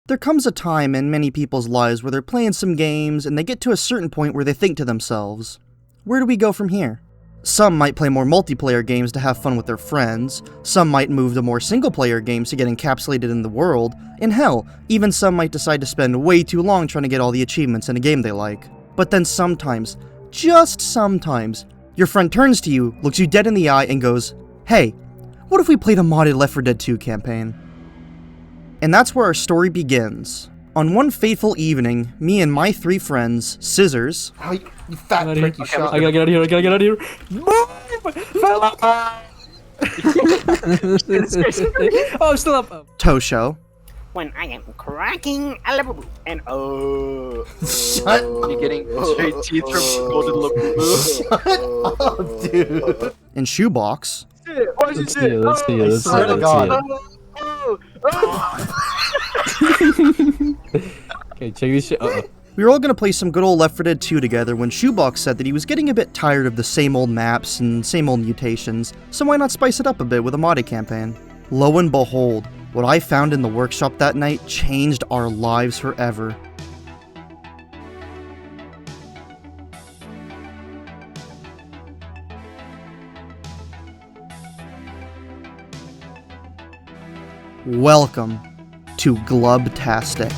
There comes a time in many people's lives where they're playing some games and they get to a certain point where they think to themselves, where do we go from here? Some might play more multiplayer games to have fun with their friends, some might move to more single-player games to get encapsulated in the world, and hell, even some might decide to spend way too long trying to get all the achievements in a game they like. But then sometimes, just sometimes, your friend turns to you, looks you dead in the eye, and goes, "Hey, what if we played a modded Left 4 Dead 2 campaign?" And that's where our story begins. On one fateful evening, me and my 3 friends, Scissors... Oh, you fat prick, you shot. I gotta get out of here, I gotta get out of here. Oh, I'm still up. Tosho... When I am cracking a labu and Shut up. You're getting straight teeth from Golden Labu. Shut up, dude. and Shoebox... Let's see it, let's see it, let's see swear it, to let's God. Okay, check this shit. We were all gonna play some good old Left 4 Dead 2 together when Shoebox said that he was getting a bit tired of the same old maps and same old mutations, so why not spice it up a bit with a modded campaign? Lo and behold, what I found in the workshop that night changed our lives forever. Welcome to Glubtastic.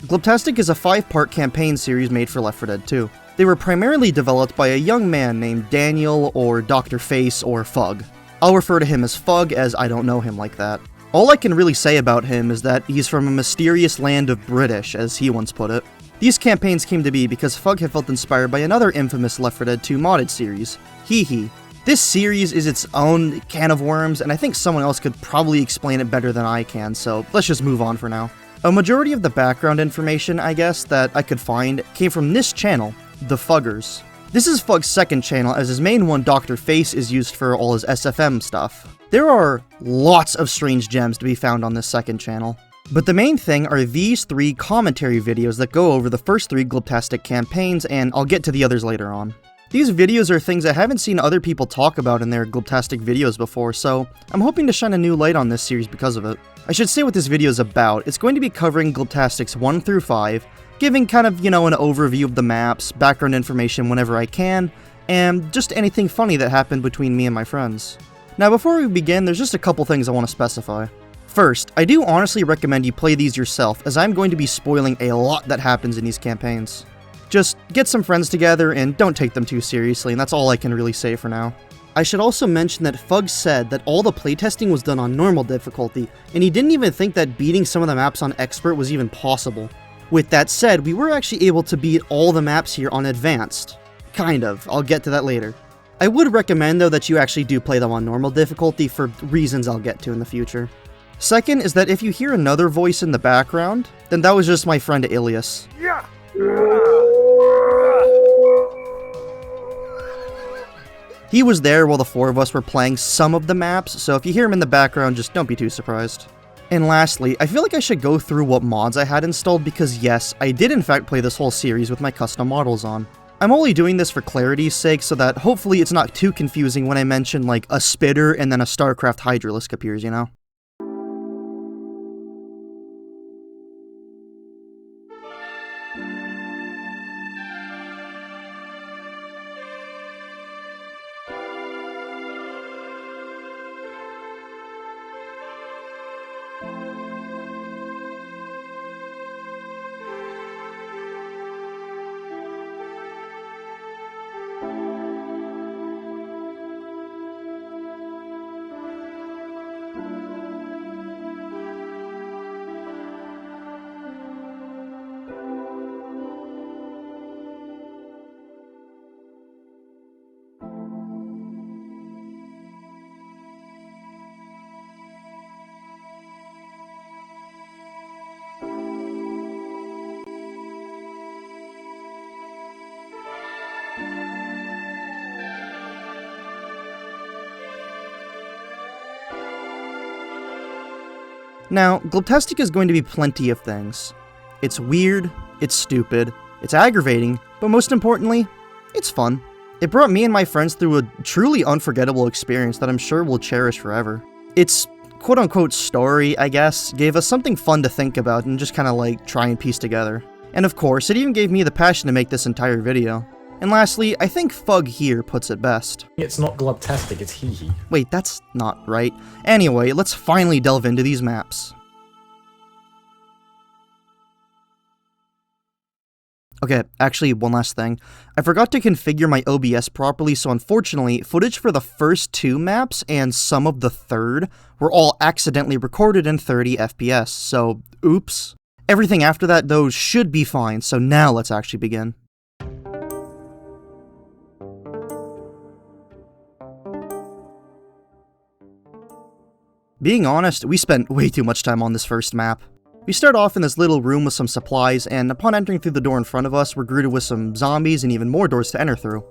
Glubtastic is a 5-part campaign series made for Left 4 Dead 2. They were primarily developed by a young man named Daniel, or Dr. Face, or Fug. I'll refer to him as Fug as I don't know him like that. All I can really say about him is that he's from a mysterious land of British, as he once put it. These campaigns came to be because Fug had felt inspired by another infamous Left 4 Dead 2 modded series, Hee Hee. This series is its own can of worms, and I think someone else could probably explain it better than I can, so let's just move on for now. A majority of the background information, I guess, that I could find came from this channel, The Fuggers. This is Fug's second channel, as his main one, Dr. Face, is used for all his SFM stuff. There are lots of strange gems to be found on this second channel. But the main thing are these 3 commentary videos that go over the first 3 Glubtastic campaigns, and I'll get to the others later on. These videos are things I haven't seen other people talk about in their Glubtastic videos before, so I'm hoping to shine a new light on this series because of it. I should say what this video is about. It's going to be covering Glubtastics 1 through 5, giving kind of, an overview of the maps, background information whenever I can, and just anything funny that happened between me and my friends. Now before we begin, there's just a couple things I want to specify. First, I do honestly recommend you play these yourself, as I'm going to be spoiling a lot that happens in these campaigns. Just get some friends together and don't take them too seriously, and that's all I can really say for now. I should also mention that Fug said that all the playtesting was done on normal difficulty, and he didn't even think that beating some of the maps on expert was even possible. With that said, we were actually able to beat all the maps here on advanced. Kind of, I'll get to that later. I would recommend though that you actually do play them on normal difficulty for reasons I'll get to in the future. Second is that if you hear another voice in the background, then that was just my friend Ilias. yeah. He was there while the 4 of us were playing some of the maps, so if you hear him in the background, just don't be too surprised. And lastly, I feel like I should go through what mods I had installed because yes, I did in fact play this whole series with my custom models on. I'm only doing this for clarity's sake so that hopefully it's not too confusing when I mention like a spitter and then a StarCraft Hydralisk appears, you know? Now, Glubtastic is going to be plenty of things. It's weird, it's stupid, it's aggravating, but most importantly, it's fun. It brought me and my friends through a truly unforgettable experience that I'm sure we'll cherish forever. Its quote-unquote story, I guess, gave us something fun to think about and just kinda like try and piece together. And of course, it even gave me the passion to make this entire video. And lastly, I think Fug here puts it best. It's not Glubtastic, it's hee-hee. Wait, that's not right. Anyway, let's finally delve into these maps. Okay, actually, one last thing. I forgot to configure my OBS properly, so unfortunately, footage for the first 2 maps and some of the third were all accidentally recorded in 30 FPS, so oops. Everything after that, though, should be fine, so now let's actually begin. Being honest, we spent way too much time on this first map. We start off in this little room with some supplies, and upon entering through the door in front of us, we're greeted with some zombies and even more doors to enter through.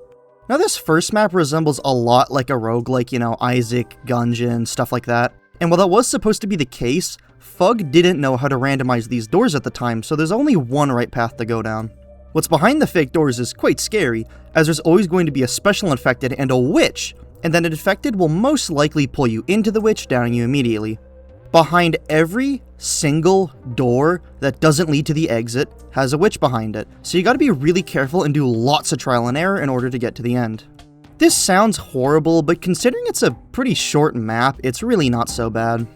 Now this first map resembles a lot like a roguelike, you know, Isaac, Gungeon, stuff like that. And while that was supposed to be the case, Fug didn't know how to randomize these doors at the time, so there's only one right path to go down. What's behind the fake doors is quite scary, as there's always going to be a special infected and a witch, and then an infected will most likely pull you into the witch, downing you immediately. Behind every single door that doesn't lead to the exit has a witch behind it, so you gotta be really careful and do lots of trial and error in order to get to the end. This sounds horrible, but considering it's a pretty short map, it's really not so bad.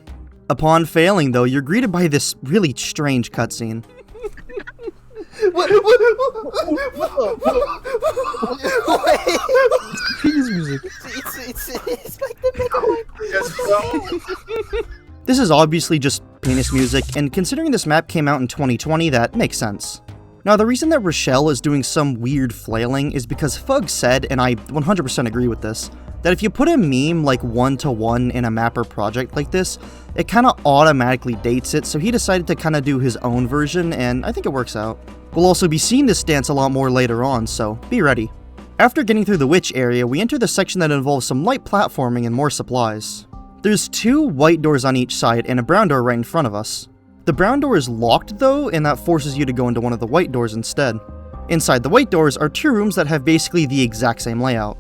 Upon failing though, you're greeted by this really strange cutscene. Please music. It's like the Mega Man. This is obviously just penis music, and considering this map came out in 2020, that makes sense. Now, the reason that Rochelle is doing some weird flailing is because Fug said, and I 100% agree with this, that if you put a meme like one-to-one in a map or project like this, it kinda automatically dates it, so he decided to kinda do his own version, and I think it works out. We'll also be seeing this dance a lot more later on, so be ready. After getting through the witch area, we enter the section that involves some light platforming and more supplies. There's 2 white doors on each side and a brown door right in front of us. The brown door is locked though, and that forces you to go into one of the white doors instead. Inside the white doors are 2 rooms that have basically the exact same layout.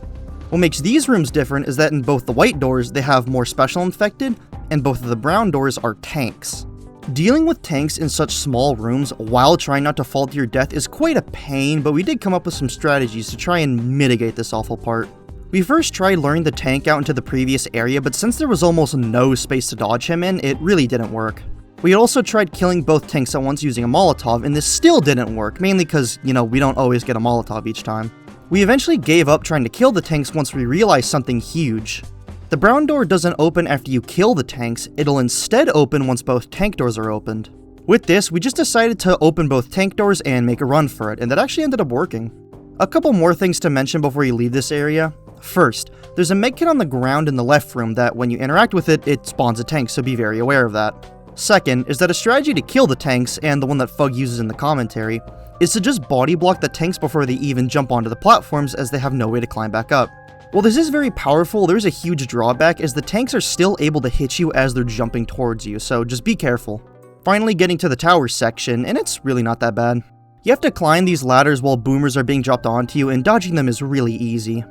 What makes these rooms different is that in both the white doors, they have more special infected, and both of the brown doors are tanks. Dealing with tanks in such small rooms while trying not to fall to your death is quite a pain, but we did come up with some strategies to try and mitigate this awful part. We first tried luring the tank out into the previous area, but since there was almost no space to dodge him in, it really didn't work. We had also tried killing both tanks at once using a Molotov, and this still didn't work, mainly because, you know, we don't always get a Molotov each time. We eventually gave up trying to kill the tanks once we realized something huge. The brown door doesn't open after you kill the tanks, it'll instead open once both tank doors are opened. With this, we just decided to open both tank doors and make a run for it, and that actually ended up working. A couple more things to mention before you leave this area. First, there's a medkit on the ground in the left room that when you interact with it, it spawns a tank, so be very aware of that. Second, is that a strategy to kill the tanks, and the one that Fug uses in the commentary, is to just body block the tanks before they even jump onto the platforms as they have no way to climb back up. While this is very powerful, there's a huge drawback as the tanks are still able to hit you as they're jumping towards you, so just be careful. Finally getting to the tower section, and it's really not that bad. You have to climb these ladders while boomers are being dropped onto you, and dodging them is really easy.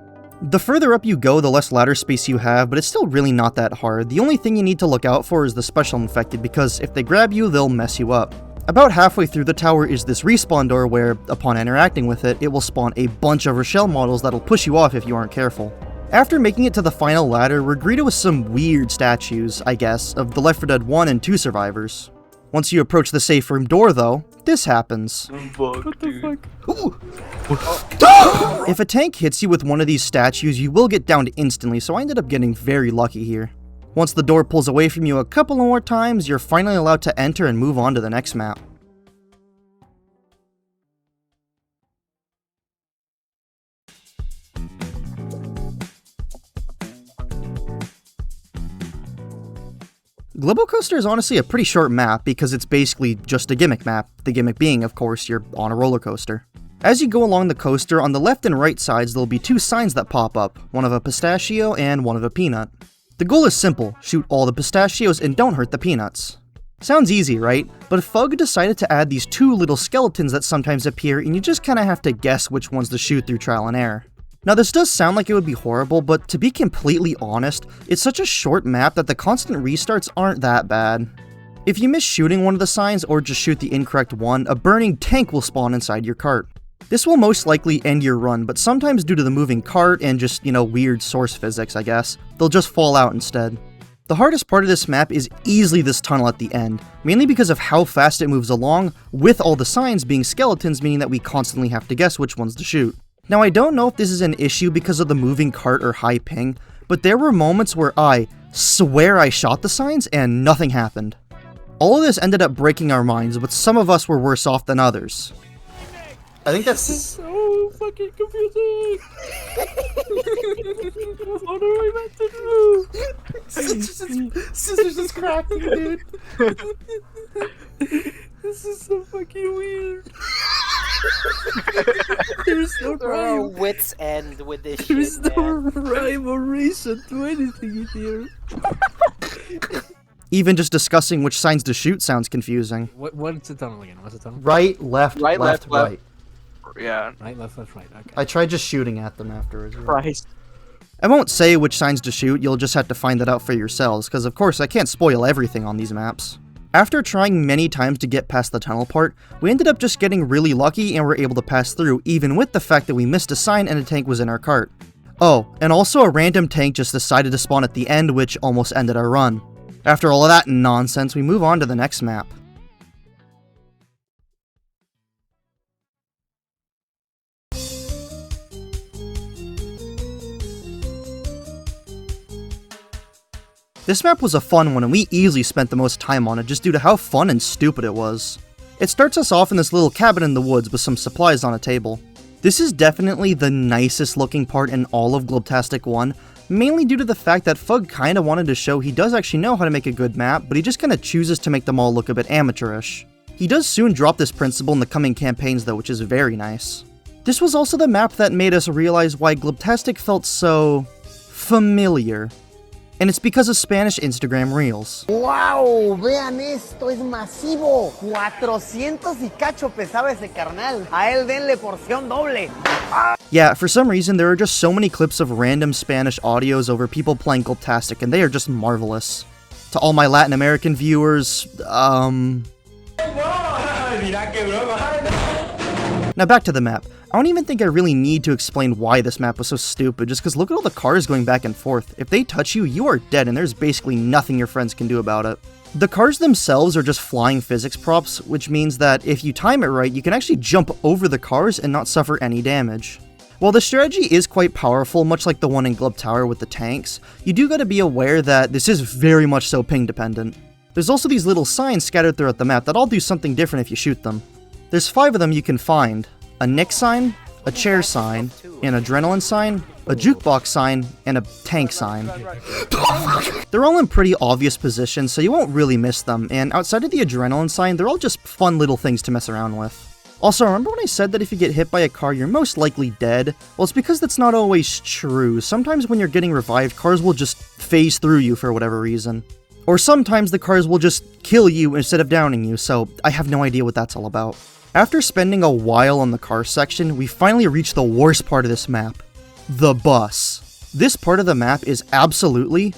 The further up you go, the less ladder space you have, but it's still really not that hard. The only thing you need to look out for is the special infected, because if they grab you, they'll mess you up. About halfway through the tower is this respawn door where, upon interacting with it, it will spawn a bunch of Rochelle models that'll push you off if you aren't careful. After making it to the final ladder, we're greeted with some weird statues, I guess, of the Left 4 Dead 1 and 2 survivors. Once you approach the safe room door though, this happens. What the fuck? If a tank hits you with one of these statues, you will get downed instantly, so I ended up getting very lucky here. Once the door pulls away from you a couple more times, you're finally allowed to enter and move on to the next map. Global Coaster is honestly a pretty short map because it's basically just a gimmick map, the gimmick being, of course, you're on a roller coaster. As you go along the coaster, on the left and right sides there'll be 2 signs that pop up, one of a pistachio and one of a peanut. The goal is simple, shoot all the pistachios and don't hurt the peanuts. Sounds easy, right? But Fug decided to add these two little skeletons that sometimes appear, and you just kinda have to guess which ones to shoot through trial and error. Now this does sound like it would be horrible, but to be completely honest, it's such a short map that the constant restarts aren't that bad. If you miss shooting one of the signs or just shoot the incorrect one, a burning tank will spawn inside your cart. This will most likely end your run, but sometimes due to the moving cart and just, weird source physics, I guess, they'll just fall out instead. The hardest part of this map is easily this tunnel at the end, mainly because of how fast it moves along, with all the signs being skeletons, meaning that we constantly have to guess which ones to shoot. Now I don't know if this is an issue because of the moving cart or high ping, but there were moments where I swear I shot the signs and nothing happened. All of this ended up breaking our minds, but some of us were worse off than others. I think that's So fucking confusing! What are we meant to do? scissors is cracking, dude. This is so fucking weird. There's no rhyme. Wits end with this There's shit, no man. rhyme or reason to anything in here. Even just discussing which signs to shoot sounds confusing. What's the tunnel again? What's the tunnel? Right, left, Right, left, left, right. Yeah. Right, left, right. Okay. I tried just shooting at them afterwards. Christ. I won't say which signs to shoot, you'll just have to find that out for yourselves, because of course I can't spoil everything on these maps. After trying many times to get past the tunnel part, we ended up just getting really lucky and were able to pass through, even with the fact that we missed a sign and a tank was in our cart. Oh, and also a random tank just decided to spawn at the end, which almost ended our run. After all of that nonsense, we move on to the next map. This map was a fun one and we easily spent the most time on it just due to how fun and stupid it was. It starts us off in this little cabin in the woods with some supplies on a table. This is definitely the nicest looking part in all of Glubtastic 1, mainly due to the fact that Fug kinda wanted to show he does actually know how to make a good map, but he just kinda chooses to make them all look a bit amateurish. He does soon drop this principle in the coming campaigns though, which is very nice. This was also the map that made us realize why Glubtastic felt so familiar. And it's because of Spanish Instagram Reels. ¡Wow! Vean esto, es masivo. 400 y cacho pesaba ese carnal. A él denle porción doble. Yeah, for some reason there are just so many clips of random Spanish audios over people playing Glubtastic, and they are just marvelous. To all my Latin American viewers, Now back to the map. I don't even think I really need to explain why this map was so stupid, just because look at all the cars going back and forth. If they touch you, you are dead and there's basically nothing your friends can do about it. The cars themselves are just flying physics props, which means that if you time it right, you can actually jump over the cars and not suffer any damage. While the strategy is quite powerful, much like the one in Glub Tower with the tanks, you do gotta be aware that this is very much so ping dependent. There's also these little signs scattered throughout the map that all do something different if you shoot them. There's 5 of them you can find. A Nick sign, a chair sign, an adrenaline sign, a jukebox sign, and a tank sign. They're all in pretty obvious positions, so you won't really miss them, and outside of the adrenaline sign, they're all just fun little things to mess around with. Also, remember when I said that if you get hit by a car, you're most likely dead? Well, it's because that's not always true. Sometimes when you're getting revived, cars will just phase through you for whatever reason. Or sometimes the cars will just kill you instead of downing you, so I have no idea what that's all about. After spending a while on the car section, we finally reached the worst part of this map. The bus. This part of the map is absolutely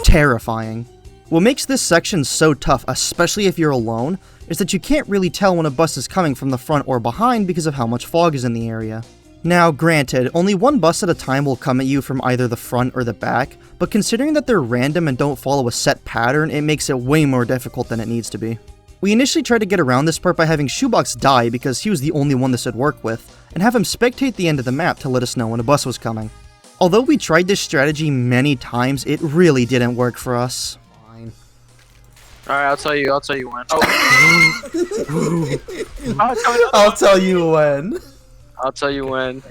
terrifying. What makes this section so tough, especially if you're alone, is that you can't really tell when a bus is coming from the front or behind because of how much fog is in the area. Now, granted, only one bus at a time will come at you from either the front or the back, but considering that they're random and don't follow a set pattern, it makes it way more difficult than it needs to be. We initially tried to get around this part by having Shoebox die because he was the only one this would work with, and have him spectate the end of the map to let us know when a bus was coming. Although we tried this strategy many times, it really didn't work for us. Fine. Alright, I'll tell you when. Oh. I'll tell you when. I'll tell you when.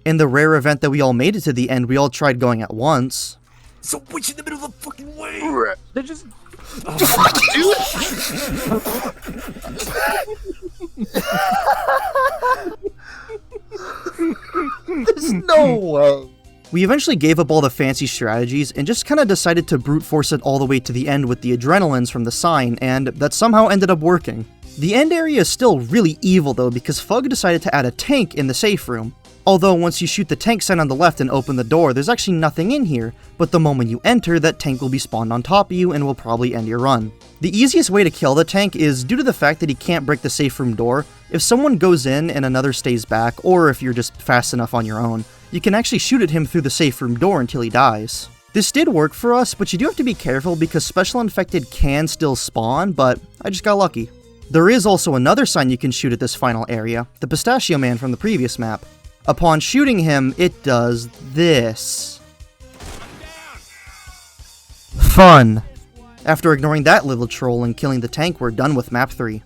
In the rare event that we all made it to the end, we all tried going at once. So which in the middle of the fucking way? They're just... There's no way. We eventually gave up all the fancy strategies and just kinda decided to brute force it all the way to the end with the adrenalines from the sign, and that somehow ended up working. The end area is still really evil though, because Fug decided to add a tank in the safe room. Although once you shoot the tank sign on the left and open the door, there's actually nothing in here, but the moment you enter, that tank will be spawned on top of you and will probably end your run. The easiest way to kill the tank is due to the fact that he can't break the safe room door. If someone goes in and another stays back, or if you're just fast enough on your own, you can actually shoot at him through the safe room door until he dies. This did work for us, but you do have to be careful because special infected can still spawn, but I just got lucky. There is also another sign you can shoot at this final area, the Pistachio Man from the previous map. Upon shooting him, it does this. Fun! After ignoring that little troll and killing the tank, we're done with map 3.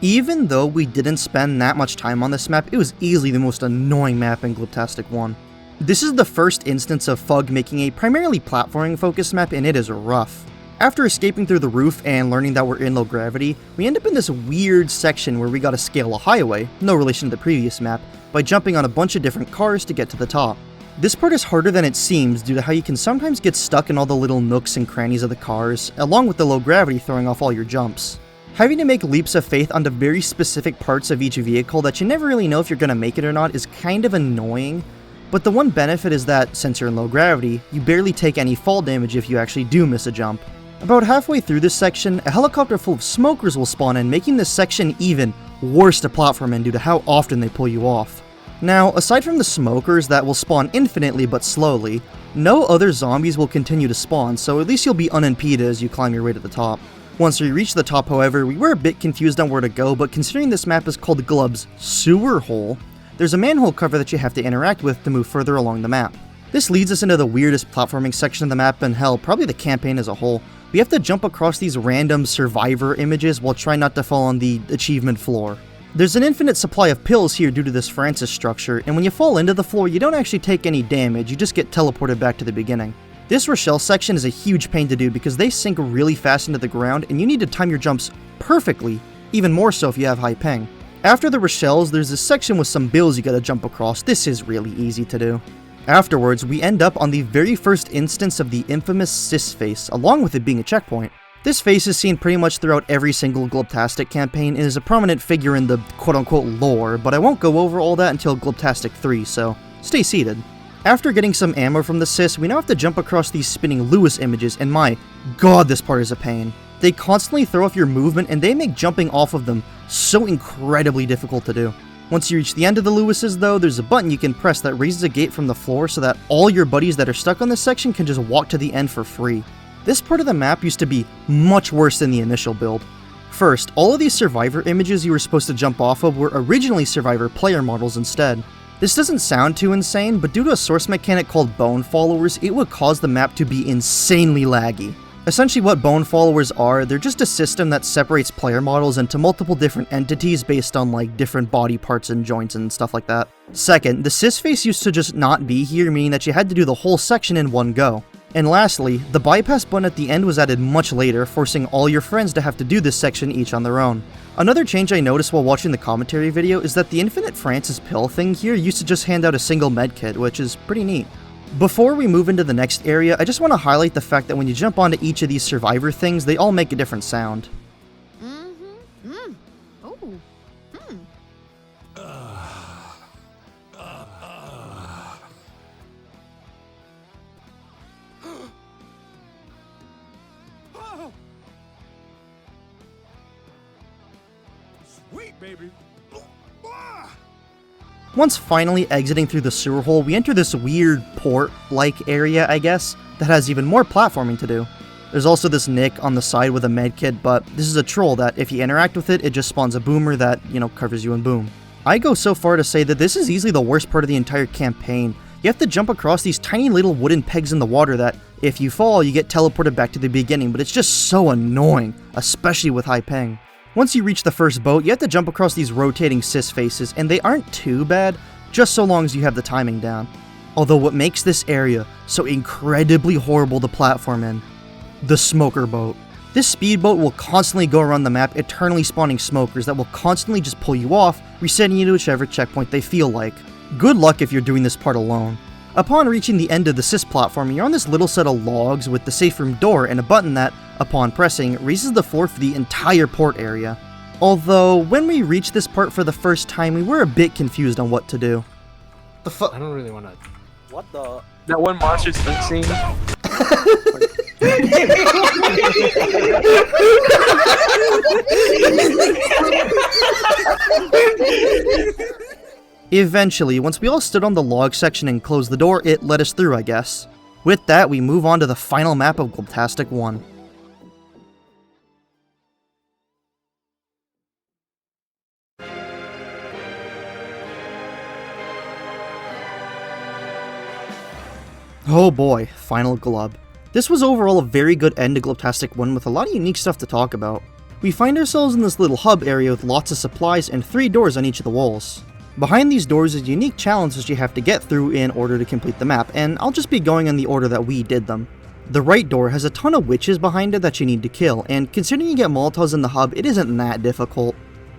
Even though we didn't spend that much time on this map, it was easily the most annoying map in Glubtastic 1. This is the first instance of Fug making a primarily platforming focused map, and it is rough. After escaping through the roof and learning that we're in low gravity, we end up in this weird section where we gotta scale a highway, no relation to the previous map, by jumping on a bunch of different cars to get to the top. This part is harder than it seems due to how you can sometimes get stuck in all the little nooks and crannies of the cars, along with the low gravity throwing off all your jumps. Having to make leaps of faith onto very specific parts of each vehicle that you never really know if you're gonna make it or not is kind of annoying. But the one benefit is that, since you're in low gravity, you barely take any fall damage if you actually do miss a jump. About halfway through this section, a helicopter full of smokers will spawn in, making this section even worse to platform in due to how often they pull you off. Now, aside from the smokers that will spawn infinitely but slowly, no other zombies will continue to spawn, so at least you'll be unimpeded as you climb your way to the top. Once we reach the top, however, we were a bit confused on where to go, but considering this map is called Glub's Sewer Hole, there's a manhole cover that you have to interact with to move further along the map. This leads us into the weirdest platforming section of the map, and hell, probably the campaign as a whole. We have to jump across these random survivor images while trying not to fall on the achievement floor. There's an infinite supply of pills here due to this Francis structure, and when you fall into the floor, you don't actually take any damage, you just get teleported back to the beginning. This Rochelle section is a huge pain to do because they sink really fast into the ground, and you need to time your jumps perfectly, even more so if you have high ping. After the Rochelles, there's this section with some bills you gotta jump across. This is really easy to do. Afterwards, we end up on the very first instance of the infamous Cis face, along with it being a checkpoint. This face is seen pretty much throughout every single Glubtastic campaign and is a prominent figure in the quote-unquote lore, but I won't go over all that until Glubtastic 3, so stay seated. After getting some ammo from the Cis, we now have to jump across these spinning Lewis images, and my god, this part is a pain. They constantly throw off your movement, and they make jumping off of them so incredibly difficult to do. Once you reach the end of the Lewises though, there's a button you can press that raises a gate from the floor so that all your buddies that are stuck on this section can just walk to the end for free. This part of the map used to be much worse than the initial build. First, all of these Survivor images you were supposed to jump off of were originally Survivor player models instead. This doesn't sound too insane, but due to a source mechanic called Bone Followers, it would cause the map to be insanely laggy. Essentially what Bone Followers are, they're just a system that separates player models into multiple different entities based on like different body parts and joints and stuff like that. Second, the Cis face used to just not be here, meaning that you had to do the whole section in one go. And lastly, the bypass button at the end was added much later, forcing all your friends to have to do this section each on their own. Another change I noticed while watching the commentary video is that the Infinite Francis pill thing here used to just hand out a single medkit, which is pretty neat. Before we move into the next area, I just want to highlight the fact that when you jump onto each of these Survivor things, they all make a different sound. Sweet, baby. Once finally exiting through the sewer hole, we enter this weird port-like area, I guess, that has even more platforming to do. There's also this Nick on the side with a medkit, but this is a troll that if you interact with it, it just spawns a boomer that, covers you in boom. I go so far to say that this is easily the worst part of the entire campaign. You have to jump across these tiny little wooden pegs in the water that, if you fall, you get teleported back to the beginning, but it's just so annoying, especially with high ping. Once you reach the first boat, you have to jump across these rotating Cis faces, and they aren't too bad, just so long as you have the timing down. Although what makes this area so incredibly horrible to platform in, The Smoker Boat. This speedboat will constantly go around the map, eternally spawning smokers that will constantly just pull you off, resetting you to whichever checkpoint they feel like. Good luck if you're doing this part alone. Upon reaching the end of the sys platform, you're on this little set of logs with the safe room door and a button that, upon pressing, raises the floor for the entire port area. Although, when we reached this part for the first time, we were a bit confused on what to do. The fuck? I don't really want to. What the? That one monster truck scene. Eventually, once we all stood on the log section and closed the door, it let us through, I guess. With that, we move on to the final map of Glubtastic 1. Oh boy, final Glub. This was overall a very good end to Glubtastic 1 with a lot of unique stuff to talk about. We find ourselves in this little hub area with lots of supplies and 3 doors on each of the walls. Behind these doors is unique challenges you have to get through in order to complete the map, and I'll just be going in the order that we did them. The right door has a ton of witches behind it that you need to kill, and considering you get Molotovs in the hub, it isn't that difficult.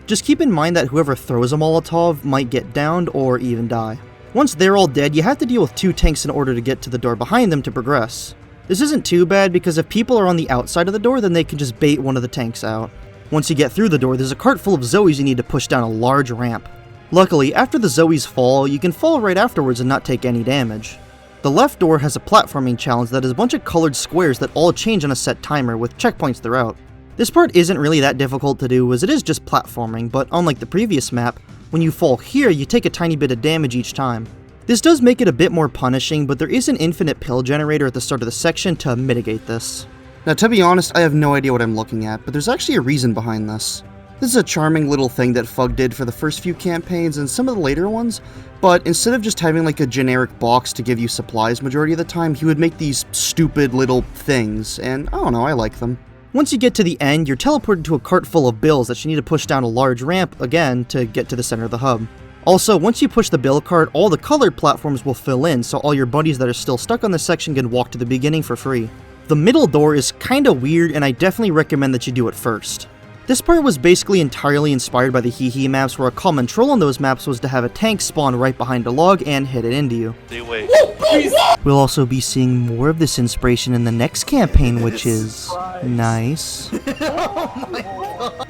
Just keep in mind that whoever throws a Molotov might get downed or even die. Once they're all dead, you have to deal with 2 tanks in order to get to the door behind them to progress. This isn't too bad because if people are on the outside of the door, then they can just bait one of the tanks out. Once you get through the door, there's a cart full of Zoes you need to push down a large ramp. Luckily, after the Zoes fall, you can fall right afterwards and not take any damage. The left door has a platforming challenge that is a bunch of colored squares that all change on a set timer with checkpoints throughout. This part isn't really that difficult to do as it is just platforming, but unlike the previous map, when you fall here, you take a tiny bit of damage each time. This does make it a bit more punishing, but there is an infinite pill generator at the start of the section to mitigate this. Now, to be honest, I have no idea what I'm looking at, but there's actually a reason behind this. This is a charming little thing that Fug did for the first few campaigns and some of the later ones, but instead of just having like a generic box to give you supplies majority of the time, he would make these stupid little things, and I don't know, I like them. Once you get to the end, you're teleported to a cart full of bills that you need to push down a large ramp again to get to the center of the hub. Also, once you push the bill cart, all the colored platforms will fill in, so all your buddies that are still stuck on this section can walk to the beginning for free. The middle door is kinda weird, and I definitely recommend that you do it first. This part was basically entirely inspired by the Hee maps, where a common troll on those maps was to have a tank spawn right behind a log and hit it into you. We'll also be seeing more of this inspiration in the next campaign, which is nice.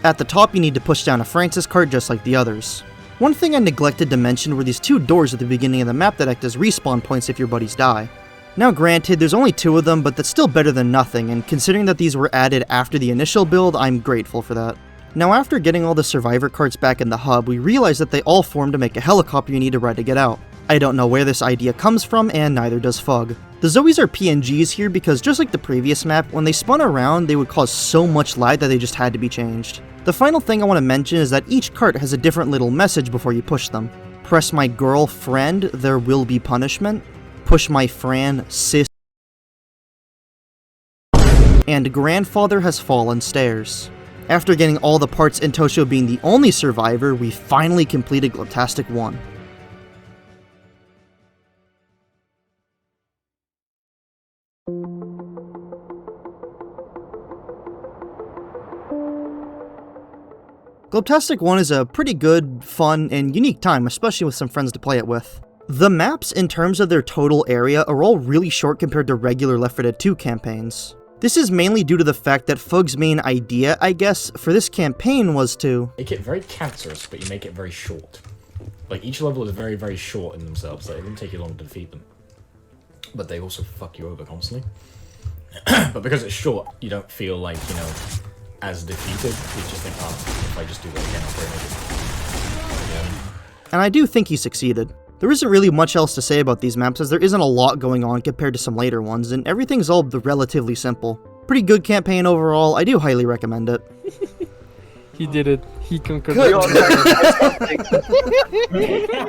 At the top, you need to push down a Francis cart just like the others. One thing I neglected to mention were these 2 doors at the beginning of the map that act as respawn points if your buddies die. Now granted, there's only 2 of them, but that's still better than nothing, and considering that these were added after the initial build, I'm grateful for that. Now after getting all the survivor carts back in the hub, we realized that they all form to make a helicopter you need to ride to get out. I don't know where this idea comes from, and neither does Fug. The Zoes are PNGs here because just like the previous map, when they spun around, they would cause so much lag that they just had to be changed. The final thing I want to mention is that each cart has a different little message before you push them. Press my girlfriend, there will be punishment. Push my Fran, sis. And grandfather has fallen stairs. After getting all the parts and Toshio being the only survivor, we finally completed Glubtastic 1. Glubtastic 1 is a pretty good, fun, and unique time, especially with some friends to play it with. The maps, in terms of their total area, are all really short compared to regular Left 4 Dead 2 campaigns. This is mainly due to the fact that Fug's main idea, I guess, for this campaign was to make it very cancerous, but you make it very short. Like, each level is very, very short in themselves, so it doesn't take you long to defeat them. But they also fuck you over constantly. But because it's short, you don't feel like, you know, as defeated. You just think, oh, if I just do that again, I'll probably make it. And I do think he succeeded. There isn't really much else to say about these maps as there isn't a lot going on compared to some later ones, and everything's all relatively simple. Pretty good campaign overall, I do highly recommend it. He did it. He conquered Good. the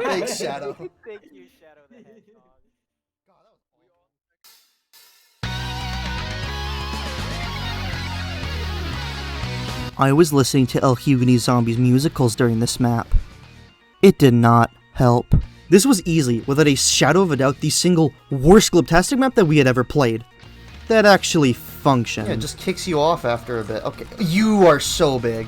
Thanks, Shadow. Thank you, Shadow the Hedgehog. I was listening to LHUGUENY Zombies musicals during this map. It did not help. This was easily, without a shadow of a doubt, the single worst Glubtastic map that we had ever played. That actually function. Yeah, it just kicks you off after a bit. Okay, you are so big.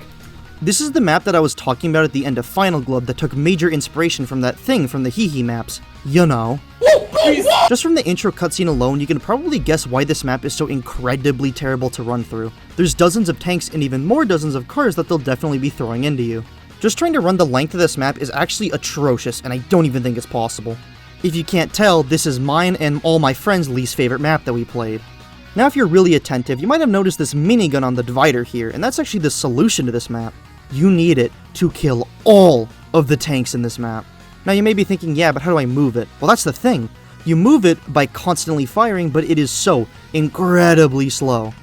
This is the map that I was talking about at the end of Final Glub that took major inspiration from that thing from the Hee Hee maps. You know. Just from the intro cutscene alone, you can probably guess why this map is so incredibly terrible to run through. There's dozens of tanks and even more dozens of cars that they'll definitely be throwing into you. Just trying to run the length of this map is actually atrocious, and I don't even think it's possible. If you can't tell, this is mine and all my friends' least favorite map that we played. Now if you're really attentive, you might have noticed this minigun on the divider here, and that's actually the solution to this map. You need it to kill all of the tanks in this map. Now you may be thinking, yeah, but how do I move it? Well, that's the thing. You move it by constantly firing, but it is so incredibly slow.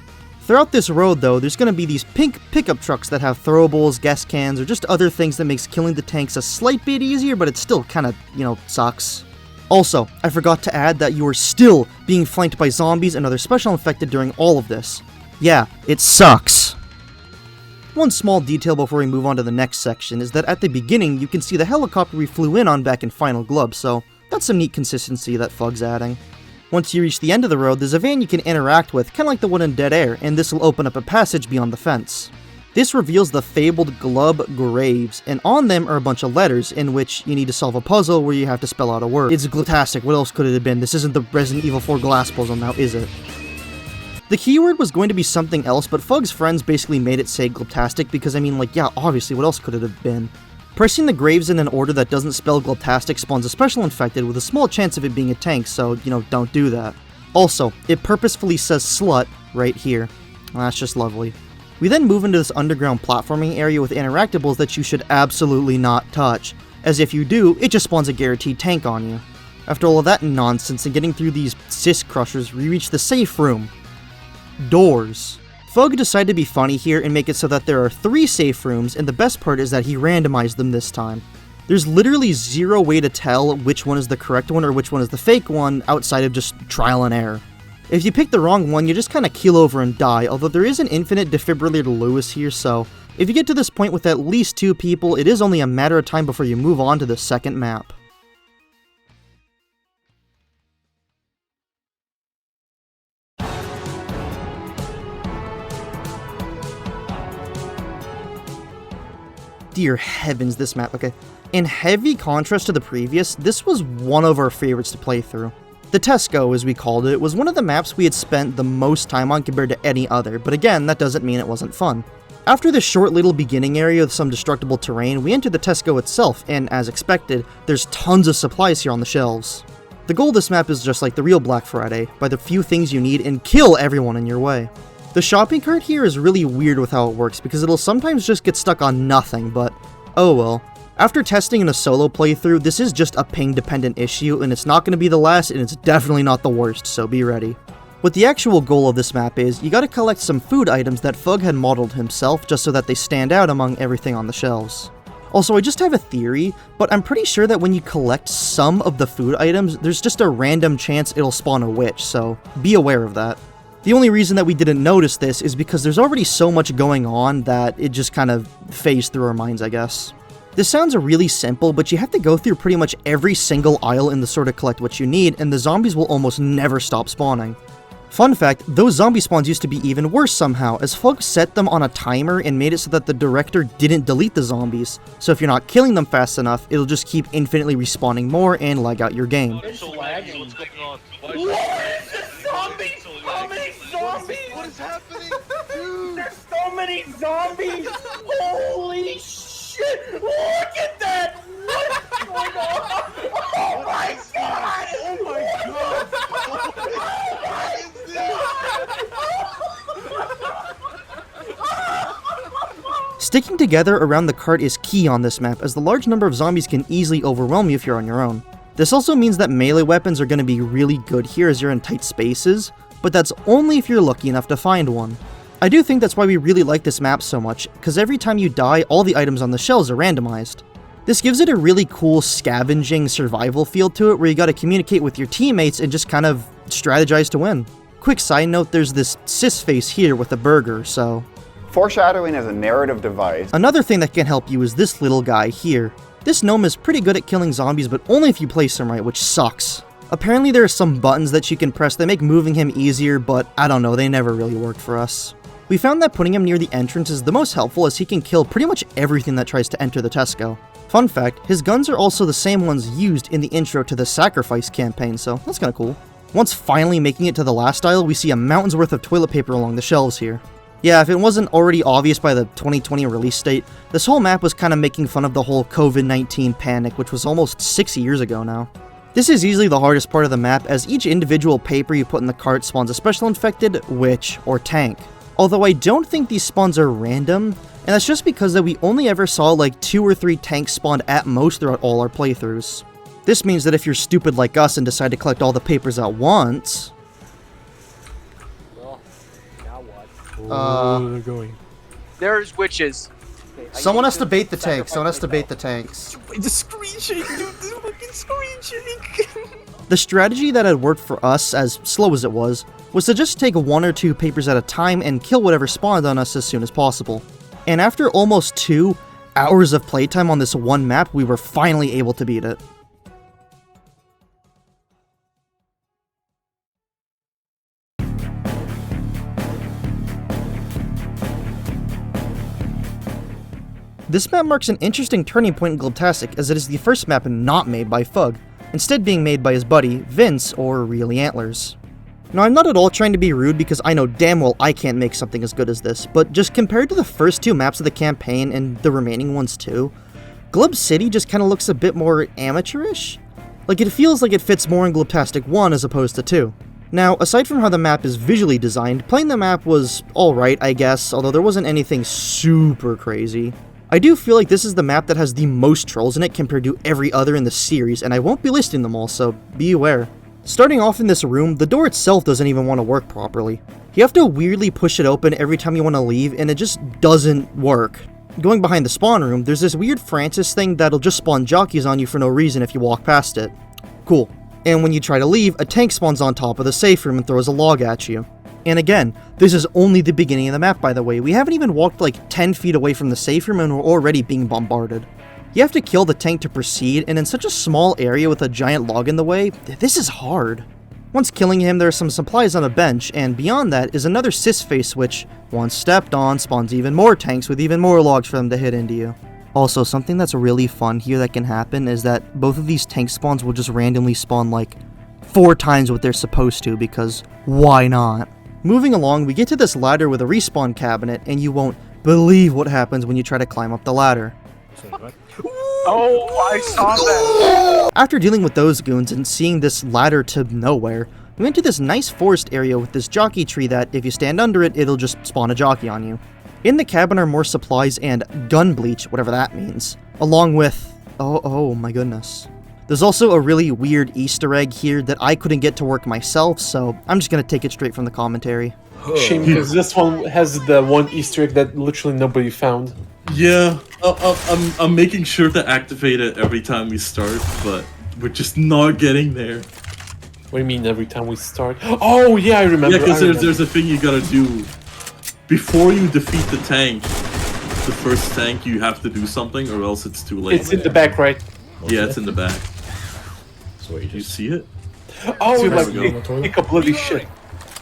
Throughout this road, though, there's going to be these pink pickup trucks that have throwables, gas cans, or just other things that makes killing the tanks a slight bit easier, but it still kind of, sucks. Also, I forgot to add that you are still being flanked by zombies and other special infected during all of this. Yeah, it sucks. One small detail before we move on to the next section is that at the beginning you can see the helicopter we flew in on back in Final Glub, so that's some neat consistency that Fug's adding. Once you reach the end of the road, there's a van you can interact with, kinda like the one in Dead Air, and this will open up a passage beyond the fence. This reveals the fabled Glub graves, and on them are a bunch of letters in which you need to solve a puzzle where you have to spell out a word. It's Glubtastic, what else could it have been? This isn't the Resident Evil 4 glass puzzle now, is it? The keyword was going to be something else, but Fug's friends basically made it say Glubtastic because, yeah, obviously, what else could it have been? Pressing the graves in an order that doesn't spell Glubtastic spawns a special infected with a small chance of it being a tank, so, don't do that. Also, it purposefully says slut right here. Well, that's just lovely. We then move into this underground platforming area with interactables that you should absolutely not touch, as if you do, it just spawns a guaranteed tank on you. After all of that nonsense and getting through these sis crushers, we reach the safe room. Doors. Fug decided to be funny here and make it so that there are 3 safe rooms, and the best part is that he randomized them this time. There's literally zero way to tell which one is the correct one or which one is the fake one outside of just trial and error. If you pick the wrong one, you just kinda keel over and die, although there is an infinite defibrillator Lewis here, so if you get to this point with at least 2 people, it is only a matter of time before you move on to the second map. Dear heavens, this map, okay. In heavy contrast to the previous, this was one of our favorites to play through. The Tesco, as we called it, was one of the maps we had spent the most time on compared to any other, but again, that doesn't mean it wasn't fun. After this short little beginning area with some destructible terrain, we enter the Tesco itself, and as expected, there's tons of supplies here on the shelves. The goal of this map is just like the real Black Friday, buy the few things you need and kill everyone in your way. The shopping cart here is really weird with how it works because it'll sometimes just get stuck on nothing, but oh well. After testing in a solo playthrough, this is just a ping dependent issue and it's not going to be the last and it's definitely not the worst, so be ready. What the actual goal of this map is, you gotta collect some food items that Fug had modeled himself just so that they stand out among everything on the shelves. Also, I just have a theory, but I'm pretty sure that when you collect some of the food items, there's just a random chance it'll spawn a witch, so be aware of that. The only reason that we didn't notice this is because there's already so much going on that it just kind of phased through our minds, I guess. This sounds really simple, but you have to go through pretty much every single aisle in the store to collect what you need, and the zombies will almost never stop spawning. Fun fact, those zombie spawns used to be even worse somehow, as Fug set them on a timer and made it so that the director didn't delete the zombies, so if you're not killing them fast enough, it'll just keep infinitely respawning more and lag out your game. It's lagging. What's going on? What is this? Zombies? How many zombies? What is happening? Dude! There's so many zombies! Holy shit! Look at that! What's going on? Oh my god! Oh my god! What is this? Sticking together around the cart is key on this map, as the large number of zombies can easily overwhelm you if you're on your own. This also means that melee weapons are going to be really good here as you're in tight spaces, but that's only if you're lucky enough to find one. I do think that's why we really like this map so much, because every time you die, all the items on the shelves are randomized. This gives it a really cool scavenging survival feel to it, where you gotta communicate with your teammates and just kind of strategize to win. Quick side note, there's this cis face here with a burger, so... Foreshadowing is a narrative device. Another thing that can help you is this little guy here. This gnome is pretty good at killing zombies, but only if you place him right, which sucks. Apparently there are some buttons that you can press that make moving him easier, but I don't know, they never really worked for us. We found that putting him near the entrance is the most helpful as he can kill pretty much everything that tries to enter the Tesco. Fun fact, his guns are also the same ones used in the intro to the Sacrifice campaign, so that's kinda cool. Once finally making it to the last aisle, we see a mountain's worth of toilet paper along the shelves here. Yeah, if it wasn't already obvious by the 2020 release date, this whole map was kinda making fun of the whole COVID-19 panic, which was almost 6 years ago now. This is easily the hardest part of the map, as each individual paper you put in the cart spawns a special infected, witch, or tank. Although I don't think these spawns are random, and that's just because that we only ever saw like 2 or 3 tanks spawned at most throughout all our playthroughs. This means that if you're stupid like us and decide to collect all the papers at once... Well, now what? they're going. There's witches. Okay, Someone has to bait the tanks. Someone has to bait the tanks. The screen shake, dude. The fucking screen shake. The strategy that had worked for us, as slow as it was to just take 1 or 2 papers at a time and kill whatever spawned on us as soon as possible. And after almost 2 hours of playtime on this one map, we were finally able to beat it. This map marks an interesting turning point in Glubtastic, as it is the first map not made by Fug, instead being made by his buddy, Vince, or Really Antlers. Now, I'm not at all trying to be rude because I know damn well I can't make something as good as this, but just compared to the first 2 maps of the campaign and the remaining ones too, Glub City just kinda looks a bit more amateurish. Like, it feels like it fits more in Glubtastic 1 as opposed to 2. Now, aside from how the map is visually designed, playing the map was alright, I guess, although there wasn't anything super crazy. I do feel like this is the map that has the most trolls in it compared to every other in the series, and I won't be listing them all, so be aware. Starting off in this room, the door itself doesn't even want to work properly. You have to weirdly push it open every time you want to leave, and it just doesn't work. Going behind the spawn room, there's this weird Francis thing that'll just spawn jockeys on you for no reason if you walk past it. Cool. And when you try to leave, a tank spawns on top of the safe room and throws a log at you. And again, this is only the beginning of the map, by the way. We haven't even walked like 10 feet away from the safe room and we're already being bombarded. You have to kill the tank to proceed, and in such a small area with a giant log in the way, this is hard. Once killing him, there are some supplies on a bench, and beyond that is another cis face which, once stepped on, spawns even more tanks with even more logs for them to hit into you. Also, something that's really fun here that can happen is that both of these tank spawns will just randomly spawn like 4 times what they're supposed to, because why not? Moving along, we get to this ladder with a respawn cabinet, and you won't believe what happens when you try to climb up the ladder. Oh, I saw that. After dealing with those goons and seeing this ladder to nowhere, we went to this nice forest area with this jockey tree that, if you stand under it, it'll just spawn a jockey on you. In the cabin are more supplies and gun bleach, whatever that means, along with... oh my goodness. There's also a really weird Easter egg here that I couldn't get to work myself, so I'm just gonna take it straight from the commentary. Shame, because this one has the one Easter egg that literally nobody found. Yeah, I'm making sure to activate it every time we start, but we're just not getting there. What do you mean every time we start? Oh yeah, I remember. Yeah, because there's a thing you gotta do before you defeat the tank. The first tank, you have to do something, or else it's too late. It's in the back, right? Yeah, it's in the back. So You see it? Oh, There like we go. pick up bloody shit.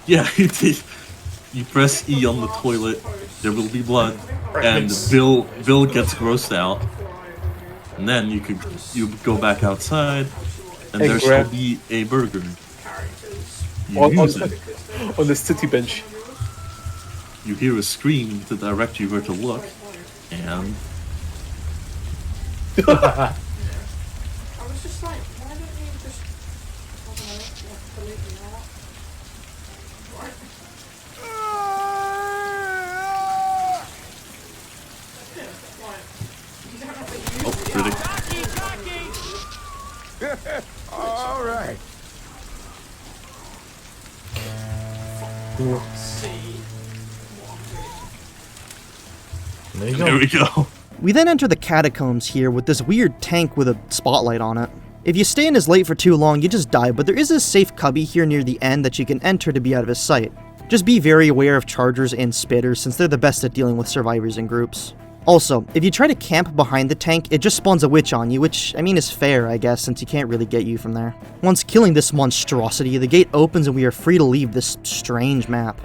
Yeah, you press E on the toilet, there will be blood, and Bill gets grossed out, and then you go back outside, and there shall be a burger. You use it. On the city bench. You hear a scream to direct you where to look, and... I was just like, why don't you just... Oh, pretty. All right. There we go. We then enter the catacombs here with this weird tank with a spotlight on it. If you stay in his light for too long, you just die, but there is a safe cubby here near the end that you can enter to be out of his sight. Just be very aware of chargers and spitters since they're the best at dealing with survivors in groups. Also, if you try to camp behind the tank, it just spawns a witch on you, which, I mean, is fair, I guess, since you can't really get you from there. Once killing this monstrosity, the gate opens and we are free to leave this strange map.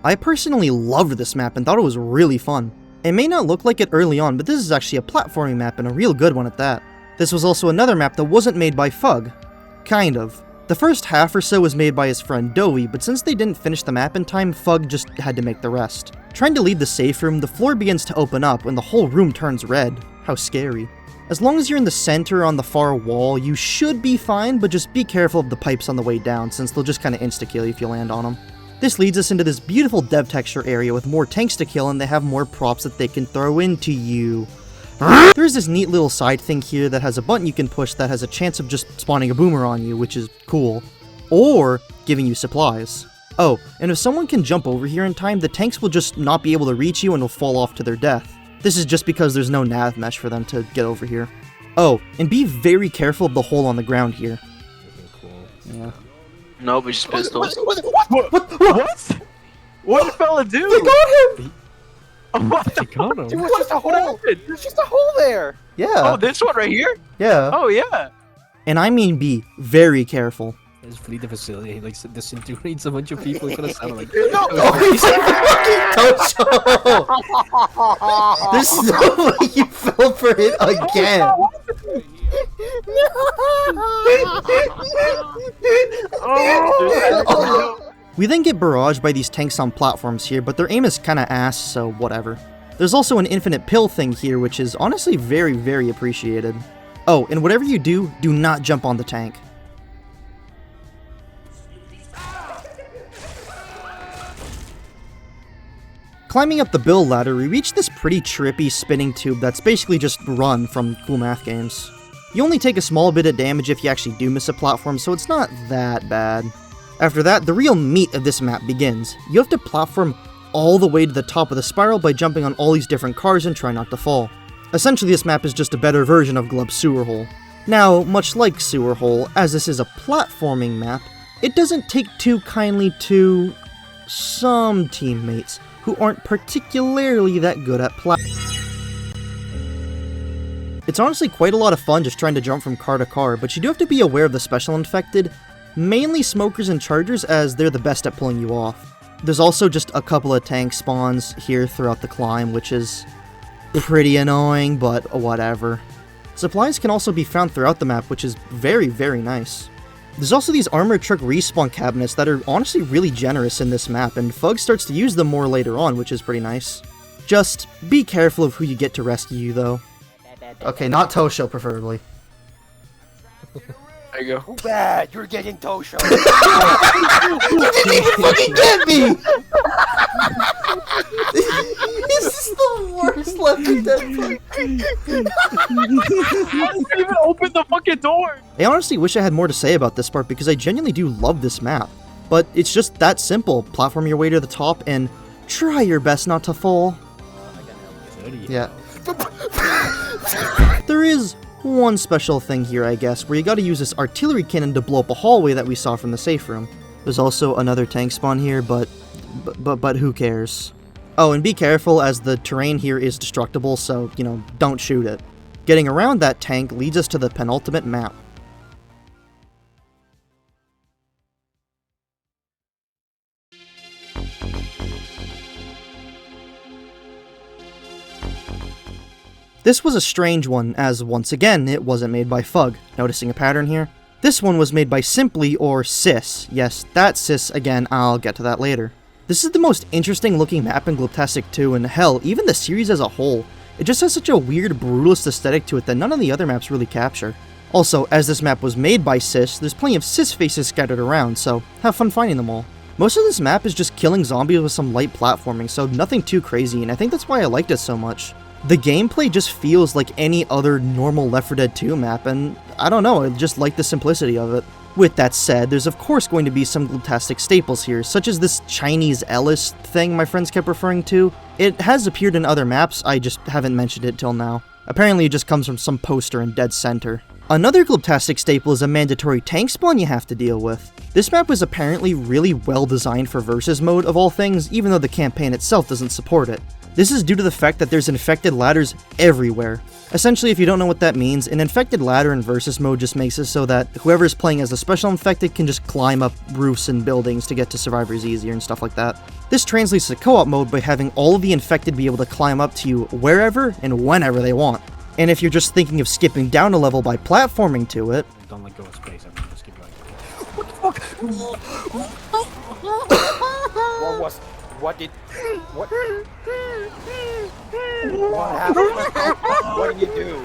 I personally loved this map and thought it was really fun. It may not look like it early on, but this is actually a platforming map and a real good one at that. This was also another map that wasn't made by Fug. Kind of. The first half or so was made by his friend Dowie, but since they didn't finish the map in time, Fug just had to make the rest. Trying to leave the safe room, the floor begins to open up and the whole room turns red. How scary. As long as you're in the center on the far wall, you should be fine, but just be careful of the pipes on the way down, since they'll just kinda insta-kill you if you land on them. This leads us into this beautiful dev texture area with more tanks to kill, and they have more props that they can throw into you. There's this neat little side thing here that has a button you can push that has a chance of just spawning a boomer on you, which is cool. Or giving you supplies. Oh, and if someone can jump over here in time, the tanks will just not be able to reach you and will fall off to their death. This is just because there's no nav mesh for them to get over here. Oh, and be very careful of the hole on the ground here. Yeah. No, we just pistols. What? What did fella do? They got him! What? Dude, it's just a hole! There's just a hole there! Yeah. Oh, this one right here? Yeah. Oh, yeah. And I mean be very careful. Just flee the facility, he like disintegrates a bunch of people. It could have sounded like There's no way you fell for it again. We then get barraged by these tanks on platforms here, but their aim is kinda ass, so whatever. There's also an infinite pill thing here, which is honestly very, very appreciated. Oh, and whatever you do, do not jump on the tank. Climbing up the build ladder, we reach this pretty trippy spinning tube that's basically just run from cool math games. You only take a small bit of damage if you actually do miss a platform, so it's not that bad. After that, the real meat of this map begins. You have to platform all the way to the top of the spiral by jumping on all these different cars and try not to fall. Essentially, this map is just a better version of Glub's Sewer Hole. Now, much like Sewer Hole, as this is a platforming map, it doesn't take too kindly to some teammates who aren't particularly that good at It's honestly quite a lot of fun just trying to jump from car to car, but you do have to be aware of the special infected, mainly smokers and chargers, as they're the best at pulling you off. There's also just a couple of tank spawns here throughout the climb, which is pretty annoying, but whatever. Supplies can also be found throughout the map, which is very, very nice. There's also these armored truck respawn cabinets that are honestly really generous in this map, and Fug starts to use them more later on, which is pretty nice. Just be careful of who you get to rescue you, though. Okay, not Tosho, preferably. There you go. Too bad, you're getting Tosho. You didn't even fucking get me! This is the worst Left 4 Dead play. I didn't even open the fucking door! I honestly wish I had more to say about this part because I genuinely do love this map. But it's just that simple. Platform your way to the top and try your best not to fall. Yeah. There is one special thing here, I guess, where you gotta use this artillery cannon to blow up a hallway that we saw from the safe room. There's also another tank spawn here, but who cares? Oh, and be careful as the terrain here is destructible, so, you know, don't shoot it. Getting around that tank leads us to the penultimate map. This was a strange one, as once again, it wasn't made by Fug. Noticing a pattern here? This one was made by Simply or Sis. Yes, that Sis again, I'll get to that later. This is the most interesting looking map in Glubtastic 2, and hell, even the series as a whole. It just has such a weird, brutalist aesthetic to it that none of the other maps really capture. Also, as this map was made by Sis, there's plenty of Sis faces scattered around, so have fun finding them all. Most of this map is just killing zombies with some light platforming, so nothing too crazy, and I think that's why I liked it so much. The gameplay just feels like any other normal Left 4 Dead 2 map, and I don't know, I just like the simplicity of it. With that said, there's of course going to be some Glubtastic staples here, such as this Chinese Ellis thing my friends kept referring to. It has appeared in other maps, I just haven't mentioned it till now. Apparently it just comes from some poster in dead center. Another Glubtastic staple is a mandatory tank spawn you have to deal with. This map was apparently really well designed for versus mode of all things, even though the campaign itself doesn't support it. This is due to the fact that there's infected ladders everywhere. Essentially, if you don't know what that means, an infected ladder in versus mode just makes it so that whoever's playing as the special infected can just climb up roofs and buildings to get to survivors easier and stuff like that. This translates to co-op mode by having all of the infected be able to climb up to you wherever and whenever they want. And if you're just thinking of skipping down a level by platforming to it, Don't let go of space, I just keep going. What did what happened? What did you do?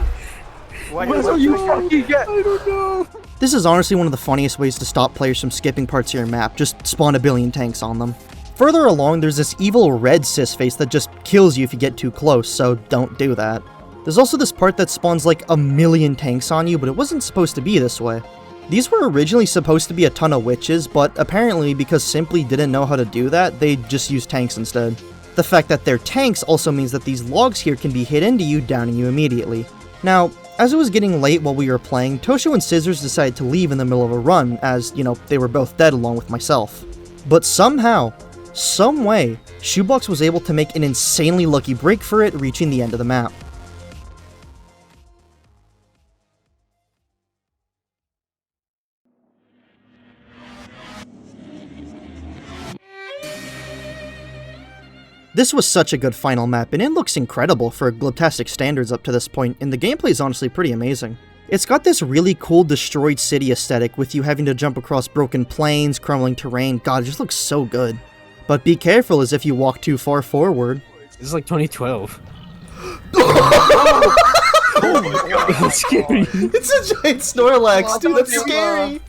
What you fucking get? I don't know. this is honestly one of the funniest ways to stop players from skipping parts of your map, just spawn a billion tanks on them. Further along, there's this evil red cis face that just kills you if you get too close, so don't do that. There's also this part that spawns like a million tanks on you, but it wasn't supposed to be this way. These were originally supposed to be a ton of witches, but apparently because Simply didn't know how to do that, they just used tanks instead. The fact that they're tanks also means that these logs here can be hit into you, downing you immediately. Now, as it was getting late while we were playing, Tosho and Scissors decided to leave in the middle of a run, as, you know, they were both dead along with myself. But somehow, some way, Shoebox was able to make an insanely lucky break for it, reaching the end of the map. This was such a good final map, and it looks incredible for Glubtastic standards up to this point, and the gameplay is honestly pretty amazing. It's got this really cool destroyed city aesthetic with you having to jump across broken plains, crumbling terrain. God, it just looks so good. But be careful as if you walk too far forward. This is like 2012. Oh my god. That's scary. It's a giant Snorlax, dude, that's scary!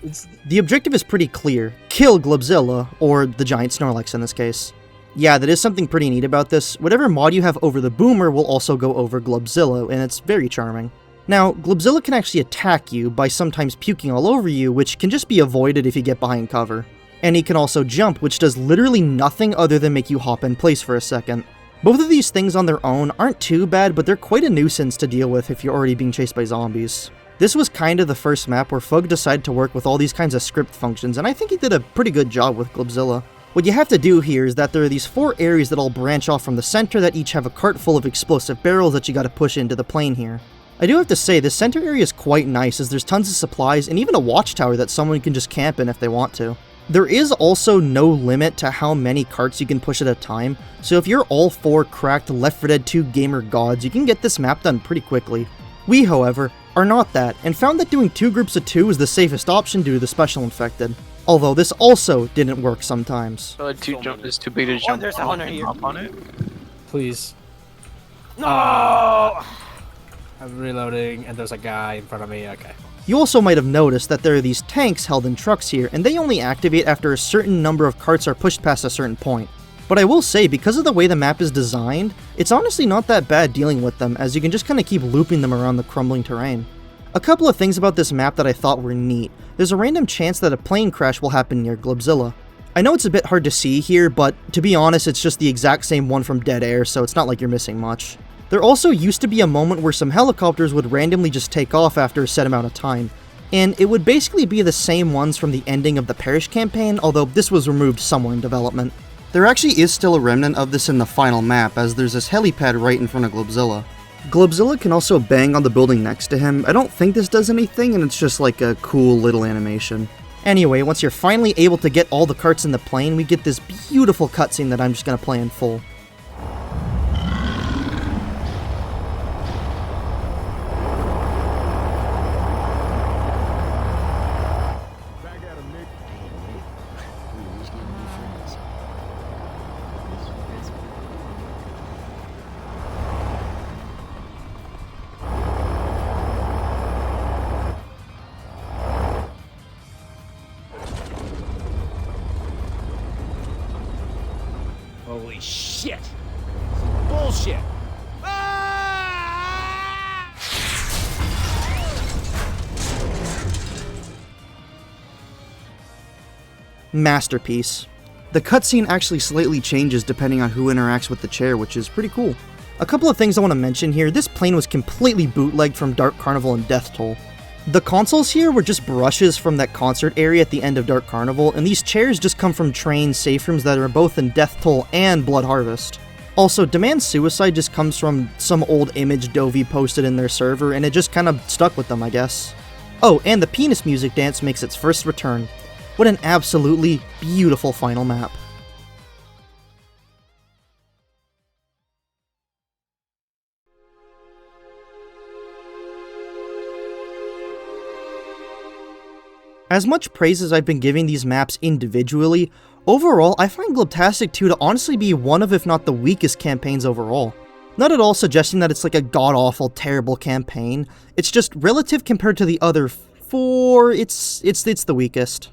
The objective is pretty clear. Kill Glubzilla, or the giant Snorlax in this case. Yeah, that is something pretty neat about this. Whatever mod you have over the boomer will also go over Glubzilla, and it's very charming. Now, Glubzilla can actually attack you by sometimes puking all over you, which can just be avoided if you get behind cover. And he can also jump, which does literally nothing other than make you hop in place for a second. Both of these things on their own aren't too bad, but they're quite a nuisance to deal with if you're already being chased by zombies. This was kind of the first map where Fug decided to work with all these kinds of script functions, and I think he did a pretty good job with Glubzilla. What you have to do here is that there are these 4 areas that all branch off from the center that each have a cart full of explosive barrels that you gotta push into the plane here. I do have to say, the center area is quite nice as there's tons of supplies and even a watchtower that someone can just camp in if they want to. There is also no limit to how many carts you can push at a time, so if you're all 4 cracked Left 4 Dead 2 gamer gods, you can get this map done pretty quickly. We, however, are not that, and found that doing 2 groups of 2 is the safest option due to the special infected. Although this also didn't work sometimes. It's too big to jump there's a hunter here. up on it. Please. No! I'm reloading, and there's a guy in front of me. Okay. You also might have noticed that there are these tanks held in trucks here, and they only activate after a certain number of carts are pushed past a certain point. But I will say, because of the way the map is designed, it's honestly not that bad dealing with them, as you can just kind of keep looping them around the crumbling terrain. A couple of things about this map that I thought were neat. There's a random chance that a plane crash will happen near Glubzilla. I know it's a bit hard to see here, but to be honest, it's just the exact same one from Dead Air, so it's not like you're missing much. There also used to be a moment where some helicopters would randomly just take off after a set amount of time, and it would basically be the same ones from the ending of the Parish campaign, although this was removed somewhere in development. There actually is still a remnant of this in the final map, as there's this helipad right in front of Glubzilla. Glubzilla can also bang on the building next to him. I don't think this does anything, and it's just like a cool little animation. Anyway, once you're finally able to get all the carts in the plane, we get this beautiful cutscene that I'm just gonna play in full. Holy shit! Bullshit! Masterpiece. The cutscene actually slightly changes depending on who interacts with the chair, which is pretty cool. A couple of things I want to mention here. This plane was completely bootlegged from Dark Carnival and Death Toll. The consoles here were just brushes from that concert area at the end of Dark Carnival, and these chairs just come from train safe rooms that are both in Death Toll and Blood Harvest. Also, Demand Suicide just comes from some old image Dovey posted in their server, and it just kind of stuck with them, I guess. Oh, and the penis music dance makes its first return. What an absolutely beautiful final map. As much praise as I've been giving these maps individually, overall I find Glubtastic 2 to honestly be one of, if not the weakest campaigns overall. Not at all suggesting that it's like a god-awful, terrible campaign, it's just relative compared to the other 4, it's the weakest.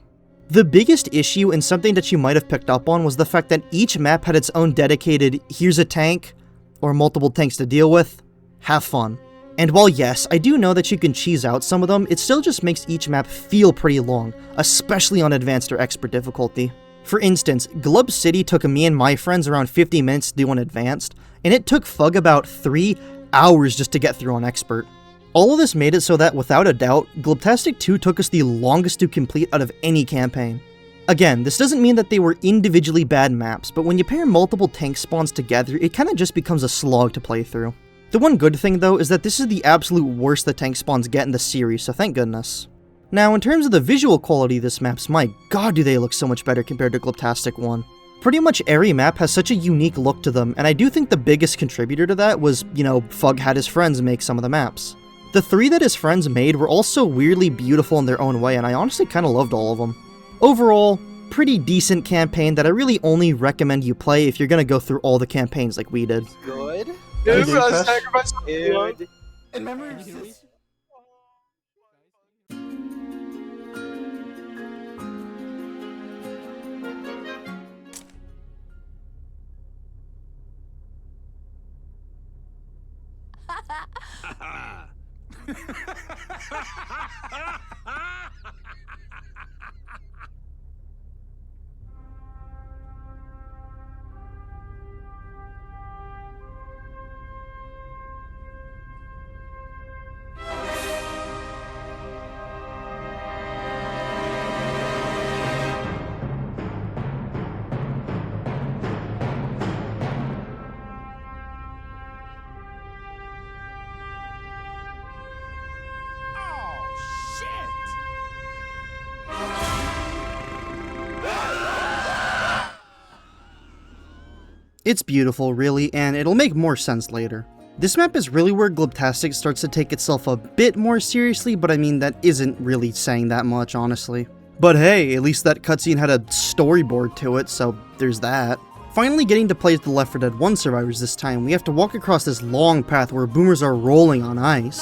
The biggest issue, and something that you might have picked up on, was the fact that each map had its own dedicated, here's a tank, or multiple tanks to deal with, have fun. And while yes, I do know that you can cheese out some of them, it still just makes each map feel pretty long, especially on advanced or expert difficulty. For instance, Glub City took me and my friends around 50 minutes to do on advanced, and it took Fug about 3 hours just to get through on expert. All of this made it so that, without a doubt, Glubtastic 2 took us the longest to complete out of any campaign. Again, this doesn't mean that they were individually bad maps, but when you pair multiple tank spawns together, it kinda just becomes a slog to play through. The one good thing though is that this is the absolute worst the tank spawns get in the series, so thank goodness. Now in terms of the visual quality of this maps, my god do they look so much better compared to Glubtastic 1. Pretty much every map has such a unique look to them, and I do think the biggest contributor to that was, Fug had his friends make some of the maps. The 3 that his friends made were also weirdly beautiful in their own way, and I honestly kinda loved all of them. Overall, pretty decent campaign that I really only recommend you play if you're gonna go through all the campaigns like we did. Good. Dude, I sacrificed Dude. And remember, It's beautiful, really, and it'll make more sense later. This map is really where Glubtastic starts to take itself a bit more seriously, but I mean, that isn't really saying that much, honestly. But hey, at least that cutscene had a storyboard to it, so there's that. Finally getting to play as the Left 4 Dead 1 survivors this time, we have to walk across this long path where boomers are rolling on ice.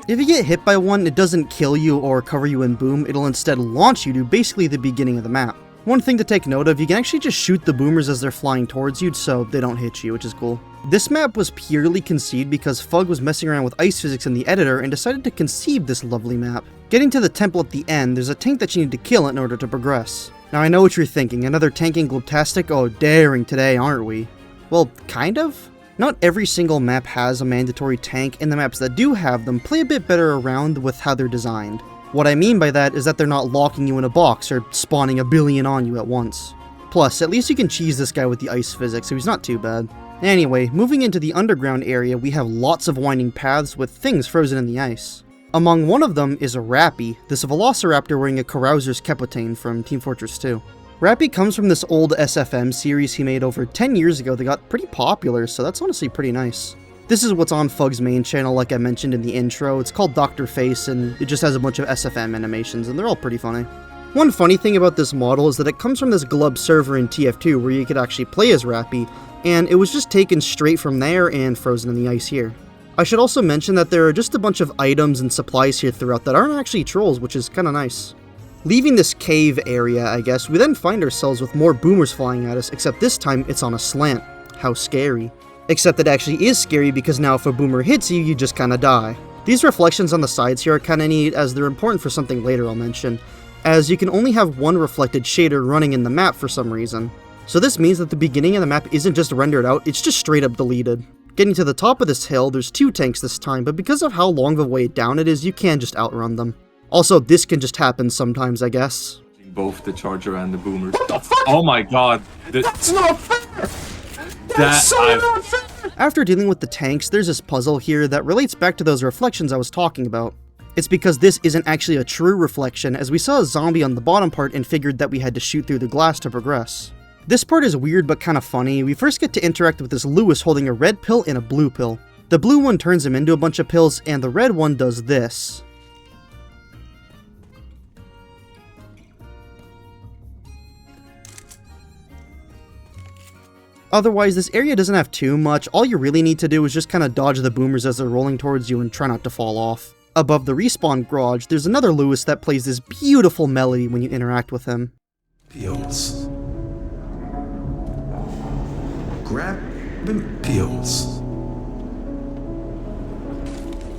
If you get hit by one, it doesn't kill you or cover you in boom, it'll instead launch you to basically the beginning of the map. One thing to take note of, you can actually just shoot the boomers as they're flying towards you, so they don't hit you, which is cool. This map was purely conceived because Fug was messing around with ice physics in the editor and decided to conceive this lovely map. Getting to the temple at the end, there's a tank that you need to kill in order to progress. Now I know what you're thinking, another tanking Glubtastic? Oh, daring today, aren't we? Well, kind of? Not every single map has a mandatory tank, and the maps that do have them play a bit better around with how they're designed. What I mean by that is that they're not locking you in a box or spawning a billion on you at once. Plus, at least you can cheese this guy with the ice physics, so he's not too bad. Anyway, moving into the underground area, we have lots of winding paths with things frozen in the ice. Among one of them is a Rappy, this Velociraptor wearing a Carouser's Capotane from Team Fortress 2. Rappy comes from this old SFM series he made over 10 years ago that got pretty popular, so that's honestly pretty nice. This is what's on Fug's main channel, like I mentioned in the intro. It's called Dr. Face, and it just has a bunch of SFM animations, and they're all pretty funny. One funny thing about this model is that it comes from this Glub server in TF2 where you could actually play as Rappy, and it was just taken straight from there and frozen in the ice here. I should also mention that there are just a bunch of items and supplies here throughout that aren't actually trolls, which is kinda nice. Leaving this cave area, I guess, we then find ourselves with more boomers flying at us, except this time it's on a slant. How scary. Except it actually is scary because now if a boomer hits you, you just kinda die. These reflections on the sides here are kinda neat as they're important for something later I'll mention, as you can only have one reflected shader running in the map for some reason. So this means that the beginning of the map isn't just rendered out, it's just straight up deleted. Getting to the top of this hill, there's 2 tanks this time, but because of how long of a way down it is, you can just outrun them. Also, this can just happen sometimes, I guess. Both the charger and the boomers. Oh my god. That's not fair! That's so not fair! After dealing with the tanks, there's this puzzle here that relates back to those reflections I was talking about. It's because this isn't actually a true reflection, as we saw a zombie on the bottom part and figured that we had to shoot through the glass to progress. This part is weird but kinda funny. We first get to interact with this Lewis holding a red pill and a blue pill. The blue one turns him into a bunch of pills, and the red one does this. Otherwise, this area doesn't have too much. All you really need to do is just kinda dodge the boomers as they're rolling towards you and try not to fall off. Above the respawn garage, there's another Lewis that plays this beautiful melody when you interact with him. Pills. Grab them pills.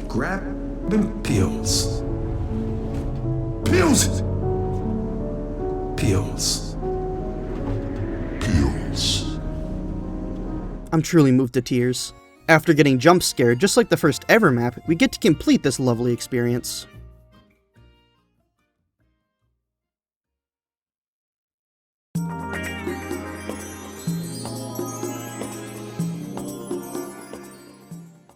Grab them pills. Pills! Pills. Pills. I'm truly moved to tears. After getting jump scared, just like the first ever map, we get to complete this lovely experience.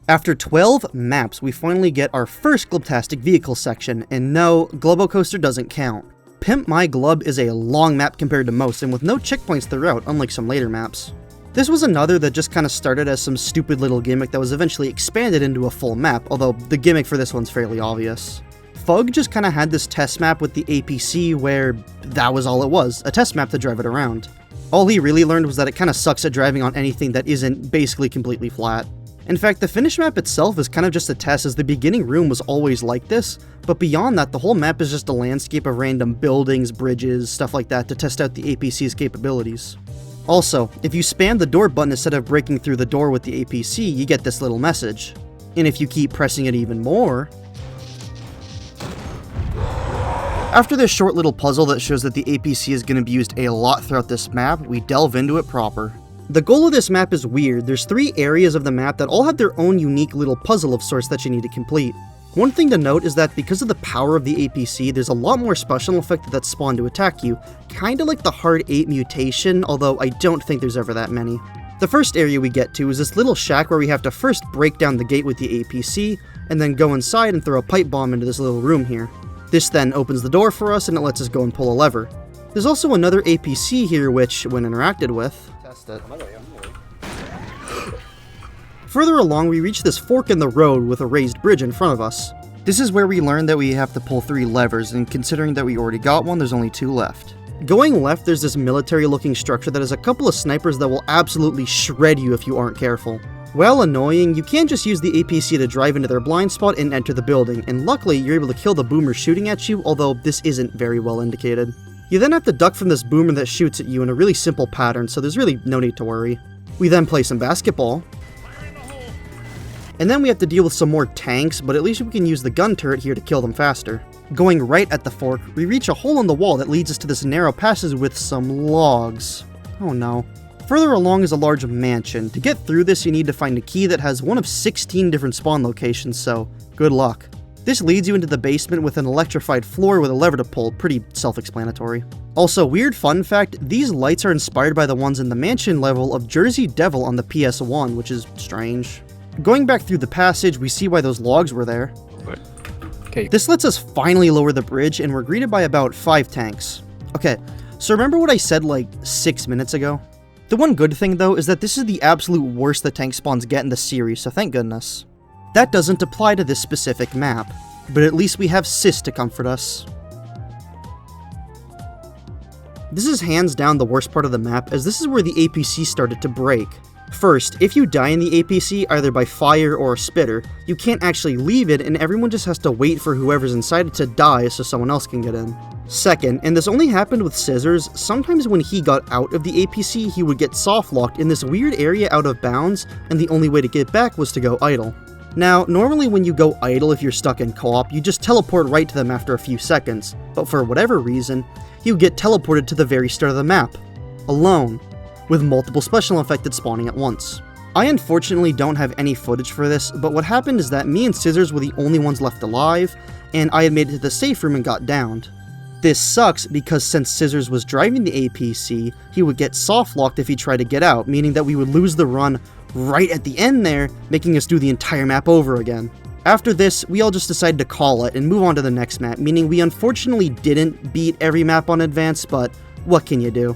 After 12 maps, we finally get our first Glubtastic vehicle section, and no, Globocoaster doesn't count. Pimp My Glub is a long map compared to most, and with no checkpoints throughout, unlike some later maps. This was another that just kinda started as some stupid little gimmick that was eventually expanded into a full map, although the gimmick for this one's fairly obvious. Fug just kinda had this test map with the APC where that was all it was, a test map to drive it around. All he really learned was that it kinda sucks at driving on anything that isn't basically completely flat. In fact, the finish map itself is kind of just a test, as the beginning room was always like this, but beyond that, the whole map is just a landscape of random buildings, bridges, stuff like that to test out the APC's capabilities. Also, if you spam the door button instead of breaking through the door with the APC, you get this little message. And if you keep pressing it even more... After this short little puzzle that shows that the APC is going to be used a lot throughout this map, we delve into it proper. The goal of this map is weird. There's 3 areas of the map that all have their own unique little puzzle of sorts that you need to complete. One thing to note is that because of the power of the APC, there's a lot more special effects that spawn to attack you, kinda like the Hard 8 mutation, although I don't think there's ever that many. The first area we get to is this little shack where we have to first break down the gate with the APC, and then go inside and throw a pipe bomb into this little room here. This then opens the door for us and it lets us go and pull a lever. There's also another APC here which, when interacted with... Test it. Further along, we reach this fork in the road with a raised bridge in front of us. This is where we learn that we have to pull 3 levers, and considering that we already got one, there's only 2 left. Going left, there's this military-looking structure that has a couple of snipers that will absolutely shred you if you aren't careful. While annoying, you can just use the APC to drive into their blind spot and enter the building, and luckily you're able to kill the boomer shooting at you, although this isn't very well indicated. You then have to duck from this boomer that shoots at you in a really simple pattern, so there's really no need to worry. We then play some basketball. And then we have to deal with some more tanks, but at least we can use the gun turret here to kill them faster. Going right at the fork, we reach a hole in the wall that leads us to this narrow passage with some logs. Oh no. Further along is a large mansion. To get through this, you need to find a key that has one of 16 different spawn locations, so good luck. This leads you into the basement with an electrified floor with a lever to pull, pretty self-explanatory. Also, weird fun fact, these lights are inspired by the ones in the mansion level of Jersey Devil on the PS1, which is strange. Going back through the passage, we see why those logs were there. Okay. This lets us finally lower the bridge, and we're greeted by about 5 tanks. Okay, so remember what I said like 6 minutes ago? The one good thing though is that this is the absolute worst the tank spawns get in the series, so thank goodness. That doesn't apply to this specific map, but at least we have Sis to comfort us. This is hands down the worst part of the map, as this is where the APC started to break. First, if you die in the APC either by fire or a spitter, you can't actually leave it and everyone just has to wait for whoever's inside it to die so someone else can get in. Second, and this only happened with Scissors, sometimes when he got out of the APC he would get soft locked in this weird area out of bounds, and the only way to get back was to go idle. Now, normally when you go idle if you're stuck in co-op, you just teleport right to them after a few seconds, but for whatever reason, he would get teleported to the very start of the map, alone, with multiple special effects spawning at once. I unfortunately don't have any footage for this, but what happened is that me and Scissors were the only ones left alive, and I had made it to the safe room and got downed. This sucks because since Scissors was driving the APC, he would get soft-locked if he tried to get out, meaning that we would lose the run right at the end there, making us do the entire map over again. After this, we all just decided to call it and move on to the next map, meaning we unfortunately didn't beat every map on Advance, but what can you do?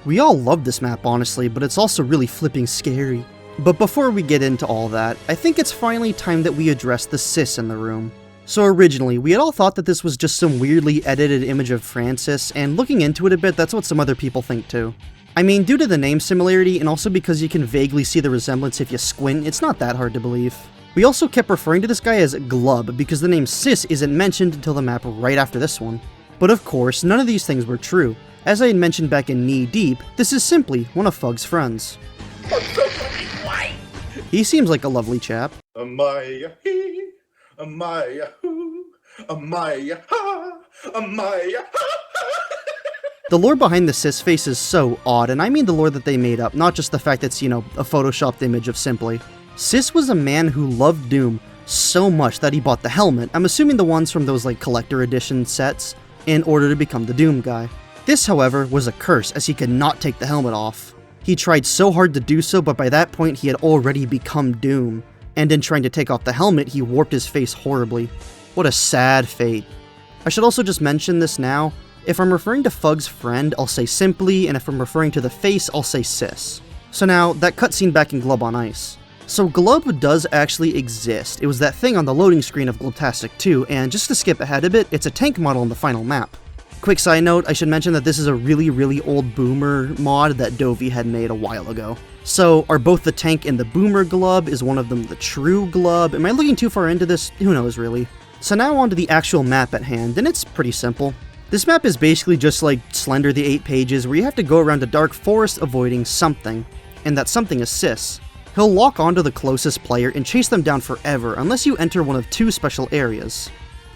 We all love this map honestly, but it's also really flipping scary. But before we get into all that, I think it's finally time that we address the sis in the room. So originally, we had all thought that this was just some weirdly edited image of Francis, and looking into it a bit, that's what some other people think too. I mean, due to the name similarity, and also because you can vaguely see the resemblance if you squint, it's not that hard to believe. We also kept referring to this guy as Glub, because the name Sis isn't mentioned until the map right after this one. But of course, none of these things were true. As I had mentioned back in Knee Deep, this is simply one of Fug's friends. He seems like a lovely chap. Amaya he, Amaya who, Amaya ha, Amaya ha. The lore behind the Sis face is so odd, and I mean the lore that they made up, not just the fact it's, you know, a photoshopped image of Simply. Sis was a man who loved Doom so much that he bought the helmet, I'm assuming the ones from those like collector edition sets, in order to become the Doom guy. This, however, was a curse, as he could not take the helmet off. He tried so hard to do so, but by that point he had already become Doom, and in trying to take off the helmet, he warped his face horribly. What a sad fate. I should also just mention this now, if I'm referring to Fug's friend, I'll say Simply, and if I'm referring to the face, I'll say Sis. So now, that cutscene back in Glub on Ice. So Glub does actually exist. It was that thing on the loading screen of Glubtastic 2, and just to skip ahead a bit, it's a tank model in the final map. Quick side note, I should mention that this is a really old Boomer mod that Dovey had made a while ago. So, are both the tank and the Boomer Glub? Is one of them the true Glub? Am I looking too far into this? Who knows, really. So now on to the actual map at hand, and it's pretty simple. This map is basically just like Slender the 8 Pages, where you have to go around a dark forest avoiding something, and that something is Sis. He'll lock onto the closest player and chase them down forever unless you enter one of 2 special areas.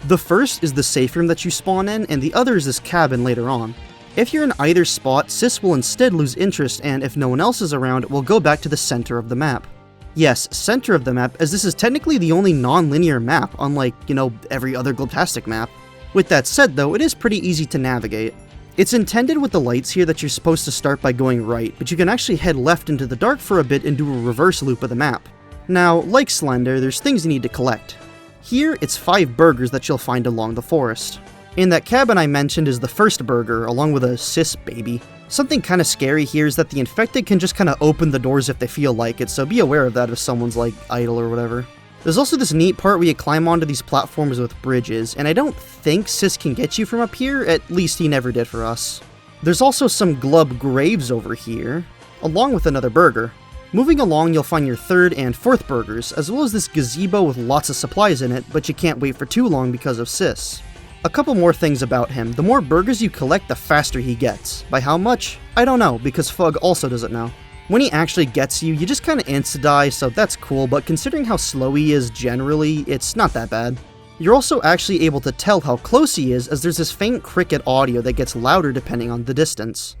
The first is the safe room that you spawn in, and the other is this cabin later on. If you're in either spot, Sis will instead lose interest, and if no one else is around, will go back to the center of the map. Yes, center of the map, as this is technically the only non-linear map, unlike, you know, every other Glubtastic map. With that said though, it is pretty easy to navigate. It's intended with the lights here that you're supposed to start by going right, but you can actually head left into the dark for a bit and do a reverse loop of the map. Now, like Slender, there's things you need to collect. Here, it's 5 burgers that you'll find along the forest. In that cabin I mentioned is the first burger, along with a Sis baby. Something kinda scary here is that the infected can just kinda open the doors if they feel like it, so be aware of that if someone's like idle or whatever. There's also this neat part where you climb onto these platforms with bridges, and I don't think Sis can get you from up here, at least he never did for us. There's also some Glub graves over here, along with another burger. Moving along, you'll find your 3rd and 4th burgers, as well as this gazebo with lots of supplies in it, but you can't wait for too long because of Sis. A couple more things about him. The more burgers you collect, the faster he gets. By how much? I don't know, because Fug also doesn't know. When he actually gets you, you just kinda insta-die, so that's cool, but considering how slow he is generally, it's not that bad. You're also actually able to tell how close he is, as there's this faint cricket audio that gets louder depending on the distance.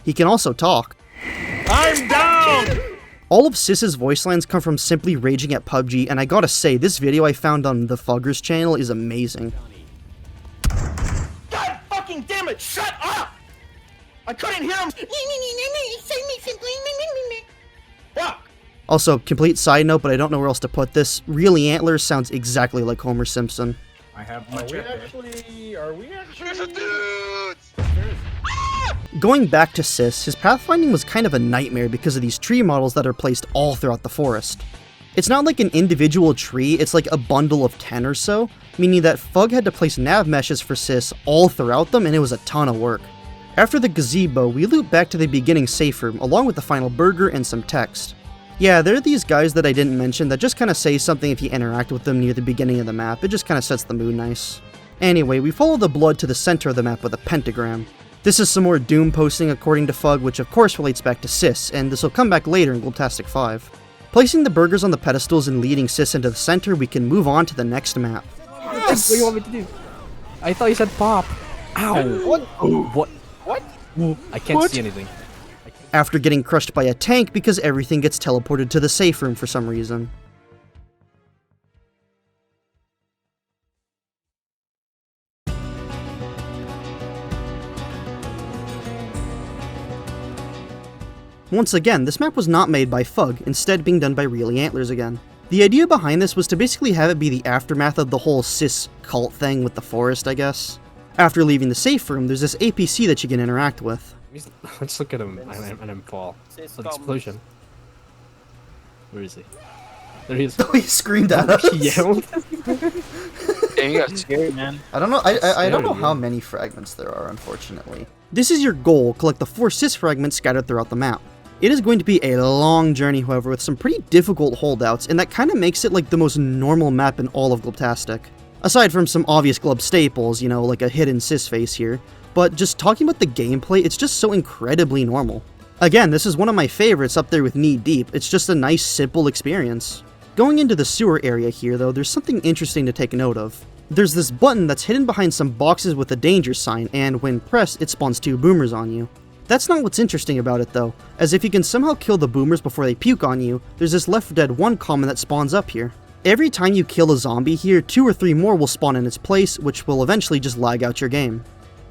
He can also talk. I'm down! All of Sis's voice lines come from simply raging at PUBG, and I gotta say, this video I found on the Fuggers channel is amazing. God fucking damn it! Shut up! I couldn't hear him! Fuck! Also, complete side note, but I don't know where else to put this, Really Antlers sounds exactly like Homer Simpson. I have my Are we actually... dudes! Going back to Sis, his pathfinding was kind of a nightmare because of these tree models that are placed all throughout the forest. It's not like an individual tree, it's like a bundle of 10 or so, meaning that Fug had to place nav meshes for Sis all throughout them, and it was a ton of work. After the gazebo, we loop back to the beginning safe room, along with the final burger and some text. Yeah, there are these guys that I didn't mention that just kinda say something if you interact with them near the beginning of the map, it just kinda sets the mood nice. Anyway, we follow the blood to the center of the map with a pentagram. This is some more doom posting according to Fug, which of course relates back to Sis, and this will come back later in Glubtastic 5. Placing the burgers on the pedestals and leading Sis into the center, we can move on to the next map. Yes! What do you want me to do? I thought you said pop. Ow! What? What? What? I can't see anything. After getting crushed by a tank because everything gets teleported to the safe room for some reason. Once again, this map was not made by Fug, instead being done by Really Antlers again. The idea behind this was to basically have it be the aftermath of the whole Sis cult thing with the forest, I guess. After leaving the safe room, there's this APC that you can interact with. Let's look at him and him fall. An explosion. Where is he? There he is. Oh, he screamed at us. He yelled. Damn, you got scared, man. I don't know. I don't know how many fragments there are, unfortunately. This is your goal: collect the 4 Sis fragments scattered throughout the map. It is going to be a long journey, however, with some pretty difficult holdouts, and that kind of makes it like the most normal map in all of Glubtastic. Aside from some obvious Glub staples, you know, like a hidden Sis face here, but just talking about the gameplay, it's just so incredibly normal. Again, this is one of my favorites up there with Knee Deep. It's just a nice, simple experience. Going into the sewer area here, though, there's something interesting to take note of. There's this button that's hidden behind some boxes with a danger sign, and when pressed, it spawns 2 boomers on you. That's not what's interesting about it though, as if you can somehow kill the boomers before they puke on you, there's this Left 4 Dead 1 comment that spawns up here. Every time you kill a zombie here, 2 or 3 more will spawn in its place, which will eventually just lag out your game.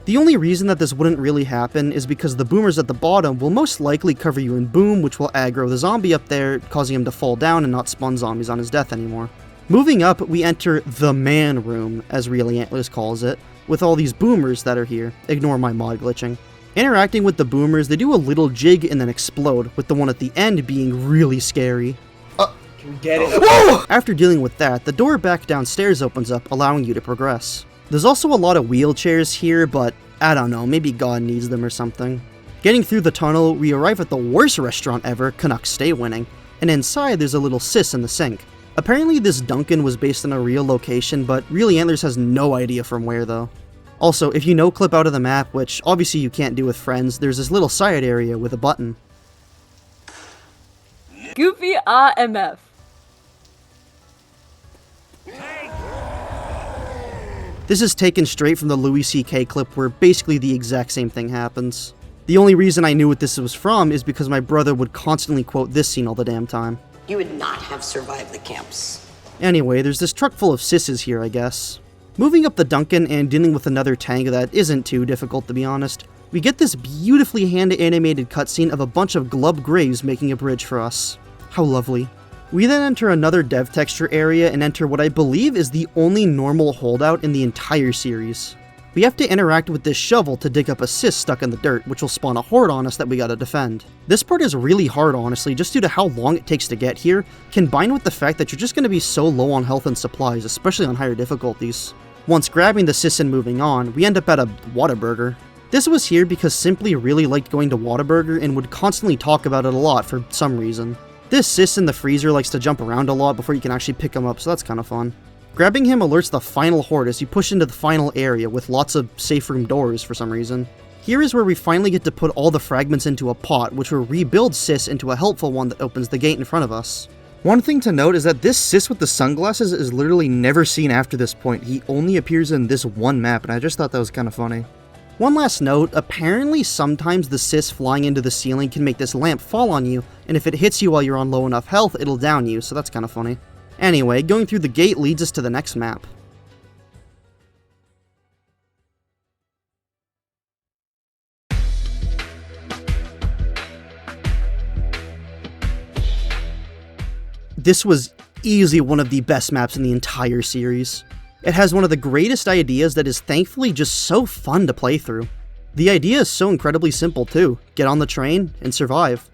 The only reason that this wouldn't really happen is because the boomers at the bottom will most likely cover you in boom, which will aggro the zombie up there, causing him to fall down and not spawn zombies on his death anymore. Moving up, we enter the man room, as Really Antlers calls it, with all these boomers that are here. Ignore my mod glitching. Interacting with the boomers, they do a little jig and then explode, with the one at the end being really scary. Can we get it? Whoa! After dealing with that, the door back downstairs opens up, allowing you to progress. There's also a lot of wheelchairs here, but I don't know, maybe God needs them or something. Getting through the tunnel, we arrive at the worst restaurant ever, Canucks Stay Winning, and inside there's a little Sis in the sink. Apparently this Dunkin' was based on a real location, but Really Antlers has no idea from where though. Also, if you no-clip out of the map, which obviously you can't do with friends, there's this little side area with a button. Goofy AMF. This is taken straight from the Louis C.K. clip where basically the exact same thing happens. The only reason I knew what this was from is because my brother would constantly quote this scene all the damn time. You would not have survived the camps. Anyway, there's this truck full of sisses here, I guess. Moving up the Dunkin' and dealing with another tank that isn't too difficult to be honest, we get this beautifully hand-animated cutscene of a bunch of glub graves making a bridge for us. How lovely. We then enter another dev texture area and enter what I believe is the only normal holdout in the entire series. We have to interact with this shovel to dig up a Sis stuck in the dirt, which will spawn a horde on us that we gotta defend. This part is really hard honestly, just due to how long it takes to get here, combined with the fact that you're just gonna be so low on health and supplies, especially on higher difficulties. Once grabbing the Sis and moving on, we end up at a Whataburger. This was here because Simply really liked going to Whataburger and would constantly talk about it a lot for some reason. This Sis in the freezer likes to jump around a lot before you can actually pick him up, so that's kinda fun. Grabbing him alerts the final horde as you push into the final area with lots of safe room doors for some reason. Here is where we finally get to put all the fragments into a pot, which will rebuild Sis into a helpful one that opens the gate in front of us. One thing to note is that this Sis with the sunglasses is literally never seen after this point. He only appears in this one map, and I just thought that was kinda funny. One last note, apparently sometimes the Sis flying into the ceiling can make this lamp fall on you, and if it hits you while you're on low enough health, it'll down you, so that's kinda funny. Anyway, going through the gate leads us to the next map. This was easily one of the best maps in the entire series. It has one of the greatest ideas that is thankfully just so fun to play through. The idea is so incredibly simple too. Get on the train and survive.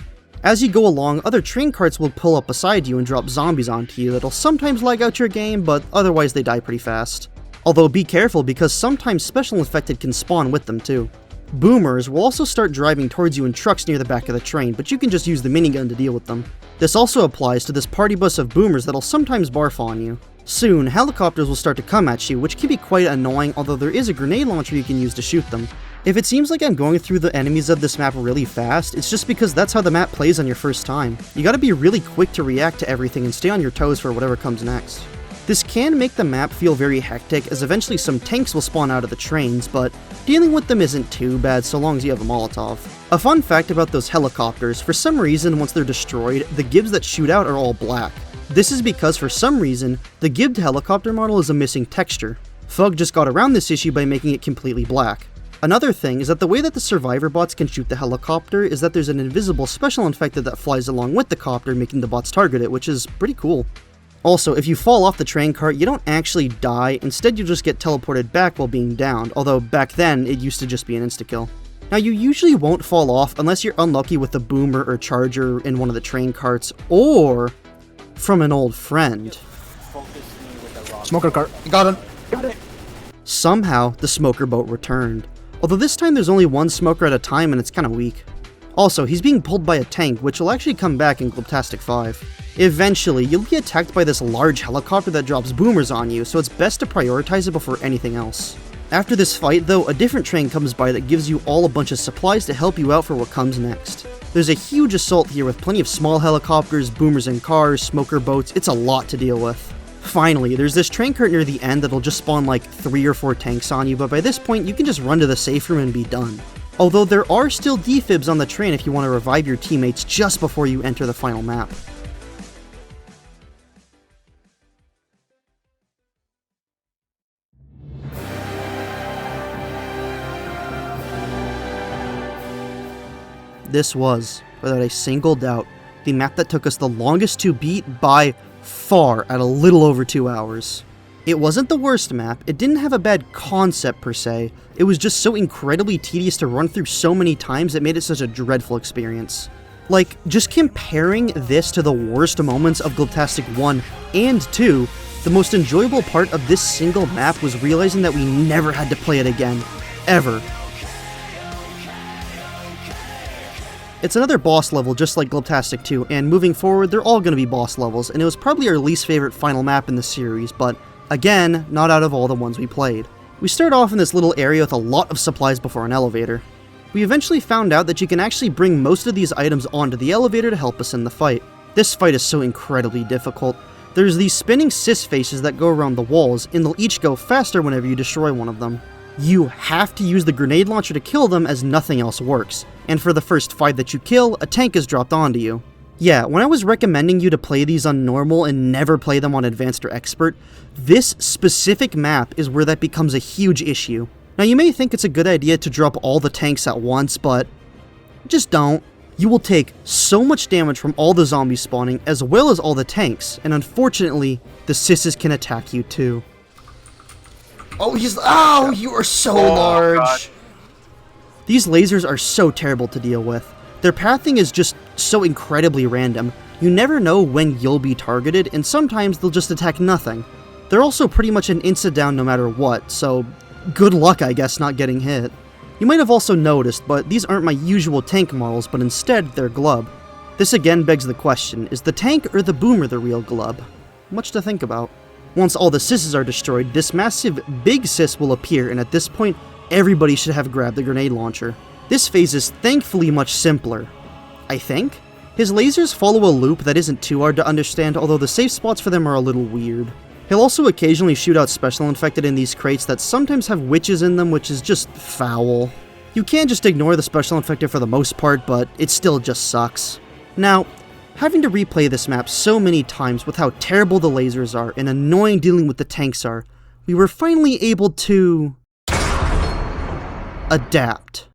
As you go along, other train carts will pull up beside you and drop zombies onto you that'll sometimes lag out your game, but otherwise they die pretty fast. Although be careful because sometimes special infected can spawn with them too. Boomers will also start driving towards you in trucks near the back of the train, but you can just use the minigun to deal with them. This also applies to this party bus of boomers that'll sometimes barf on you. Soon, helicopters will start to come at you, which can be quite annoying, although there is a grenade launcher you can use to shoot them. If it seems like I'm going through the enemies of this map really fast, it's just because that's how the map plays on your first time. You gotta be really quick to react to everything and stay on your toes for whatever comes next. This can make the map feel very hectic, as eventually some tanks will spawn out of the trains, but dealing with them isn't too bad so long as you have a Molotov. A fun fact about those helicopters, for some reason once they're destroyed, the gibs that shoot out are all black. This is because for some reason, the gibbed helicopter model is a missing texture. Fug just got around this issue by making it completely black. Another thing is that the way that the survivor bots can shoot the helicopter is that there's an invisible special infected that flies along with the copter, making the bots target it, which is pretty cool. Also, if you fall off the train cart, you don't actually die, instead you'll just get teleported back while being downed, although back then, it used to just be an insta-kill. Now, you usually won't fall off unless you're unlucky with a boomer or charger in one of the train carts, or from an old friend. Smoker cart. Got him. Got it. Somehow, the smoker boat returned. Although this time there's only one smoker at a time and it's kinda weak. Also, he's being pulled by a tank, which will actually come back in Glubtastic 5. Eventually, you'll be attacked by this large helicopter that drops boomers on you, so it's best to prioritize it before anything else. After this fight, though, a different train comes by that gives you all a bunch of supplies to help you out for what comes next. There's a huge assault here with plenty of small helicopters, boomers in cars, smoker boats, it's a lot to deal with. Finally, there's this train cart near the end that'll just spawn like 3 or 4 tanks on you, but by this point you can just run to the safe room and be done. Although there are still defibs on the train if you want to revive your teammates just before you enter the final map. This was, without a single doubt, the map that took us the longest to beat by far at a little over 2 hours. It wasn't the worst map, it didn't have a bad concept per se, it was just so incredibly tedious to run through so many times it made it such a dreadful experience. Like, just comparing this to the worst moments of Glubtastic 1 and 2, the most enjoyable part of this single map was realizing that we never had to play it again. Ever. It's another boss level just like Glubtastic 2, and moving forward, they're all going to be boss levels, and it was probably our least favorite final map in the series, but again, not out of all the ones we played. We start off in this little area with a lot of supplies before an elevator. We eventually found out that you can actually bring most of these items onto the elevator to help us in the fight. This fight is so incredibly difficult. There's these spinning sis faces that go around the walls, and they'll each go faster whenever you destroy one of them. You have to use the grenade launcher to kill them as nothing else works, and for the first 5 that you kill, a tank is dropped onto you. Yeah, when I was recommending you to play these on normal and never play them on advanced or expert, this specific map is where that becomes a huge issue. Now you may think it's a good idea to drop all the tanks at once, but just don't. You will take so much damage from all the zombies spawning as well as all the tanks, and unfortunately, the sisses can attack you too. Oh, you are so large! God. These lasers are so terrible to deal with. Their pathing is just so incredibly random. You never know when you'll be targeted, and sometimes they'll just attack nothing. They're also pretty much an insta-down no matter what, so good luck, I guess, not getting hit. You might have also noticed, but these aren't my usual tank models, but instead they're Glub. This again begs the question, is the tank or the boomer the real Glub? Much to think about. Once all the sisses are destroyed, this massive big sis will appear, and at this point, everybody should have grabbed the grenade launcher. This phase is thankfully much simpler, I think. His lasers follow a loop that isn't too hard to understand, although the safe spots for them are a little weird. He'll also occasionally shoot out special infected in these crates that sometimes have witches in them, which is just foul. You can just ignore the special infected for the most part, but it still just sucks. Now, having to replay this map so many times with how terrible the lasers are and annoying dealing with the tanks are, we were finally able to adapt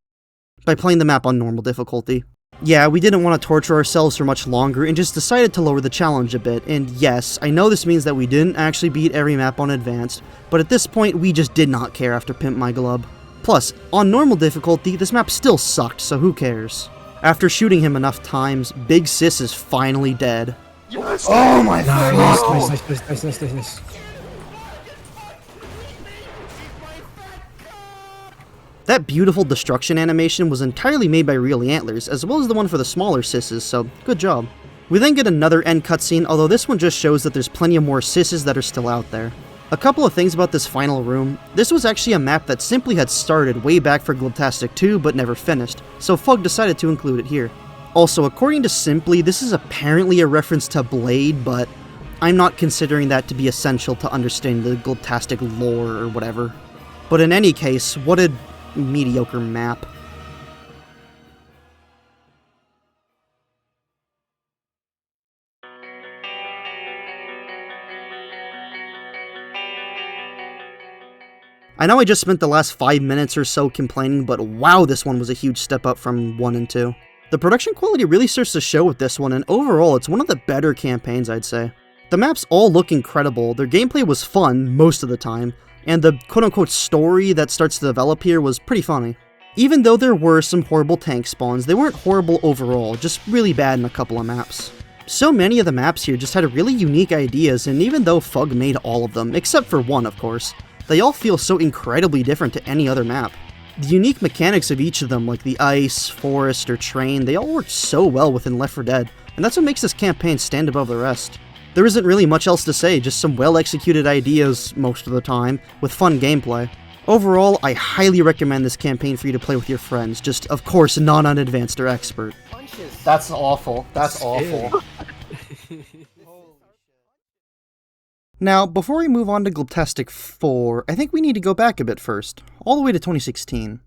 by playing the map on normal difficulty. Yeah, we didn't want to torture ourselves for much longer and just decided to lower the challenge a bit, and yes, I know this means that we didn't actually beat every map on advanced, but at this point we just did not care after Pimp My Glub. Plus, on normal difficulty, this map still sucked, so who cares? After shooting him enough times, Big Sis is finally dead. Yes. Oh my god! Nice. That beautiful destruction animation was entirely made by real antlers, as well as the one for the smaller sisses, so good job. We then get another end cutscene, although this one just shows that there's plenty of more sisses that are still out there. A couple of things about this final room. This was actually a map that simply had started way back for Glubtastic 2 but never finished, so Fug decided to include it here. Also, according to Simply, this is apparently a reference to Blade, but I'm not considering that to be essential to understand the Glubtastic lore or whatever. But in any case, what a mediocre map. I know I just spent the last 5 minutes or so complaining, but wow, this one was a huge step up from 1 and 2. The production quality really starts to show with this one, and overall, it's one of the better campaigns, I'd say. The maps all look incredible, their gameplay was fun most of the time, and the quote-unquote story that starts to develop here was pretty funny. Even though there were some horrible tank spawns, they weren't horrible overall, just really bad in a couple of maps. So many of the maps here just had really unique ideas, and even though Fug made all of them, except for one of course, they all feel so incredibly different to any other map. The unique mechanics of each of them, like the ice, forest, or train, they all work so well within Left 4 Dead, and that's what makes this campaign stand above the rest. There isn't really much else to say, just some well-executed ideas most of the time, with fun gameplay. Overall, I highly recommend this campaign for you to play with your friends, just of course not on advanced or expert. That's awful. That's awful. Now, before we move on to Glubtastic 4, I think we need to go back a bit first, all the way to 2016.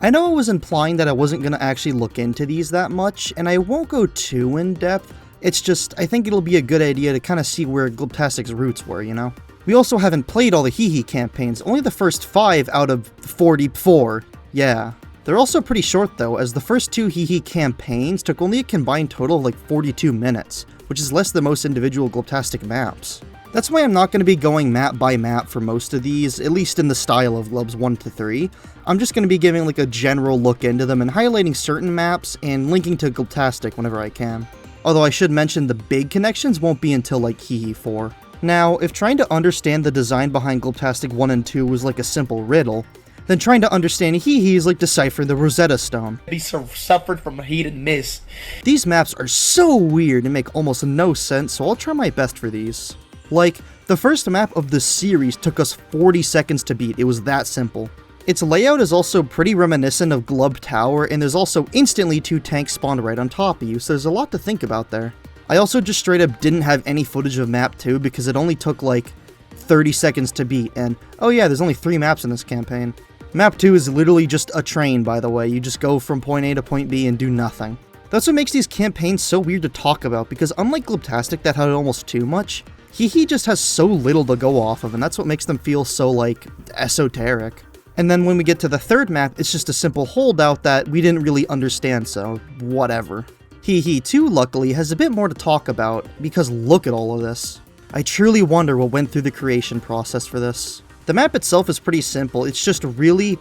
I know I was implying that I wasn't going to actually look into these that much, and I won't go too in-depth, it's just, I think it'll be a good idea to kind of see where Glubtastic's roots were, you know? We also haven't played all the Hee campaigns, only the first 5 out of 44, yeah. They're also pretty short though, as the first 2 Hee campaigns took only a combined total of like 42 minutes, which is less than most individual Glubtastic maps. That's why I'm not going to be going map by map for most of these, at least in the style of Glubs 1 to 3. I'm just going to be giving like a general look into them and highlighting certain maps and linking to Glubtastic whenever I can. Although I should mention the big connections won't be until like Hee 4. Now, if trying to understand the design behind Glubtastic 1 and 2 was like a simple riddle, then trying to understand Hee is like deciphering the Rosetta Stone. He suffered from a heat and miss. These maps are so weird and make almost no sense, so I'll try my best for these. Like, the first map of the series took us 40 seconds to beat, it was that simple. Its layout is also pretty reminiscent of Glub Tower, and there's also instantly 2 tanks spawned right on top of you, so there's a lot to think about there. I also just straight up didn't have any footage of map 2 because it only took like 30 seconds to beat, and oh yeah, there's only 3 maps in this campaign. Map 2 is literally just a train, by the way. You just go from point A to point B and do nothing. That's what makes these campaigns so weird to talk about, because unlike Glubtastic that had almost too much, Hee just has so little to go off of, and that's what makes them feel so, like, esoteric. And then when we get to the third map, it's just a simple holdout that we didn't really understand, so whatever. Hee 2, luckily, has a bit more to talk about, because look at all of this. I truly wonder what went through the creation process for this. The map itself is pretty simple, it's just really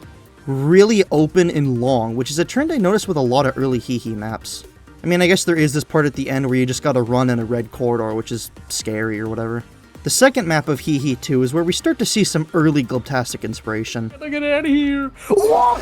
open and long, which is a trend I noticed with a lot of early Hee maps. I mean, I guess there is this part at the end where you just gotta run in a red corridor, which is scary or whatever. The second map of Hee 2 is where we start to see some early Glubtastic inspiration. Get out of here! What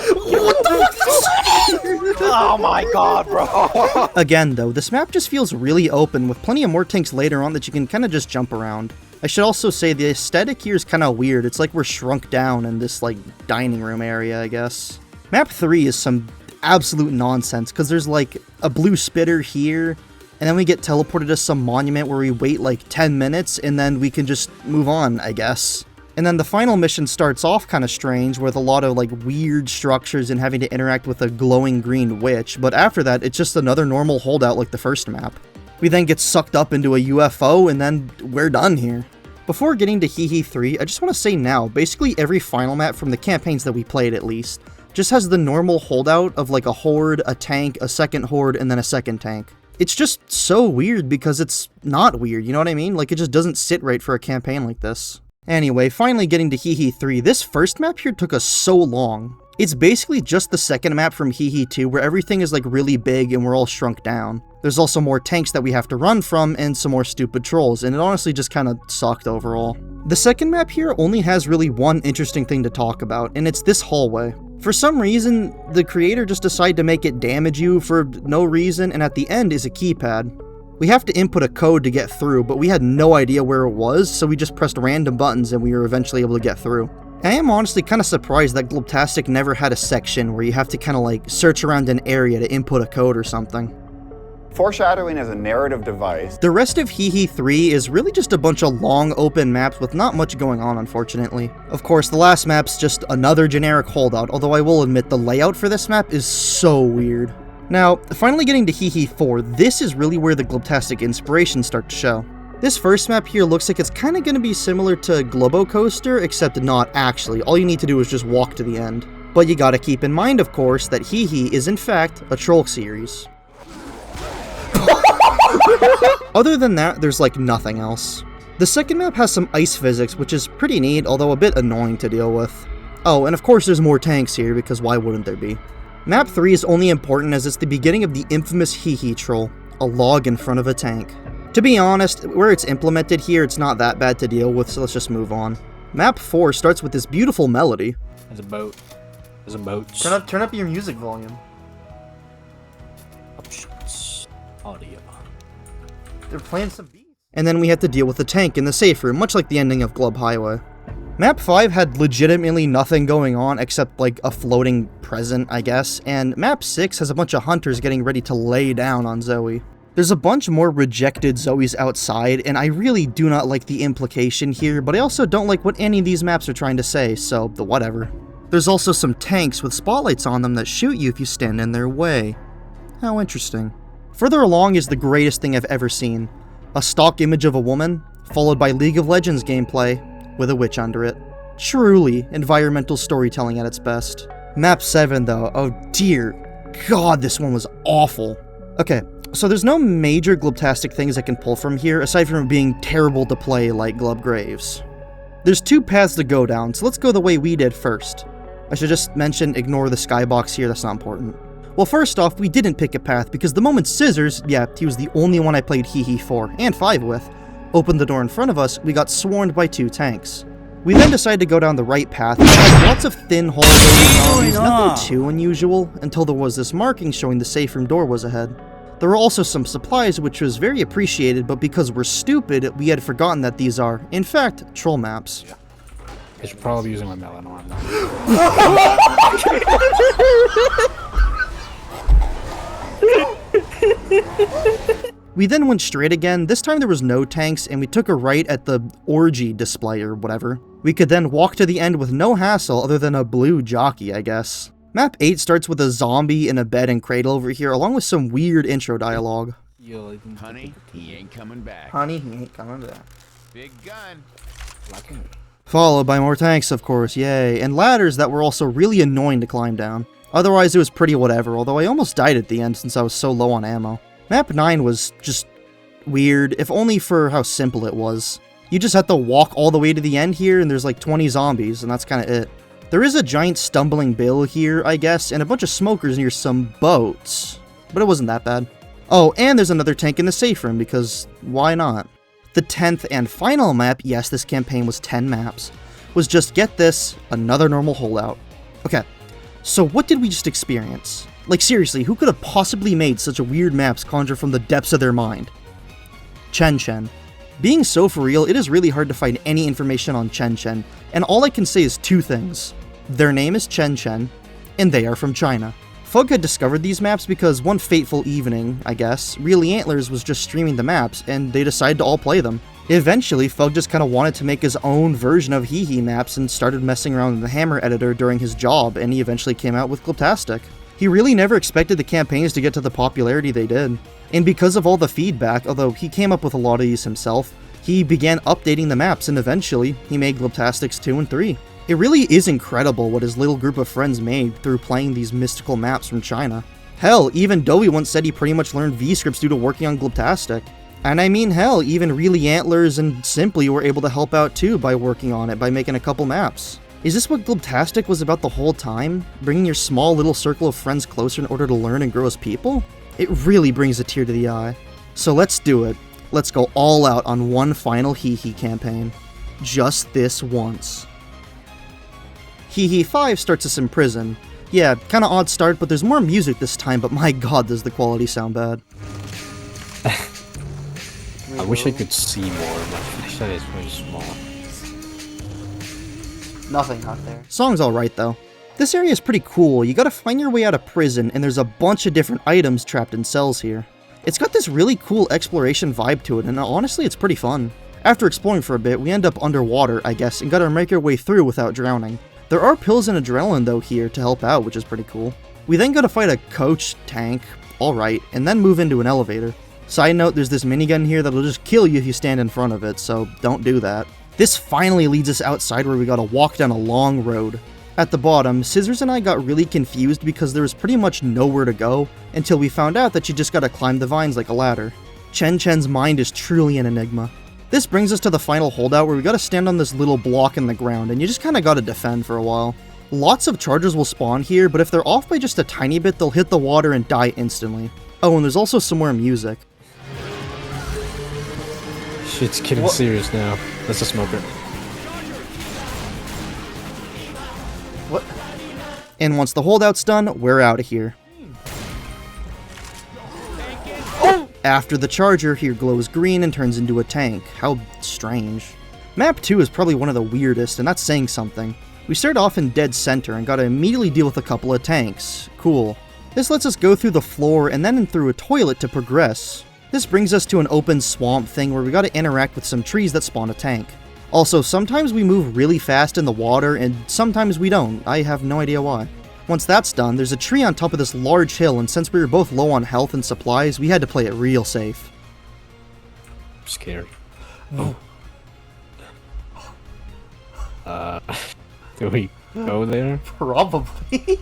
the fuck? Oh my god, bro! Again, though, this map just feels really open, with plenty of more tanks later on that you can kind of just jump around. I should also say the aesthetic here is kind of weird. It's like we're shrunk down in this, like, dining room area, I guess. Map 3 is some absolute nonsense, because there's, like, a blue spitter here, and then we get teleported to some monument where we wait, like, 10 minutes, and then we can just move on, I guess. And then the final mission starts off kind of strange, with a lot of, like, weird structures and having to interact with a glowing green witch, but after that, it's just another normal holdout like the first map. We then get sucked up into a UFO, and then we're done here. Before getting to Hee 3, I just want to say now, basically every final map from the campaigns that we played at least, just has the normal holdout of like a horde, a tank, a second horde, and then a second tank. It's just so weird because it's not weird, you know what I mean? Like, it just doesn't sit right for a campaign like this. Anyway, finally getting to Hee 3, this first map here took us so long. It's basically just the second map from Hee 2 where everything is like really big and we're all shrunk down. There's also more tanks that we have to run from and some more stupid trolls, and it honestly just kind of sucked overall. The second map here only has really one interesting thing to talk about, and it's this hallway. For some reason, the creator just decided to make it damage you for no reason, and at the end is a keypad. We have to input a code to get through, but we had no idea where it was, so we just pressed random buttons and we were eventually able to get through. I am honestly kind of surprised that Glubtastic never had a section where you have to kind of like search around an area to input a code or something. Foreshadowing is a narrative device. The rest of Hehe 3 is really just a bunch of long open maps with not much going on, unfortunately. Of course, the last map's just another generic holdout, although I will admit the layout for this map is so weird. Now, finally getting to Hehe 4, this is really where the Glubtastic inspirations start to show. This first map here looks like it's kind of going to be similar to Globo Coaster, except not actually. All you need to do is just walk to the end. But you gotta keep in mind, of course, that Hehe is in fact a troll series. Other than that, there's like nothing else. The second map has some ice physics, which is pretty neat, although a bit annoying to deal with. Oh, and of course there's more tanks here, because why wouldn't there be? Map 3 is only important as it's the beginning of the infamous Hehe troll, a log in front of a tank. To be honest, where it's implemented here, it's not that bad to deal with, so let's just move on. Map 4 starts with this beautiful melody. There's a boat. There's a boat. Turn up your music volume. Options. Audio. They're playing some beats. And then we have to deal with the tank in the safe room, much like the ending of Glub Highway. Map 5 had legitimately nothing going on except like a floating present, I guess, and Map 6 has a bunch of hunters getting ready to lay down on Zoe. There's a bunch more rejected Zoes outside, and I really do not like the implication here, but I also don't like what any of these maps are trying to say, so whatever. There's also some tanks with spotlights on them that shoot you if you stand in their way. How interesting. Further along is the greatest thing I've ever seen. A stock image of a woman, followed by League of Legends gameplay, with a witch under it. Truly environmental storytelling at its best. Map 7 though, oh dear god, this one was awful. Okay, so there's no major Glubtastic things I can pull from here, aside from it being terrible to play like Glub Graves. There's two paths to go down, so let's go the way we did first. I should just mention ignore the skybox here, that's not important. Well, first off, we didn't pick a path because the moment Scissors, yeah, he was the only one I played Hehe 4 and 5 with, opened the door in front of us, we got swarmed by two tanks. We then decided to go down the right path, which had lots of thin hallways, nothing too unusual, until there was this marking showing the safe room door was ahead. There were also some supplies, which was very appreciated, but because we're stupid, we had forgotten that these are, in fact, troll maps. I should probably be using my melon arm now. We then went straight again. This time there was no tanks, and we took a right at the orgy display or whatever. We could then walk to the end with no hassle other than a blue jockey, I guess. Map 8 starts with a zombie in a bed and cradle over here, along with some weird intro dialogue. Honey, he ain't coming back. Honey, he ain't coming back. Big gun. Followed by more tanks, of course, yay, and ladders that were also really annoying to climb down. Otherwise, it was pretty whatever, although I almost died at the end since I was so low on ammo. Map 9 was just weird, if only for how simple it was. You just have to walk all the way to the end here, and there's like 20 zombies, and that's kinda it. There is a giant stumbling bill here, I guess, and a bunch of smokers near some boats. But it wasn't that bad. Oh, and there's another tank in the safe room, because why not? The 10th and final map, yes, this campaign was 10 maps, was just, get this, another normal holdout. Okay, so what did we just experience? Like seriously, who could have possibly made such a weird maps conjure from the depths of their mind? Chen Chen. Being so for real, it is really hard to find any information on Chen Chen, and all I can say is two things. Their name is Chen Chen, and they are from China. Fug had discovered these maps because one fateful evening, I guess, Really Antlers was just streaming the maps, and they decided to all play them. Eventually, Fug just kinda wanted to make his own version of Hehe maps and started messing around in the Hammer editor during his job, and he eventually came out with Glubtastic. He really never expected the campaigns to get to the popularity they did. And because of all the feedback, although he came up with a lot of these himself, he began updating the maps and eventually he made Glubtastics 2 and 3. It really is incredible what his little group of friends made through playing these mystical maps from China. Hell, even Dowie once said he pretty much learned V-scripts due to working on Glubtastic. And I mean hell, even Really Antlers and Simply were able to help out too by working on it by making a couple maps. Is this what Glubtastic was about the whole time? Bringing your small little circle of friends closer in order to learn and grow as people? It really brings a tear to the eye. So let's do it. Let's go all out on one final Hehe campaign. Just this once. Hehe 5 starts us in prison. Yeah, kinda odd start, but there's more music this time, but my god does the quality sound bad. I wish I could see more, my flashlight is very small. Nothing out there. Song's alright though. This area is pretty cool. You gotta find your way out of prison, and there's a bunch of different items trapped in cells here. It's got this really cool exploration vibe to it, and honestly it's pretty fun. After exploring for a bit, we end up underwater, I guess, and gotta make our way through without drowning. There are pills and adrenaline though here to help out, which is pretty cool. We then gotta fight a coach tank, alright, and then move into an elevator. Side note, there's this minigun here that'll just kill you if you stand in front of it, so don't do that. This finally leads us outside where we gotta walk down a long road. At the bottom, Scissors and I got really confused because there was pretty much nowhere to go until we found out that you just gotta climb the vines like a ladder. Chen Chen's mind is truly an enigma. This brings us to the final holdout where we gotta stand on this little block in the ground and you just kinda gotta defend for a while. Lots of charges will spawn here, but if they're off by just a tiny bit, they'll hit the water and die instantly. Oh, and there's also some more music. Shit's getting serious now. That's a smoker. What? And once the holdout's done, we're out of here. Oh! After the charger, here glows green and turns into a tank. How strange. Map 2 is probably one of the weirdest, and that's saying something. We start off in dead center and gotta immediately deal with a couple of tanks. Cool. This lets us go through the floor and then through a toilet to progress. This brings us to an open swamp thing where we gotta interact with some trees that spawn a tank. Also, sometimes we move really fast in the water and sometimes we don't. I have no idea why. Once that's done, there's a tree on top of this large hill, and since we were both low on health and supplies, we had to play it real safe. I'm scared. Do we go there? Probably.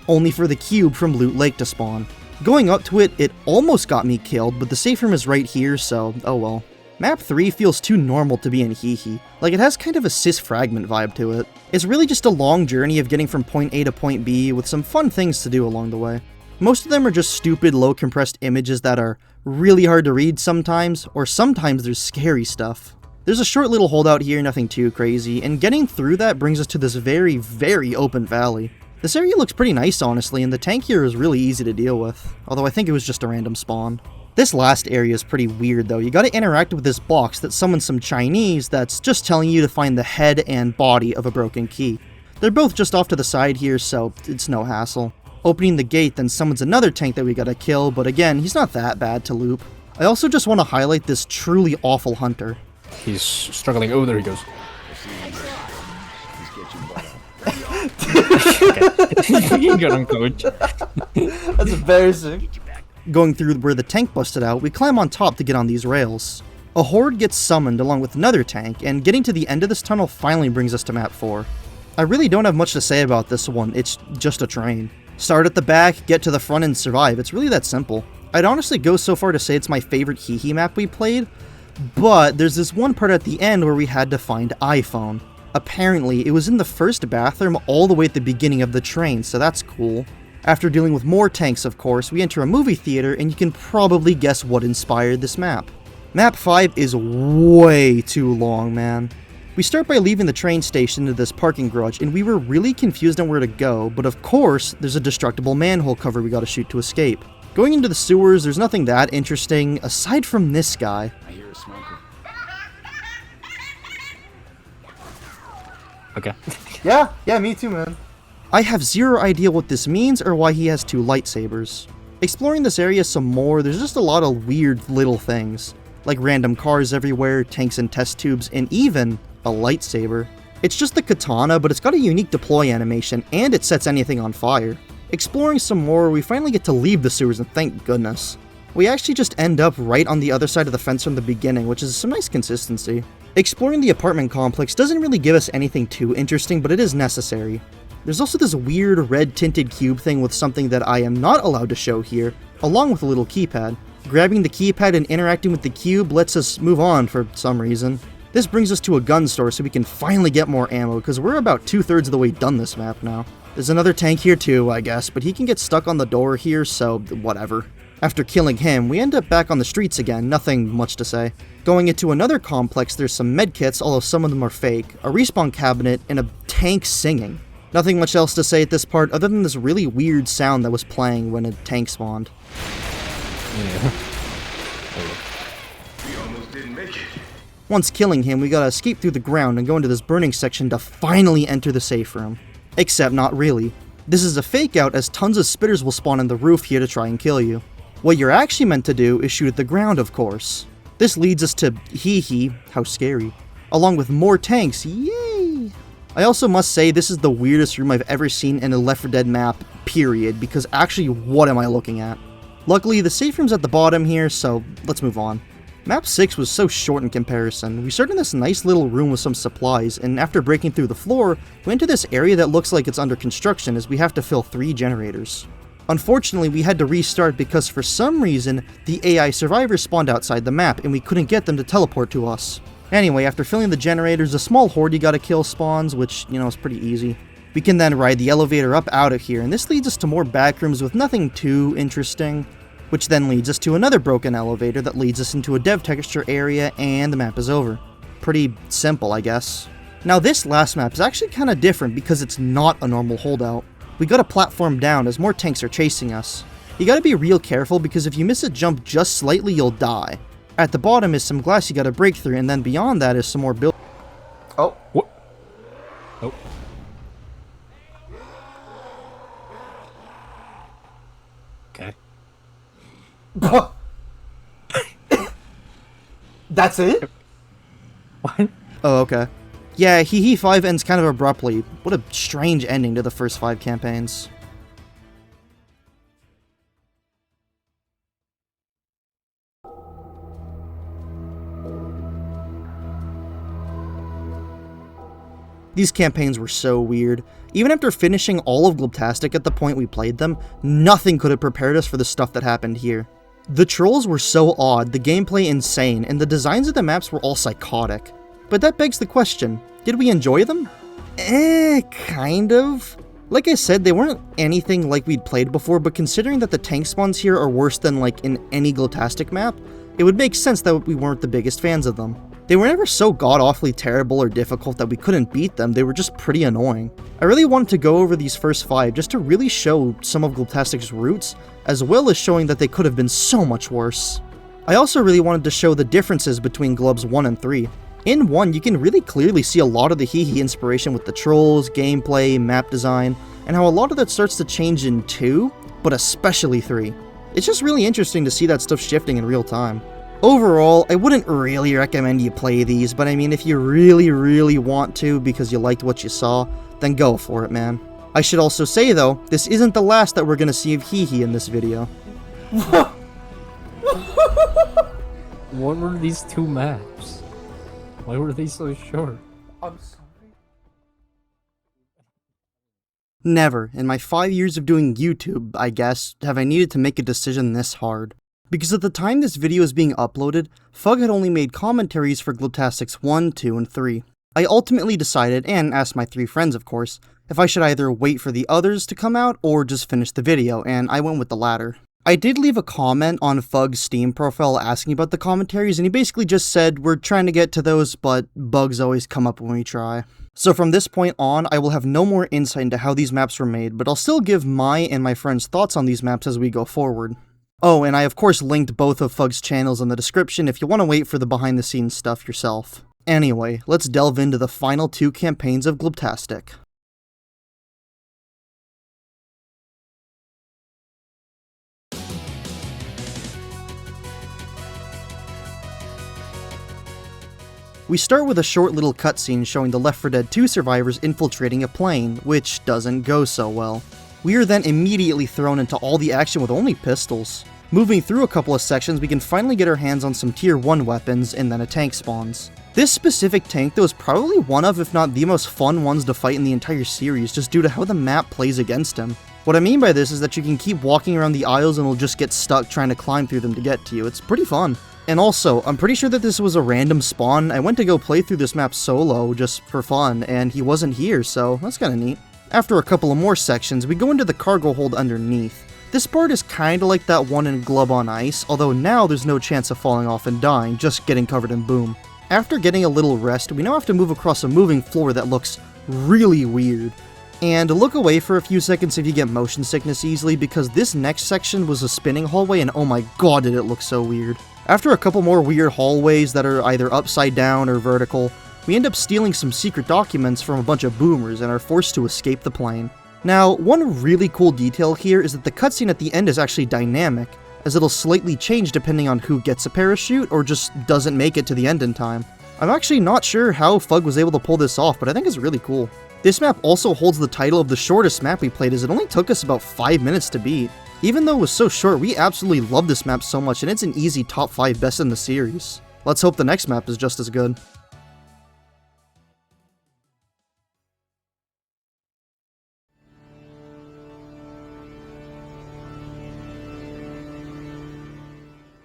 Only for the cube from Loot Lake to spawn. Going up to it, it almost got me killed, but the safe room is right here, so oh well. Map 3 feels too normal to be in Hehe. Like, it has kind of a cis fragment vibe to it. It's really just a long journey of getting from point A to point B with some fun things to do along the way. Most of them are just stupid, low compressed images that are really hard to read sometimes, or sometimes there's scary stuff. There's a short little holdout here, nothing too crazy, and getting through that brings us to this very, very open valley. This area looks pretty nice, honestly, and the tank here is really easy to deal with, although I think it was just a random spawn. This last area is pretty weird, though. You gotta interact with this box that summons some Chinese that's just telling you to find the head and body of a broken key. They're both just off to the side here, so it's no hassle. Opening the gate then summons another tank that we gotta kill, but again, he's not that bad to loop. I also just want to highlight this truly awful hunter. He's struggling. Oh, there he goes. You got him, coach. That's embarrassing. Going through where the tank busted out, we climb on top to get on these rails. A horde gets summoned along with another tank, and getting to the end of this tunnel finally brings us to map 4. I really don't have much to say about this one, it's just a train. Start at the back, get to the front, and survive. It's really that simple. I'd honestly go so far to say it's my favorite Hehe map we played, but there's this one part at the end where we had to find iPhone. Apparently, it was in the first bathroom all the way at the beginning of the train, so that's cool. After dealing with more tanks, of course, we enter a movie theater, and you can probably guess what inspired this map. Map 5 is way too long, man. We start by leaving the train station to this parking garage, and we were really confused on where to go, but of course, there's a destructible manhole cover we gotta shoot to escape. Going into the sewers, there's nothing that interesting, aside from this guy. I hear a smoker. Okay. Yeah, me too, man. I have zero idea what this means or why he has 2 lightsabers. Exploring this area some more, there's just a lot of weird little things, like random cars everywhere, tanks and test tubes, and even a lightsaber. It's just the katana, but it's got a unique deploy animation, and it sets anything on fire. Exploring some more, we finally get to leave the sewers, and thank goodness. We actually just end up right on the other side of the fence from the beginning, which is some nice consistency. Exploring the apartment complex doesn't really give us anything too interesting, but it is necessary. There's also this weird red tinted cube thing with something that I am not allowed to show here, along with a little keypad. Grabbing the keypad and interacting with the cube lets us move on for some reason. This brings us to a gun store so we can finally get more ammo, because we're about 2/3 of the way done this map now. There's another tank here too, I guess, but he can get stuck on the door here, so whatever. After killing him, we end up back on the streets again, nothing much to say. Going into another complex, there's some medkits, although some of them are fake, a respawn cabinet, and a tank singing. Nothing much else to say at this part other than this really weird sound that was playing when a tank spawned. Yeah. We almost didn't make it. Once killing him, we gotta escape through the ground and go into this burning section to finally enter the safe room. Except not really. This is a fake out as tons of spitters will spawn in the roof here to try and kill you. What you're actually meant to do is shoot at the ground, of course. This leads us to hee, how scary. Along with more tanks, yay! I also must say this is the weirdest room I've ever seen in a Left 4 Dead map, period, because actually what am I looking at? Luckily, the safe room's at the bottom here, so let's move on. Map 6 was so short in comparison. We started in this nice little room with some supplies, and after breaking through the floor, we enter this area that looks like it's under construction as we have to fill 3 generators. Unfortunately, we had to restart because for some reason, the AI survivors spawned outside the map and we couldn't get them to teleport to us. Anyway, after filling the generators, a small horde you gotta kill spawns, which, you know, is pretty easy. We can then ride the elevator up out of here, and this leads us to more backrooms with nothing too interesting, which then leads us to another broken elevator that leads us into a dev texture area, and the map is over. Pretty simple, I guess. Now this last map is actually kinda different because it's not a normal holdout. We gotta platform down as more tanks are chasing us. You gotta be real careful because if you miss a jump just slightly, you'll die. At the bottom is some glass you gotta break through, and then beyond that is some more build. Oh. What? Oh. Okay. That's it? What? Oh, okay. Yeah, Hee 5 ends kind of abruptly. What a strange ending to the first 5 campaigns. These campaigns were so weird. Even after finishing all of Glubtastic at the point we played them, nothing could have prepared us for the stuff that happened here. The trolls were so odd, the gameplay insane, and the designs of the maps were all psychotic. But that begs the question, did we enjoy them? Kind of. Like I said, they weren't anything like we'd played before, but considering that the tank spawns here are worse than like in any Glubtastic map, it would make sense that we weren't the biggest fans of them. They were never so god-awfully terrible or difficult that we couldn't beat them, they were just pretty annoying. I really wanted to go over these first 5 just to really show some of Glubtastic's roots, as well as showing that they could have been so much worse. I also really wanted to show the differences between Glubs 1 and 3. In 1, you can really clearly see a lot of the Hee inspiration with the trolls, gameplay, map design, and how a lot of that starts to change in 2, but especially 3. It's just really interesting to see that stuff shifting in real time. Overall, I wouldn't really recommend you play these, but I mean, if you really want to because you liked what you saw, then go for it, man. I should also say, though, this isn't the last that we're gonna see of Hee in this video. What were these 2 maps? Why were they so short? I'm sorry. Never, in my 5 years of doing YouTube, I guess, have I needed to make a decision this hard. Because at the time this video is being uploaded, Fug had only made commentaries for Glubtastics 1, 2, and 3. I ultimately decided, and asked my 3 friends of course, if I should either wait for the others to come out or just finish the video, and I went with the latter. I did leave a comment on Fug's Steam profile asking about the commentaries, and he basically just said, we're trying to get to those, but bugs always come up when we try. So from this point on, I will have no more insight into how these maps were made, but I'll still give my and my friends' thoughts on these maps as we go forward. Oh, and I of course linked both of Fug's channels in the description if you want to wait for the behind the scenes stuff yourself. Anyway, let's delve into the final 2 campaigns of Glubtastic. We start with a short little cutscene showing the Left 4 Dead 2 survivors infiltrating a plane, which doesn't go so well. We are then immediately thrown into all the action with only pistols. Moving through a couple of sections, we can finally get our hands on some tier 1 weapons, and then a tank spawns. This specific tank though is probably one of, if not the most fun ones to fight in the entire series, just due to how the map plays against him. What I mean by this is that you can keep walking around the aisles and will just get stuck trying to climb through them to get to you. It's pretty fun. And also, I'm pretty sure that this was a random spawn. I went to go play through this map solo, just for fun, and he wasn't here, so that's kinda neat. After a couple of more sections, we go into the cargo hold underneath. This part is kinda like that one in Glub on Ice, although now there's no chance of falling off and dying, just getting covered in boom. After getting a little rest, we now have to move across a moving floor that looks really weird. And look away for a few seconds if you get motion sickness easily, because this next section was a spinning hallway and oh my god did it look so weird. After a couple more weird hallways that are either upside down or vertical, we end up stealing some secret documents from a bunch of boomers and are forced to escape the plane. Now, one really cool detail here is that the cutscene at the end is actually dynamic, as it'll slightly change depending on who gets a parachute or just doesn't make it to the end in time. I'm actually not sure how Fug was able to pull this off, but I think it's really cool. This map also holds the title of the shortest map we played, as it only took us about 5 minutes to beat. Even though it was so short, we absolutely love this map so much, and it's an easy top 5 best in the series. Let's hope the next map is just as good.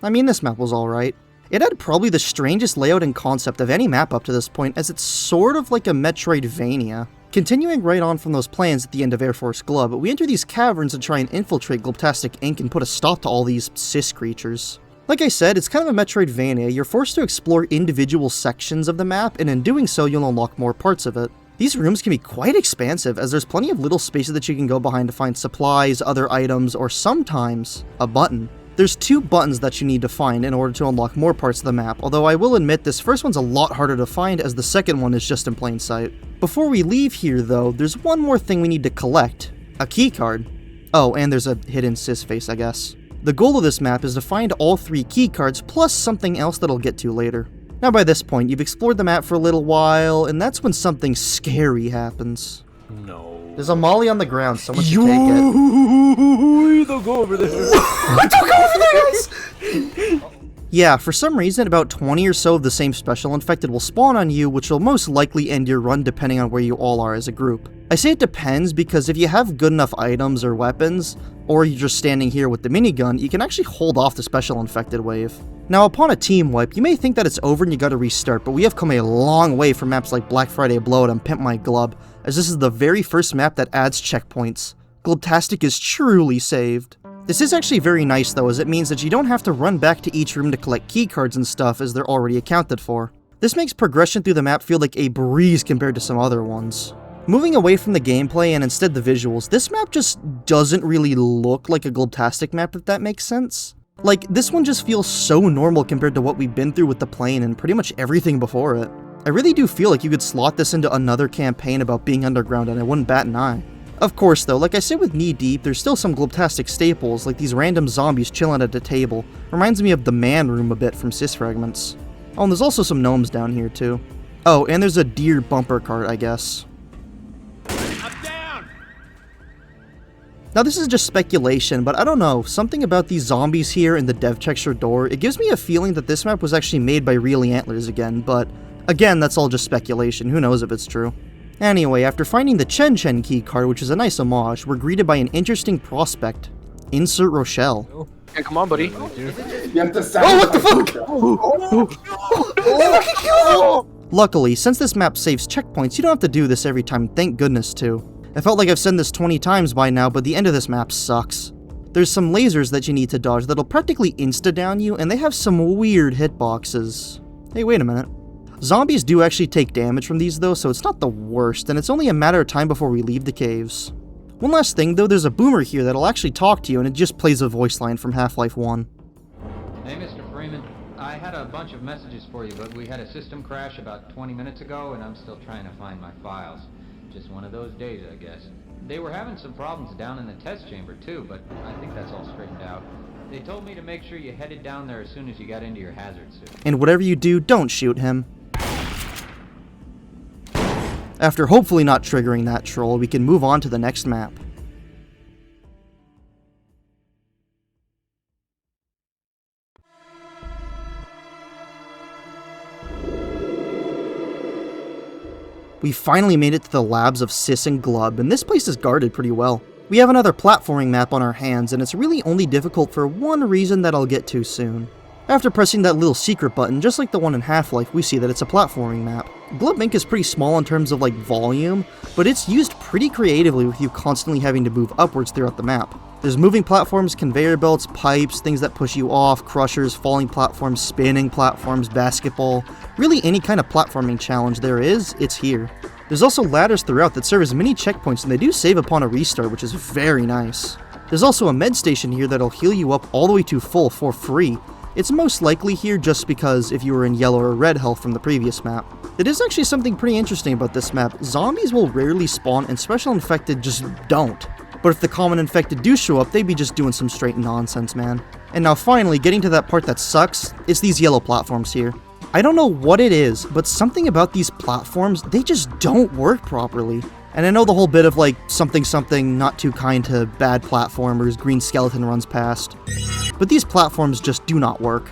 I mean, this map was alright. It had probably the strangest layout and concept of any map up to this point, as it's sort of like a Metroidvania. Continuing right on from those plans at the end of Air Force Glub, we enter these caverns and try and infiltrate Glubtastic Inc. and put a stop to all these cis creatures. Like I said, it's kind of a Metroidvania. You're forced to explore individual sections of the map, and in doing so, you'll unlock more parts of it. These rooms can be quite expansive, as there's plenty of little spaces that you can go behind to find supplies, other items, or sometimes a button. There's 2 buttons that you need to find in order to unlock more parts of the map, although I will admit this first one's a lot harder to find as the second one is just in plain sight. Before we leave here though, there's one more thing we need to collect. A keycard. Oh, and there's a hidden cis face, I guess. The goal of this map is to find all 3 keycards plus something else that I'll get to later. Now by this point, you've explored the map for a little while, and that's when something scary happens. No. There's a molly on the ground, someone should take it. Don't go over there. Don't go over there, guys! Yeah, for some reason, about 20 or so of the same special infected will spawn on you, which will most likely end your run depending on where you all are as a group. I say it depends because if you have good enough items or weapons, or you're just standing here with the minigun, you can actually hold off the special infected wave. Now, upon a team wipe, you may think that it's over and you gotta restart, but we have come a long way from maps like Black Friday Blowout and Pimp My Glub, as this is the very first map that adds checkpoints. Glubtastic is truly saved. This is actually very nice though, as it means that you don't have to run back to each room to collect keycards and stuff as they're already accounted for. This makes progression through the map feel like a breeze compared to some other ones. Moving away from the gameplay and instead the visuals, this map just doesn't really look like a Glubtastic map, if that makes sense. Like, this one just feels so normal compared to what we've been through with the plane and pretty much everything before it. I really do feel like you could slot this into another campaign about being underground and I wouldn't bat an eye. Of course though, like I said with Knee Deep, there's still some Glubtastic staples, like these random zombies chilling at a table. Reminds me of the man room a bit from Cis Fragments. Oh, and there's also some gnomes down here too. Oh, and there's a deer bumper cart, I guess. Now this is just speculation, but I don't know, something about these zombies here in the dev texture door, it gives me a feeling that this map was actually made by Real Antlers again, but again, that's all just speculation, who knows if it's true. Anyway, after finding the Chen Chen key card, which is a nice homage, we're greeted by an interesting prospect. Insert Rochelle. Yeah, come on, buddy. You have to oh, what the fuck? Luckily, since this map saves checkpoints, you don't have to do this every time, thank goodness too. I felt like I've said this 20 times by now, but the end of this map sucks. There's some lasers that you need to dodge that'll practically insta-down you, and they have some weird hitboxes. Hey, wait a minute. Zombies do actually take damage from these though, so it's not the worst, and it's only a matter of time before we leave the caves. One last thing though, there's a boomer here that'll actually talk to you, and it just plays a voice line from Half-Life 1. Hey, Mr. Freeman. I had a bunch of messages for you, but we had a system crash about 20 minutes ago, and I'm still trying to find my files. Just one of those days, I guess. They were having some problems down in the test chamber too, but I think that's all straightened out. They told me to make sure you headed down there as soon as you got into your hazard suit. And whatever you do, don't shoot him. After hopefully not triggering that troll, we can move on to the next map. We finally made it to the labs of Cis and Glub, and this place is guarded pretty well. We have another platforming map on our hands, and it's really only difficult for one reason that I'll get to soon. After pressing that little secret button, just like the one in Half-Life, we see that it's a platforming map. Glub Inc. is pretty small in terms of like volume, but it's used pretty creatively with you constantly having to move upwards throughout the map. There's moving platforms, conveyor belts, pipes, things that push you off, crushers, falling platforms, spinning platforms, basketball. Really any kind of platforming challenge there is, it's here. There's also ladders throughout that serve as mini checkpoints, and they do save upon a restart, which is very nice. There's also a med station here that'll heal you up all the way to full for free. It's most likely here just because if you were in yellow or red health from the previous map. It is actually something pretty interesting about this map. Zombies will rarely spawn and special infected just don't. But if the common infected do show up, they'd be just doing some straight nonsense, man. And now finally, getting to that part that sucks, it's these yellow platforms here. I don't know what it is, but something about these platforms, they just don't work properly. And I know the whole bit of like, something not too kind to bad platformers, green skeleton runs past. But these platforms just do not work.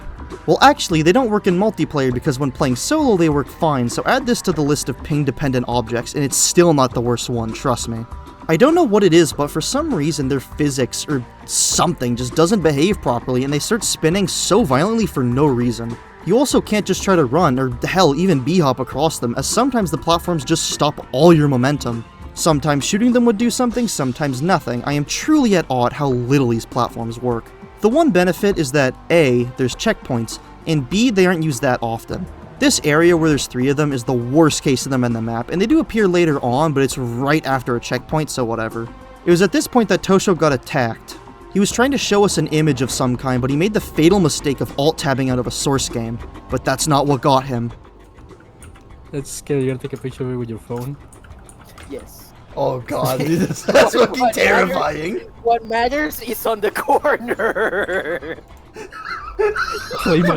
Well actually, they don't work in multiplayer because when playing solo they work fine, so add this to the list of ping-dependent objects and it's still not the worst one, trust me. I don't know what it is, but for some reason their physics or something just doesn't behave properly and they start spinning so violently for no reason. You also can't just try to run, or hell, even b-hop across them, as sometimes the platforms just stop all your momentum. Sometimes shooting them would do something, sometimes nothing. I am truly at awe at how little these platforms work. The one benefit is that A, there's checkpoints, and B, they aren't used that often. This area where there's 3 of them is the worst case of them in the map, and they do appear later on, but it's right after a checkpoint, so whatever. It was at this point that Tosho got attacked. He was trying to show us an image of some kind, but he made the fatal mistake of alt-tabbing out of a source game. But that's not what got him. That's scary. You gotta take a picture of it with your phone? Yes. Oh god, that's fucking terrifying. What matters is on the corner. Play my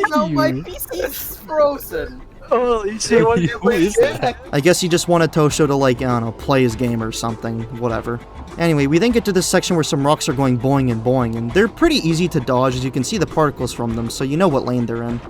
Now my PC is frozen. Holy shit, what who is that? I guess he just wanted Tosho to, like, I don't know, play his game or something, whatever. Anyway, we then get to this section where some rocks are going boing and boing, and they're pretty easy to dodge as you can see the particles from them, so you know what lane they're in.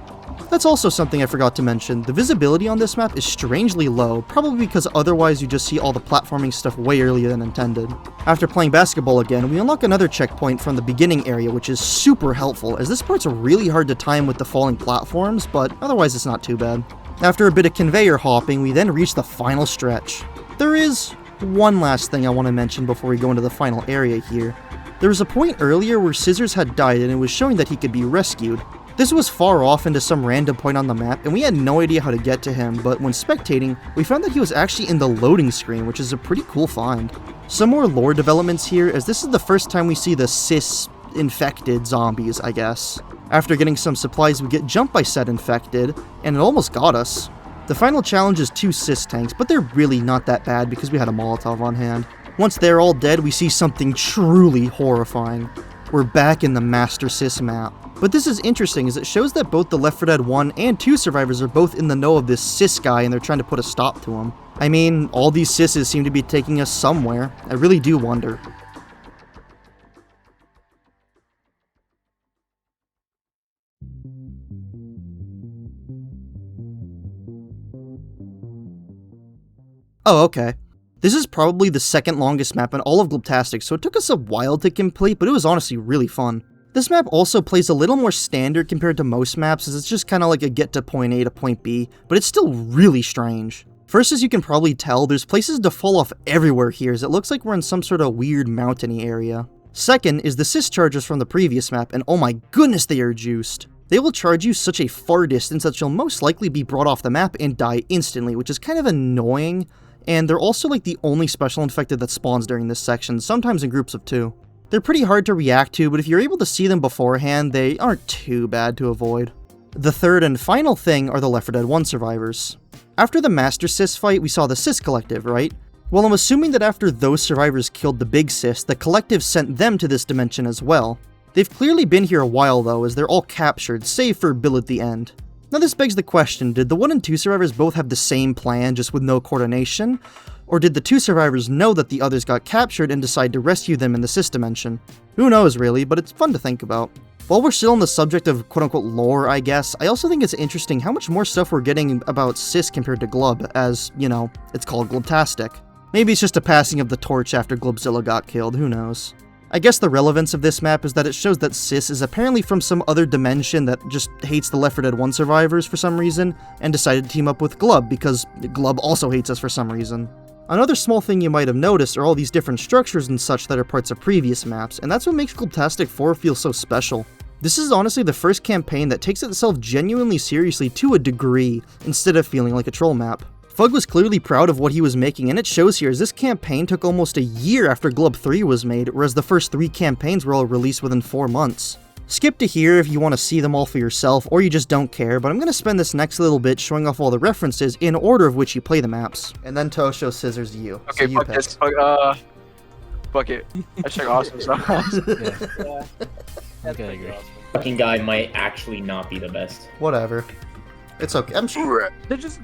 That's also something I forgot to mention. The visibility on this map is strangely low, probably because otherwise you just see all the platforming stuff way earlier than intended. After playing basketball again, we unlock another checkpoint from the beginning area, which is super helpful, as this part's really hard to time with the falling platforms, but otherwise it's not too bad. After a bit of conveyor hopping, we then reach the final stretch. There is one last thing I want to mention before we go into the final area here. There was a point earlier where Scissors had died and it was showing that he could be rescued. This was far off into some random point on the map, and we had no idea how to get to him, but when spectating, we found that he was actually in the loading screen, which is a pretty cool find. Some more lore developments here, as this is the first time we see the cis-infected zombies, I guess. After getting some supplies, we get jumped by said infected, and it almost got us. The final challenge is 2 cis tanks, but they're really not that bad because we had a Molotov on hand. Once they're all dead, we see something truly horrifying. We're back in the Master Cis map. But this is interesting as it shows that both the Left 4 Dead 1 and 2 survivors are both in the know of this cis guy and they're trying to put a stop to him. I mean, all these cisses seem to be taking us somewhere. I really do wonder. Oh, okay. This is probably the second longest map in all of Glubtastic, so it took us a while to complete, but it was honestly really fun. This map also plays a little more standard compared to most maps, as it's just kind of like a get to point A to point B, but it's still really strange. First, as you can probably tell, there's places to fall off everywhere here, as it looks like we're in some sort of weird mountainy area. Second is the cis charges from the previous map, and oh my goodness they are juiced. They will charge you such a far distance that you'll most likely be brought off the map and die instantly, which is kind of annoying, and they're also like the only special infected that spawns during this section, sometimes in groups of 2. They're pretty hard to react to, but if you're able to see them beforehand, they aren't too bad to avoid. The third and final thing are the Left 4 Dead 1 survivors. After the Master Cis fight, we saw the Cis Collective, right? Well, I'm assuming that after those survivors killed the Big Cis, the Collective sent them to this dimension as well. They've clearly been here a while though, as they're all captured, save for Bill at the end. Now this begs the question, did the 1 and 2 survivors both have the same plan, just with no coordination? Or did the 2 survivors know that the others got captured and decide to rescue them in the Cis dimension? Who knows really, but it's fun to think about. While we're still on the subject of quote-unquote lore, I guess, I also think it's interesting how much more stuff we're getting about Cis compared to Glub, as, you know, it's called Glubtastic. Maybe it's just a passing of the torch after Glubzilla got killed, who knows. I guess the relevance of this map is that it shows that Cis is apparently from some other dimension that just hates the Left 4 Dead 1 survivors for some reason, and decided to team up with Glub because Glub also hates us for some reason. Another small thing you might have noticed are all these different structures and such that are parts of previous maps, and that's what makes Glubtastic 4 feel so special. This is honestly the first campaign that takes itself genuinely seriously to a degree, instead of feeling like a troll map. Fug was clearly proud of what he was making, and it shows here as this campaign took almost a year after Glub 3 was made, whereas the first 3 campaigns were all released within 4 months. Skip to here if you want to see them all for yourself, or you just don't care, but I'm going to spend this next little bit showing off all the references in order of which you play the maps. And then Tosho scissors you. Okay, so you fuck pick. this. Fuck it. Hashtag awesome sauce. Okay, I agree. Fucking guy might actually not be the best. Whatever. It's okay. I'm sure. They're just...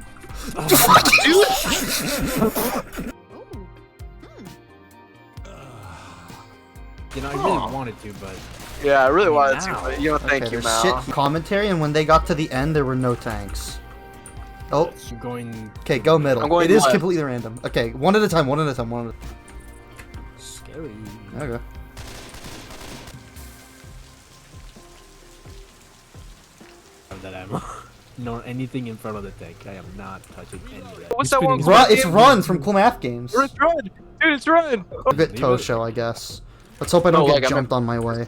You know, I really wanted to, but... Yeah, I really wanted to, but you know, thank you, there's Mal. shit commentary, and when they got to the end, there were no tanks. Oh. I'm going... Okay, go middle. I'm going It is left. completely random. Okay, one at a time, one at a time, one at a time. Scary. Okay. Of that ammo. No, anything in front of the tank. I am not touching any of that. What's that one? It's Run from Cool Math Games. It's Run! Dude, it's Run! A bit Tosho, I guess. Let's hope I don't get jumped on my way.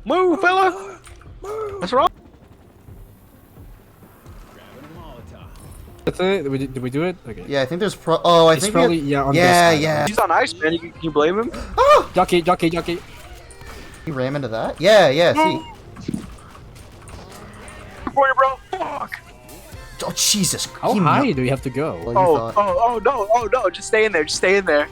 Move, fella! What's wrong? That's it? Did we do it? Okay. Yeah, I think there's I It's think probably, we yeah, on yeah, this side. yeah. He's on ice, man. Can you blame him? Jockey. You ram into that? Yeah, yeah, see. For you, bro. Fuck. Oh, Jesus. How high do we have to go? Oh, no. Just stay in there. Just stay in there.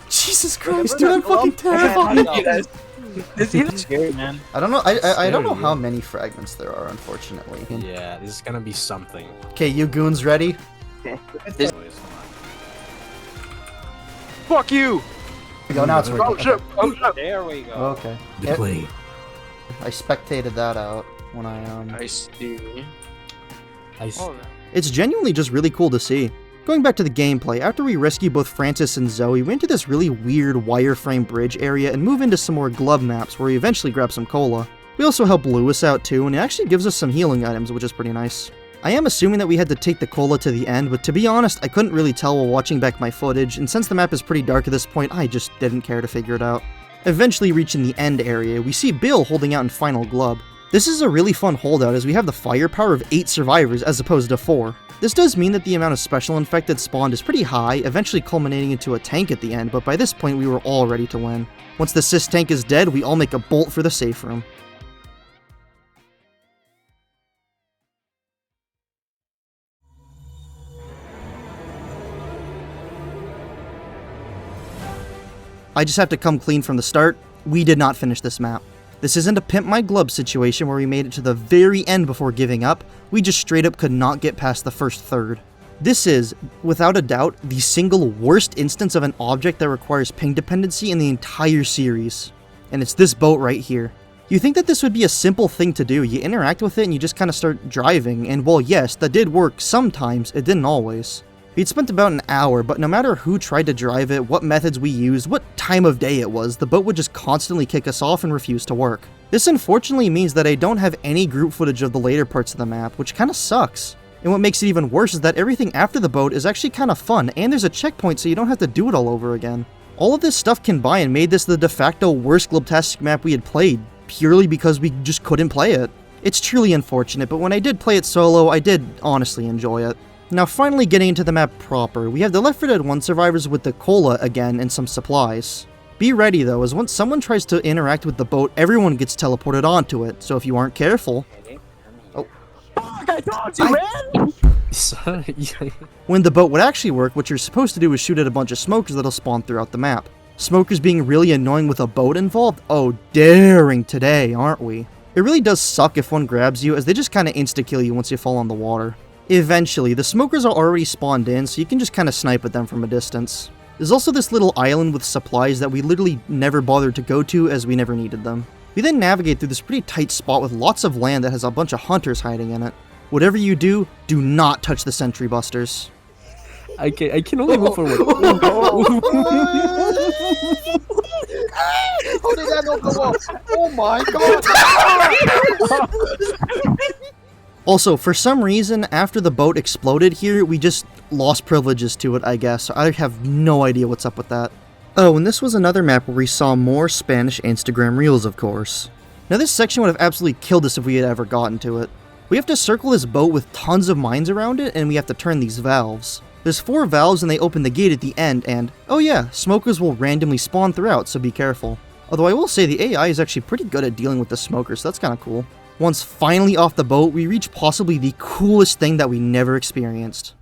Jesus Christ, dude, I'm fucking terrified. This is scary, man. I don't know. I don't know how many fragments there are, unfortunately. Yeah, this is gonna be something. Okay, you goons ready? Fuck you! We go now. It's Oh shit! Oh shit! There we go. Okay. Play. I spectated that out when I I see. It's genuinely just really cool to see. Going back to the gameplay, after we rescue both Francis and Zoe, we enter this really weird wireframe bridge area and move into some more glove maps where we eventually grab some cola. We also help Lewis out too, and it actually gives us some healing items, which is pretty nice. I am assuming that we had to take the cola to the end, but to be honest, I couldn't really tell while watching back my footage, and since the map is pretty dark at this point, I just didn't care to figure it out. Eventually reaching the end area, we see Bill holding out in final glub. This is a really fun holdout as we have the firepower of 8 survivors as opposed to 4. This does mean that the amount of special infected spawned is pretty high, eventually culminating into a tank at the end, but by this point we were all ready to win. Once the cis tank is dead, we all make a bolt for the safe room. I just have to come clean from the start, we did not finish this map. This isn't a pimp my glove situation where we made it to the very end before giving up, we just straight up could not get past the first third. This is, without a doubt, the single worst instance of an object that requires ping dependency in the entire series. And it's this boat right here. You think that this would be a simple thing to do, you interact with it and you just kind of start driving, and while yes, that did work sometimes, it didn't always. We'd spent about an hour, but no matter who tried to drive it, what methods we used, what time of day it was, the boat would just constantly kick us off and refuse to work. This unfortunately means that I don't have any group footage of the later parts of the map, which kinda sucks. And what makes it even worse is that everything after the boat is actually kinda fun, and there's a checkpoint so you don't have to do it all over again. All of this stuff combined made this the de facto worst Glubtastic map we had played, purely because we just couldn't play it. It's truly unfortunate, but when I did play it solo, I did honestly enjoy it. Now finally getting into the map proper, we have the Left 4 Dead 1 survivors with the cola again and some supplies. Be ready though, as once someone tries to interact with the boat, everyone gets teleported onto it, so if you aren't careful... Oh. I told you, man! When the boat would actually work, what you're supposed to do is shoot at a bunch of smokers that'll spawn throughout the map. Smokers being really annoying with a boat involved? Oh, daring today, aren't we? It really does suck if one grabs you, as they just kinda insta-kill you once you fall on the water. Eventually, the smokers are already spawned in, so you can just kinda snipe at them from a distance. There's also this little island with supplies that we literally never bothered to go to as we never needed them. We then navigate through this pretty tight spot with lots of land that has a bunch of hunters hiding in it. Whatever you do not touch the sentry busters. I can only move forward. How did that not go off? Oh my god! Also, for some reason, after the boat exploded here, we just lost privileges to it, I guess. I have no idea what's up with that. Oh, and this was another map where we saw more Spanish Instagram Reels, of course. Now this section would have absolutely killed us if we had ever gotten to it. We have to circle this boat with tons of mines around it, and we have to turn these valves. There's 4 valves and they open the gate at the end, and oh yeah, smokers will randomly spawn throughout, so be careful. Although I will say the AI is actually pretty good at dealing with the smokers, so that's kinda cool. Once finally off the boat, we reach possibly the coolest thing that we never experienced.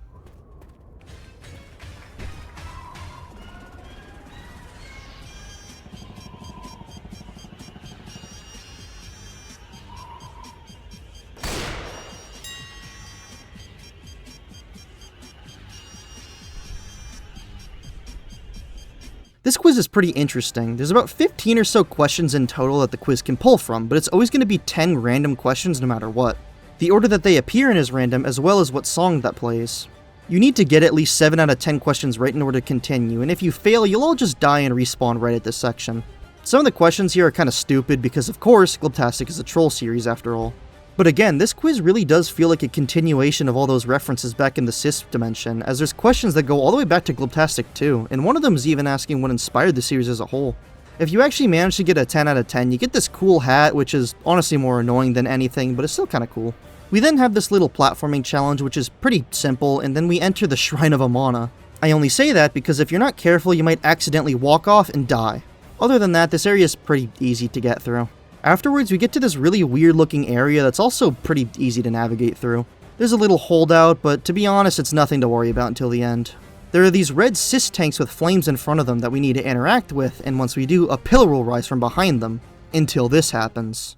This quiz is pretty interesting. There's about 15 or so questions in total that the quiz can pull from, but it's always going to be 10 random questions no matter what. The order that they appear in is random, as well as what song that plays. You need to get at least 7 out of 10 questions right in order to continue, and if you fail, you'll all just die and respawn right at this section. Some of the questions here are kinda stupid because of course, Glubtastic is a troll series after all. But again, this quiz really does feel like a continuation of all those references back in the Cis dimension, as there's questions that go all the way back to Glubtastic too, and one of them is even asking what inspired the series as a whole. If you actually manage to get a 10 out of 10, you get this cool hat, which is honestly more annoying than anything, but it's still kinda cool. We then have this little platforming challenge, which is pretty simple, and then we enter the Shrine of Amana. I only say that because if you're not careful, you might accidentally walk off and die. Other than that, this area is pretty easy to get through. Afterwards, we get to this really weird looking area that's also pretty easy to navigate through. There's a little holdout, but to be honest, it's nothing to worry about until the end. There are these red Cis tanks with flames in front of them that we need to interact with, and once we do, a pillar will rise from behind them. Until this happens.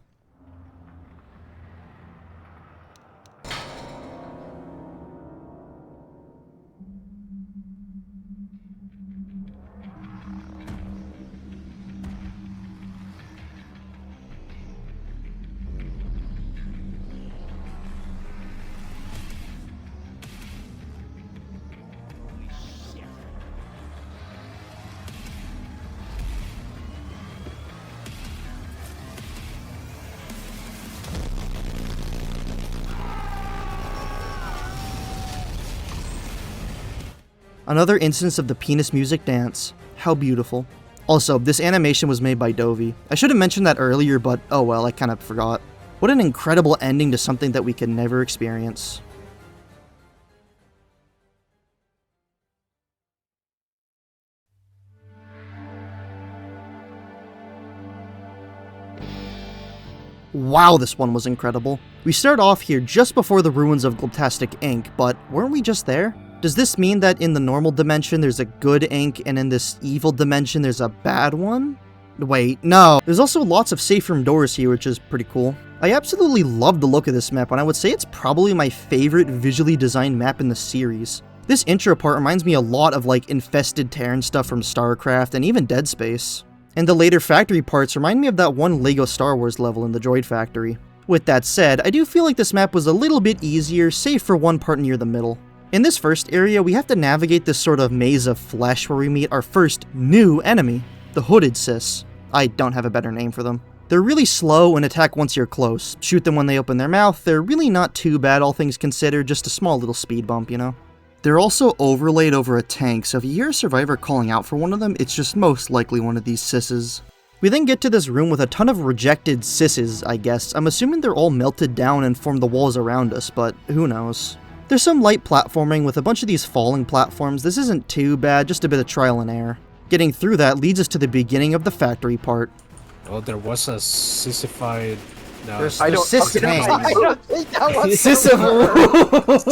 Another instance of the penis music dance. How beautiful. Also, this animation was made by Dovey. I should have mentioned that earlier, but oh well, I kind of forgot. What an incredible ending to something that we could never experience. Wow, this one was incredible. We start off here just before the ruins of Glubtastic Inc., but weren't we just there? Does this mean that in the normal dimension there's a good Inc. and in this evil dimension there's a bad one? Wait, no. There's also lots of safe room doors here, which is pretty cool. I absolutely love the look of this map, and I would say it's probably my favorite visually designed map in the series. This intro part reminds me a lot of like infested Terran stuff from StarCraft and even Dead Space. And the later factory parts remind me of that one LEGO Star Wars level in the Droid Factory. With that said, I do feel like this map was a little bit easier, save for one part near the middle. In this first area, we have to navigate this sort of maze of flesh where we meet our first new enemy, the Hooded Cis. I don't have a better name for them. They're really slow and attack once you're close. Shoot them when they open their mouth, they're really not too bad all things considered, just a small little speed bump, you know? They're also overlaid over a tank, so if you hear a survivor calling out for one of them, it's just most likely one of these Cisses. We then get to this room with a ton of rejected Cisses, I guess. I'm assuming they're all melted down and form the walls around us, but who knows. There's some light platforming with a bunch of these falling platforms. This isn't too bad, just a bit of trial and error. Getting through that leads us to the beginning of the factory part. Oh, there was a sissified... No. There's cis tanks. I don't think that was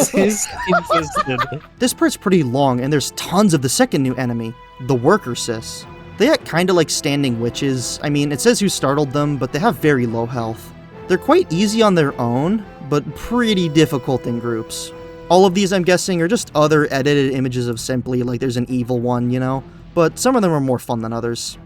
Cis-infested. This part's pretty long, and there's tons of the second new enemy, the Worker Cis. They act kinda like standing witches. I mean, it says who startled them, but they have very low health. They're quite easy on their own, but pretty difficult in groups. All of these, I'm guessing, are just other edited images of Simply, like there's an evil one, you know? But some of them are more fun than others.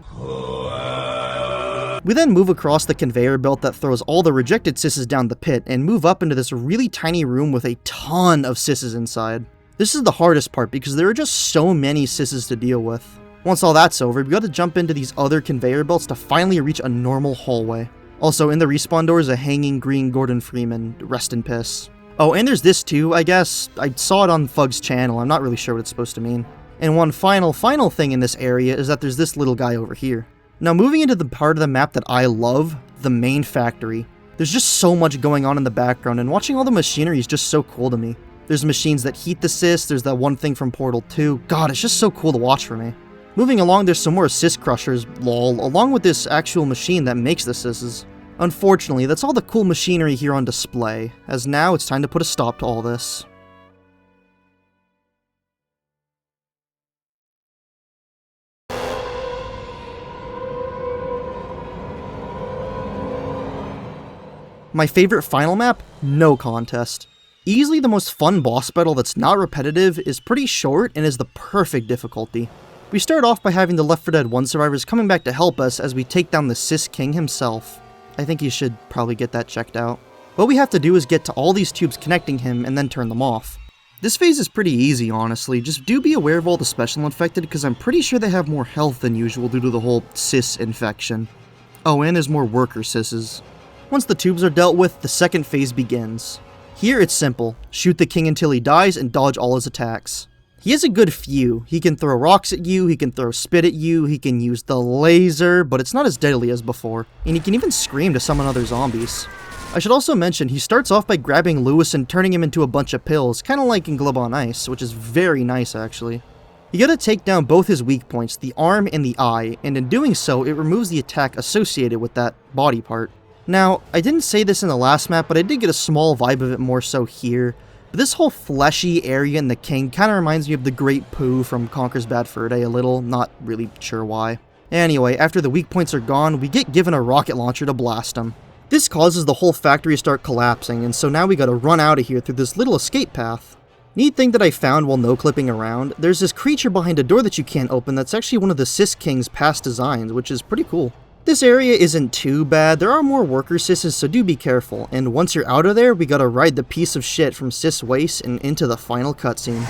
We then move across the conveyor belt that throws all the rejected Cisses down the pit, and move up into this really tiny room with a ton of Cisses inside. This is the hardest part, because there are just so many Cisses to deal with. Once all that's over, we gotta jump into these other conveyor belts to finally reach a normal hallway. Also, in the respawn door is a hanging green Gordon Freeman, rest in piss. Oh, and there's this too, I guess. I saw it on Fug's channel, I'm not really sure what it's supposed to mean. And one final thing in this area is that there's this little guy over here. Now moving into the part of the map that I love, the main factory. There's just so much going on in the background, and watching all the machinery is just so cool to me. There's machines that heat the cyst, there's that one thing from Portal 2. God, it's just so cool to watch for me. Moving along, there's some more cyst crushers, lol, along with this actual machine that makes the cysts. Unfortunately, that's all the cool machinery here on display, as now it's time to put a stop to all this. My favorite final map? No contest. Easily the most fun boss battle that's not repetitive, is pretty short, and is the perfect difficulty. We start off by having the Left 4 Dead 1 survivors coming back to help us as we take down the Cis King himself. I think you should probably get that checked out. What we have to do is get to all these tubes connecting him and then turn them off. This phase is pretty easy, honestly, just do be aware of all the special infected because I'm pretty sure they have more health than usual due to the whole Cis infection. Oh, and there's more worker Cis's. Once the tubes are dealt with, the second phase begins. Here it's simple, shoot the king until he dies and dodge all his attacks. He has a good few, he can throw rocks at you, he can throw spit at you, he can use the laser, but it's not as deadly as before, and he can even scream to summon other zombies. I should also mention, he starts off by grabbing Lewis and turning him into a bunch of pills, kinda like in Glub on Ice, which is very nice actually. You gotta take down both his weak points, the arm and the eye, and in doing so, it removes the attack associated with that body part. Now, I didn't say this in the last map, but I did get a small vibe of it more so here. But this whole fleshy area in the king kinda reminds me of the Great Pooh from Conker's Bad Fur Day a little, not really sure why. Anyway, after the weak points are gone, we get given a rocket launcher to blast them. This causes the whole factory to start collapsing, and so now we gotta run out of here through this little escape path. Neat thing that I found while no-clipping around, there's this creature behind a door that you can't open that's actually one of the Cis King's past designs, which is pretty cool. This area isn't too bad, there are more worker Cis's, so do be careful, and once you're out of there, we gotta ride the piece of shit from Cis Waste and into the final cutscene.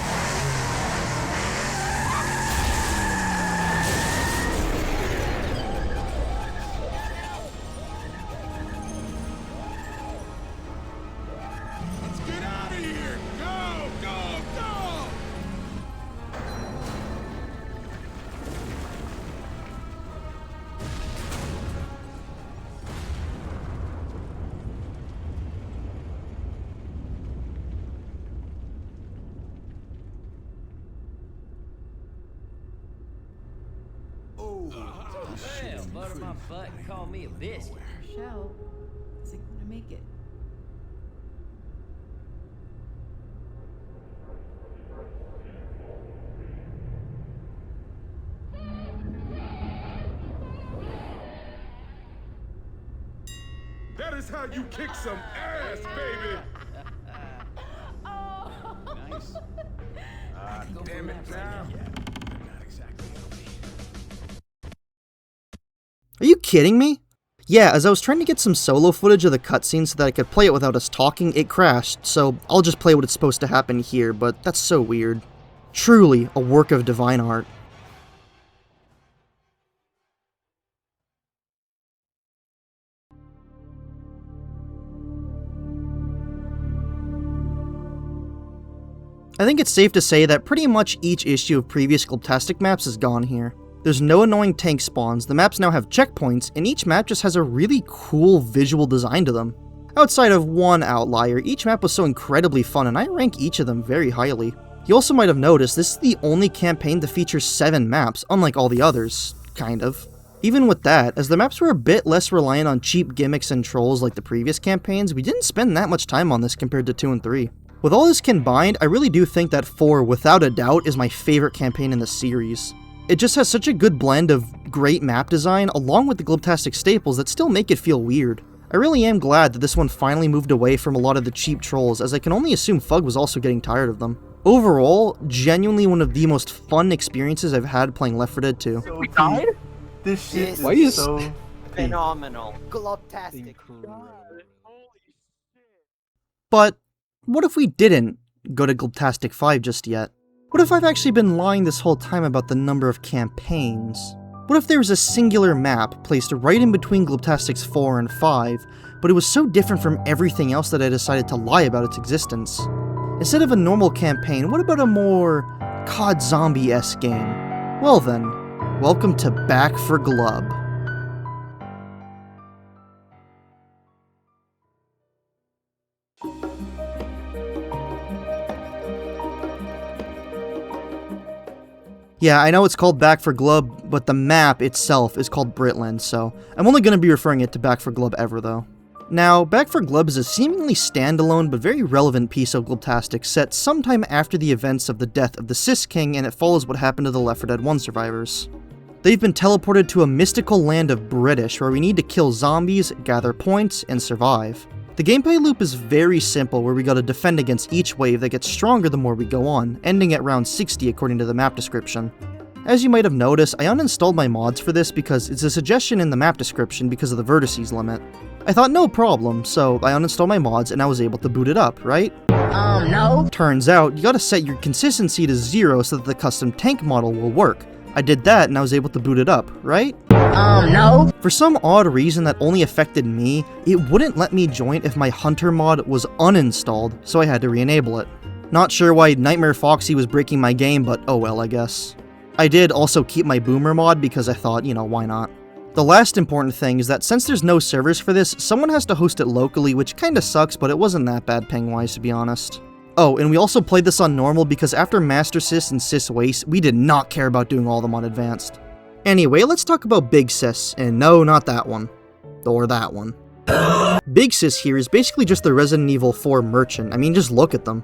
Hell, butter my butt and call me a bitch. Shell isn't gonna make it. That is how you kick some ass, baby! Nice. Damn it now. Are you kidding me? Yeah, as I was trying to get some solo footage of the cutscene so that I could play it without us talking, it crashed, so I'll just play what it's supposed to happen here, but that's so weird. Truly a work of divine art. I think it's safe to say that pretty much each issue of previous Glubtastic maps is gone here. There's no annoying tank spawns, the maps now have checkpoints, and each map just has a really cool visual design to them. Outside of one outlier, each map was so incredibly fun, and I rank each of them very highly. You also might have noticed, this is the only campaign to feature 7 maps, unlike all the others, kind of. Even with that, as the maps were a bit less reliant on cheap gimmicks and trolls like the previous campaigns, we didn't spend that much time on this compared to 2 and 3. With all this combined, I really do think that 4, without a doubt, is my favorite campaign in the series. It just has such a good blend of great map design along with the Glubtastic staples that still make it feel weird. I really am glad that this one finally moved away from a lot of the cheap trolls, as I can only assume Fug was also getting tired of them. Overall, genuinely one of the most fun experiences I've had playing Left 4 Dead 2. We died? This shit is so phenomenal. Glubtastic. But what if we didn't go to Glubtastic 5 just yet? What if I've actually been lying this whole time about the number of campaigns? What if there was a singular map placed right in between Glubtastic's 4 and 5, but it was so different from everything else that I decided to lie about its existence? Instead of a normal campaign, what about a more COD Zombie-esque game? Well then, welcome to Back for Glub. Yeah, I know it's called Back for Glub, but the map itself is called Britland, so I'm only going to be referring it to Back for Glub ever, though. Now, Back for Glub is a seemingly standalone but very relevant piece of Glubtastic set sometime after the events of the death of the Sis King, and it follows what happened to the Left 4 Dead 1 survivors. They've been teleported to a mystical land of British where we need to kill zombies, gather points, and survive. The gameplay loop is very simple, where we gotta defend against each wave that gets stronger the more we go on, ending at round 60 according to the map description. As you might have noticed, I uninstalled my mods for this because it's a suggestion in the map description because of the vertices limit. I thought no problem, so I uninstalled my mods and I was able to boot it up, right? No. Turns out, you gotta set your consistency to 0 so that the custom tank model will work. I did that and I was able to boot it up, right? No. For some odd reason that only affected me, it wouldn't let me join if my Hunter mod was uninstalled, so I had to re-enable it. Not sure why Nightmare Foxy was breaking my game, but oh well, I guess. I did also keep my Boomer mod because I thought, why not? The last important thing is that since there's no servers for this, someone has to host it locally, which kinda sucks, but it wasn't that bad ping-wise, to be honest. Oh, and we also played this on normal because after Master Sis and Sis Waste, we did not care about doing all of them on advanced. Anyway, let's talk about Big Sis, and no, not that one. Or that one. Big Sis here is basically just the Resident Evil 4 merchant. I mean, just look at them.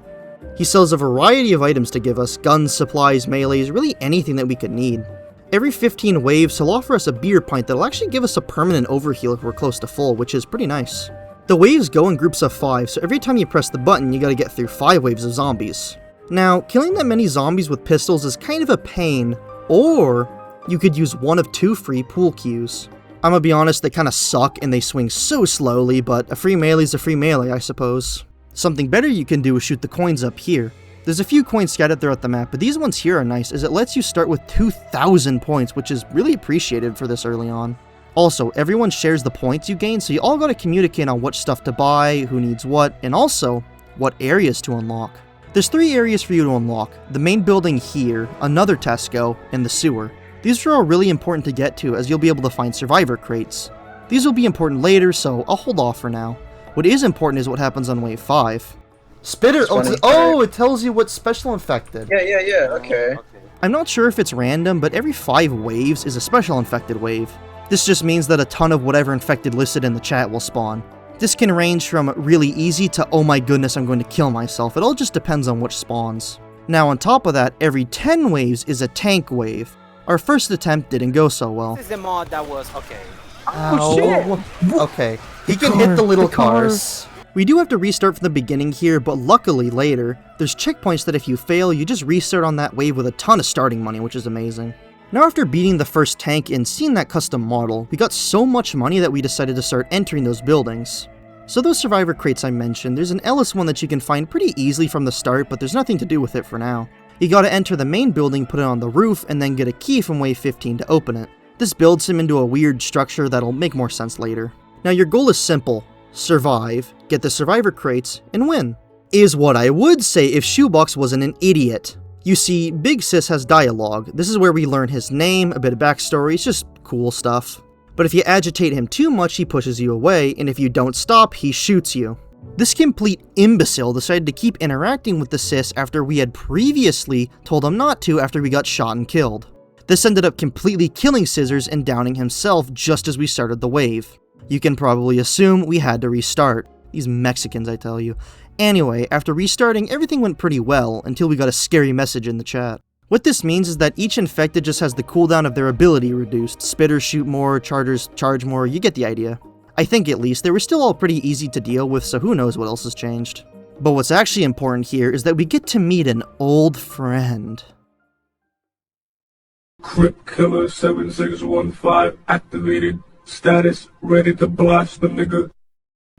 He sells a variety of items to give us, guns, supplies, melees, really anything that we could need. Every 15 waves, he'll offer us a beer pint that'll actually give us a permanent overheal if we're close to full, which is pretty nice. The waves go in groups of 5, so every time you press the button, you gotta get through 5 waves of zombies. Now, killing that many zombies with pistols is kind of a pain, or you could use one of 2 free pool cues. I'm gonna be honest, they kinda suck and they swing so slowly, but a free melee's a free melee, I suppose. Something better you can do is shoot the coins up here. There's a few coins scattered throughout the map, but these ones here are nice as it lets you start with 2,000 points, which is really appreciated for this early on. Also, everyone shares the points you gain, so you all gotta communicate on what stuff to buy, who needs what, and also, what areas to unlock. There's 3 areas for you to unlock: the main building here, another Tesco, and the sewer. These are all really important to get to as you'll be able to find survivor crates. These will be important later, so I'll hold off for now. What is important is what happens on wave 5. Spitter! It tells you what's special infected. Yeah, okay. I'm not sure if it's random, but every 5 waves is a special infected wave. This just means that a ton of whatever infected listed in the chat will spawn. This can range from really easy to oh my goodness I'm going to kill myself, it all just depends on which spawns. Now on top of that, every 10 waves is a tank wave. Our first attempt didn't go so well. This is the mod that was okay. Oh shit! Okay, he can hit the little cars. We do have to restart from the beginning here, but luckily later, there's checkpoints that if you fail, you just restart on that wave with a ton of starting money, which is amazing. Now after beating the first tank and seeing that custom model, we got so much money that we decided to start entering those buildings. So those survivor crates I mentioned, there's an Ellis one that you can find pretty easily from the start, but there's nothing to do with it for now. You gotta enter the main building, put it on the roof, and then get a key from wave 15 to open it. This builds him into a weird structure that'll make more sense later. Now your goal is simple: survive, get the survivor crates, and win. Is what I would say if Shoebox wasn't an idiot. You see, Big Sis has dialogue. This is where we learn his name, a bit of backstory, it's just cool stuff. But if you agitate him too much, he pushes you away, and if you don't stop, he shoots you. This complete imbecile decided to keep interacting with the Sis after we had previously told him not to after we got shot and killed. This ended up completely killing Scissors and downing himself just as we started the wave. You can probably assume we had to restart. These Mexicans, I tell you. Anyway, after restarting, everything went pretty well until we got a scary message in the chat. What this means is that each infected just has the cooldown of their ability reduced. Spitters shoot more, chargers charge more, you get the idea. I think at least, they were still all pretty easy to deal with, so who knows what else has changed. But what's actually important here is that we get to meet an old friend. Crypt Killer 7615 activated. Status ready to blast the nigga.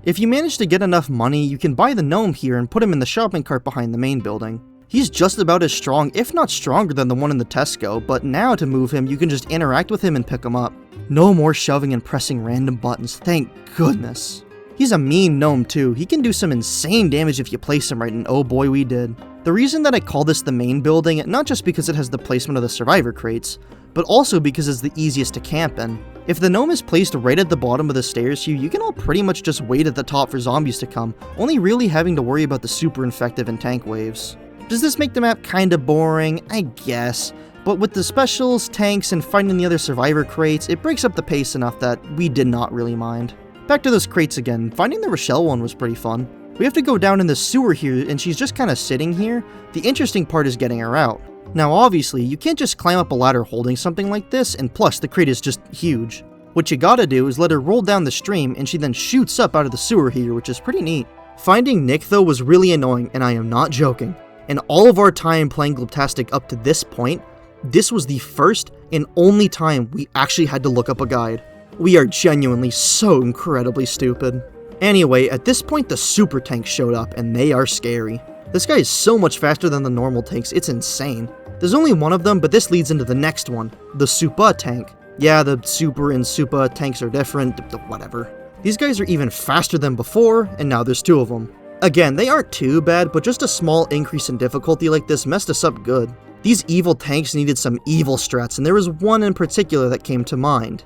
If you manage to get enough money, you can buy the gnome here and put him in the shopping cart behind the main building. He's just about as strong, if not stronger than the one in the Tesco, but now to move him, you can just interact with him and pick him up. No more shoving and pressing random buttons, thank goodness. He's a mean gnome too, he can do some insane damage if you place him right, and oh boy we did. The reason that I call this the main building, not just because it has the placement of the survivor crates, but also because it's the easiest to camp in. If the gnome is placed right at the bottom of the stairs here, you can all pretty much just wait at the top for zombies to come, only really having to worry about the super infective and tank waves. Does this make the map kinda boring? I guess. But with the specials, tanks, and fighting the other survivor crates, it breaks up the pace enough that we did not really mind. Back to those crates again, finding the Rochelle one was pretty fun. We have to go down in the sewer here, and she's just kinda sitting here. The interesting part is getting her out. Now obviously, you can't just climb up a ladder holding something like this, and plus the crate is just huge. What you gotta do is let her roll down the stream, and she then shoots up out of the sewer here, which is pretty neat. Finding Nick though was really annoying, and I am not joking. In all of our time playing Glubtastic up to this point, this was the first and only time we actually had to look up a guide. We are genuinely so incredibly stupid. Anyway, at this point the super tanks showed up, and they are scary. This guy is so much faster than the normal tanks, it's insane. There's only one of them, but this leads into the next one, the Supa tank. Yeah, the Super and Supa tanks are different, whatever. These guys are even faster than before, and now there's two of them. Again, they aren't too bad, but just a small increase in difficulty like this messed us up good. These evil tanks needed some evil strats, and there was one in particular that came to mind.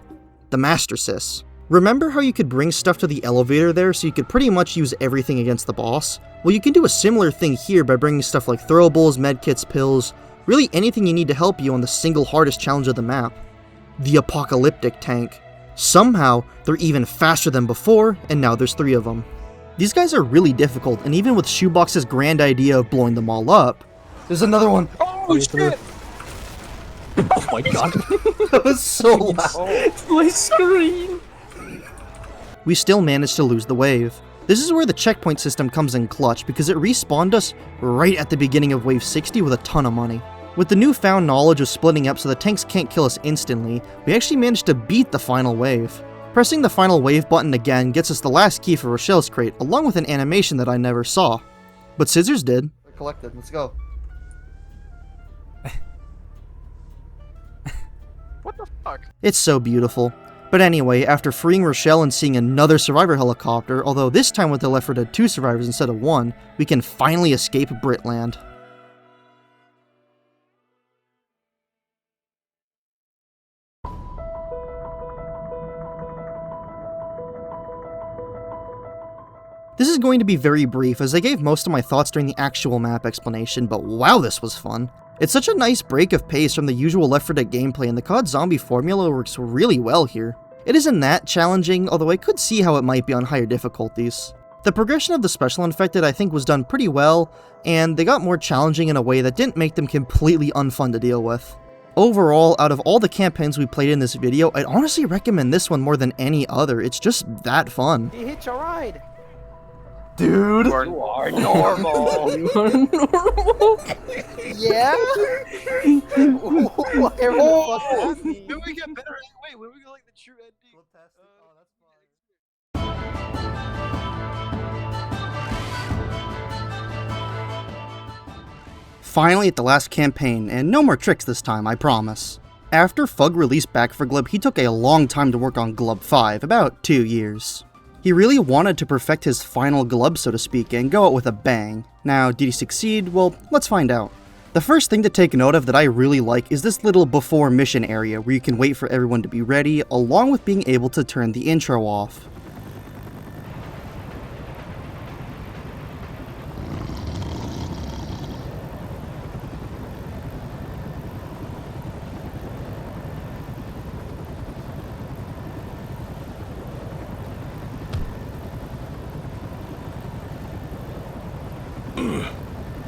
The Master Sis. Remember how you could bring stuff to the elevator there so you could pretty much use everything against the boss? Well, you can do a similar thing here by bringing stuff like throwables, medkits, pills, really anything you need to help you on the single hardest challenge of the map. The Apocalyptic tank. Somehow, they're even faster than before, and now there's 3 of them. These guys are really difficult, and even with Shoebox's grand idea of blowing them all up... There's another one! Oh shit! Oh my god. That was so loud. My screen! We still managed to lose the wave. This is where the checkpoint system comes in clutch, because it respawned us right at the beginning of wave 60 with a ton of money. With the newfound knowledge of splitting up so the tanks can't kill us instantly, we actually managed to beat the final wave. Pressing the final wave button again gets us the last key for Rochelle's crate, along with an animation that I never saw. But Scissors did. Collected, let's go. What the fuck? It's so beautiful. But anyway, after freeing Rochelle and seeing another survivor helicopter, although this time with the Left 4 Dead 2 survivors instead of 1, we can finally escape Britland. This is going to be very brief, as I gave most of my thoughts during the actual map explanation, but wow, this was fun. It's such a nice break of pace from the usual Left 4 Dead gameplay, and the COD zombie formula works really well here. It isn't that challenging, although I could see how it might be on higher difficulties. The progression of the special infected I think was done pretty well, and they got more challenging in a way that didn't make them completely unfun to deal with. Overall, out of all the campaigns we played in this video, I'd honestly recommend this one more than any other. It's just that fun. He hit your ride. Dude! You are normal. You are normal. Yeah? Whatever the fuck happened. Then we get better. Wait, when we go like the true ending? Finally at the last campaign, and no more tricks this time, I promise. After Fug released Back for Glub, he took a long time to work on Glub 5, about 2 years. He really wanted to perfect his final glub, so to speak, and go out with a bang. Now, did he succeed? Well, let's find out. The first thing to take note of that I really like is this little before mission area where you can wait for everyone to be ready, along with being able to turn the intro off.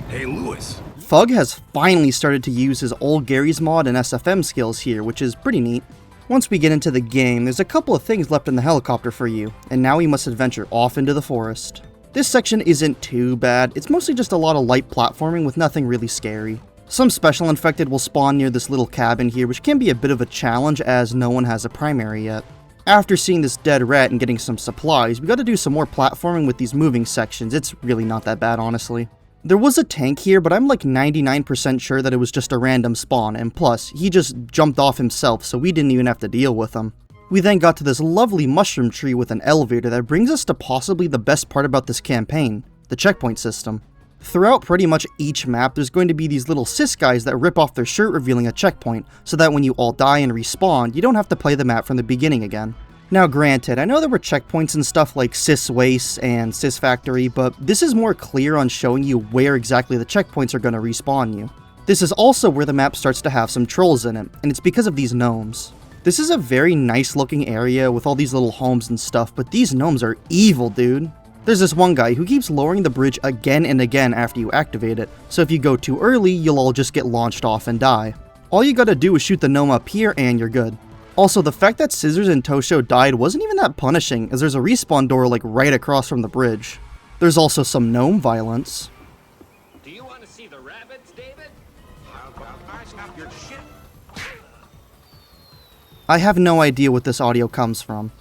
Hey, Lewis. Fug has finally started to use his old Gary's mod and SFM skills here, which is pretty neat. Once we get into the game, there's a couple of things left in the helicopter for you, and now we must adventure off into the forest. This section isn't too bad, it's mostly just a lot of light platforming with nothing really scary. Some special infected will spawn near this little cabin here, which can be a bit of a challenge as no one has a primary yet. After seeing this dead rat and getting some supplies, we gotta do some more platforming with these moving sections. It's really not that bad, honestly. There was a tank here, but I'm like 99% sure that it was just a random spawn, and plus, he just jumped off himself, so we didn't even have to deal with him. We then got to this lovely mushroom tree with an elevator that brings us to possibly the best part about this campaign, the checkpoint system. Throughout pretty much each map, there's going to be these little cis guys that rip off their shirt revealing a checkpoint, so that when you all die and respawn, you don't have to play the map from the beginning again. Now granted, I know there were checkpoints and stuff like Cis Waste and Cis Factory, but this is more clear on showing you where exactly the checkpoints are going to respawn you. This is also where the map starts to have some trolls in it, and it's because of these gnomes. This is a very nice looking area with all these little homes and stuff, but these gnomes are evil, dude. There's this one guy who keeps lowering the bridge again and again after you activate it, so if you go too early, you'll all just get launched off and die. All you gotta do is shoot the gnome up here and you're good. Also, the fact that Scissors and Tosho died wasn't even that punishing, as there's a respawn door like right across from the bridge. There's also some gnome violence. Do you want to see the rabbits, David? How about marching up your shit? I have no idea what this audio comes from.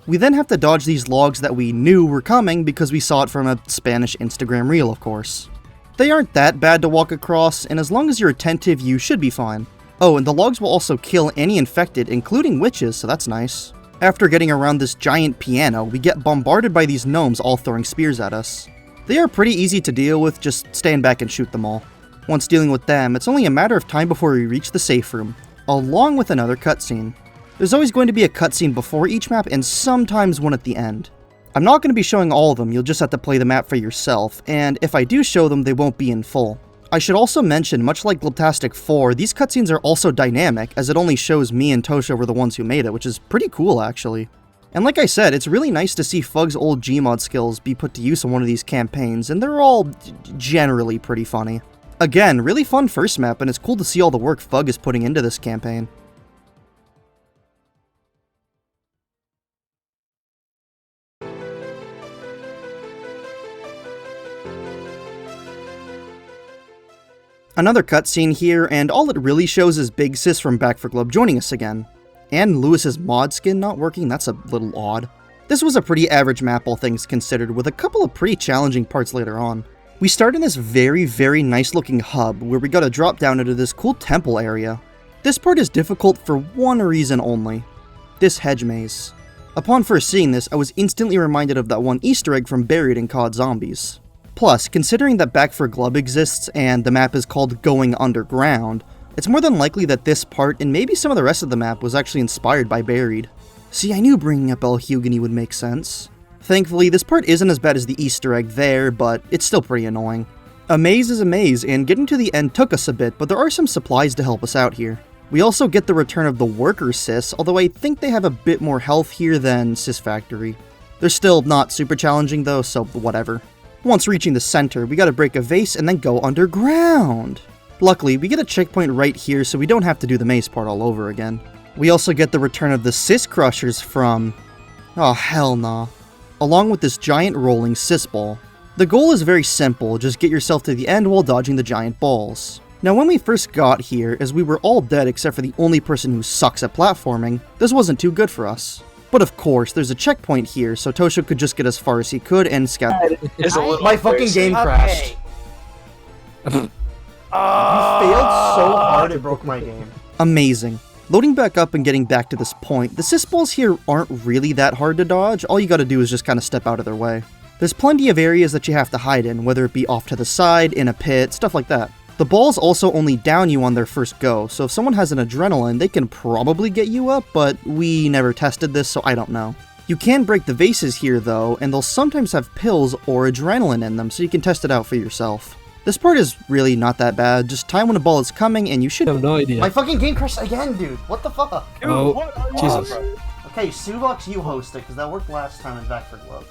We then have to dodge these logs that we knew were coming because we saw it from a Spanish Instagram reel, of course. They aren't that bad to walk across, and as long as you're attentive, you should be fine. Oh, and the logs will also kill any infected, including witches, so that's nice. After getting around this giant piano, we get bombarded by these gnomes all throwing spears at us. They are pretty easy to deal with, just stand back and shoot them all. Once dealing with them, it's only a matter of time before we reach the safe room, along with another cutscene. There's always going to be a cutscene before each map and sometimes one at the end. I'm not going to be showing all of them, you'll just have to play the map for yourself, and if I do show them, they won't be in full. I should also mention, much like Glubtastic 4, these cutscenes are also dynamic, as it only shows me and Tosho were the ones who made it, which is pretty cool actually. And like I said, it's really nice to see Fug's old Gmod skills be put to use on one of these campaigns, and they're all generally pretty funny. Again, really fun first map, and it's cool to see all the work Fug is putting into this campaign. Another cutscene here, and all it really shows is Big Sis from Back 4 Glub joining us again. And Lewis's mod skin not working, that's a little odd. This was a pretty average map all things considered, with a couple of pretty challenging parts later on. We start in this very nice looking hub, where we gotta drop down into this cool temple area. This part is difficult for one reason only. This hedge maze. Upon first seeing this, I was instantly reminded of that one Easter egg from Buried in COD Zombies. Plus, considering that Back 4 Glub exists and the map is called Going Underground, it's more than likely that this part and maybe some of the rest of the map was actually inspired by Buried. See, I knew bringing up LHUGUENY would make sense. Thankfully, this part isn't as bad as the Easter egg there, but it's still pretty annoying. A maze is a maze, and getting to the end took us a bit, but there are some supplies to help us out here. We also get the return of the Worker Sis, although I think they have a bit more health here than Cis Factory. They're still not super challenging though, so whatever. Once reaching the center, we gotta break a vase and then go underground. Luckily, we get a checkpoint right here so we don't have to do the maze part all over again. We also get the return of the Cis Crushers from... oh hell nah. Along with this giant rolling Cis ball. The goal is very simple, just get yourself to the end while dodging the giant balls. Now when we first got here, as we were all dead except for the only person who sucks at platforming, this wasn't too good for us. But of course, there's a checkpoint here, so Tosho could just get as far as he could and scout. My fucking game crashed. You failed so hard it broke my game. Amazing. Loading back up and getting back to this point, the Cis balls here aren't really that hard to dodge, all you gotta do is just kinda step out of their way. There's plenty of areas that you have to hide in, whether it be off to the side, in a pit, stuff like that. The balls also only down you on their first go, so if someone has an adrenaline, they can probably get you up, but we never tested this, so I don't know. You can break the vases here though, and they'll sometimes have pills or adrenaline in them, so you can test it out for yourself. This part is really not that bad, just time when a ball is coming and you should- I have no idea. My fucking game crashed again, dude. What the fuck? Dude, oh, Jesus. Okay, Suvox, you host it, because that worked last time in Back 4 Glub.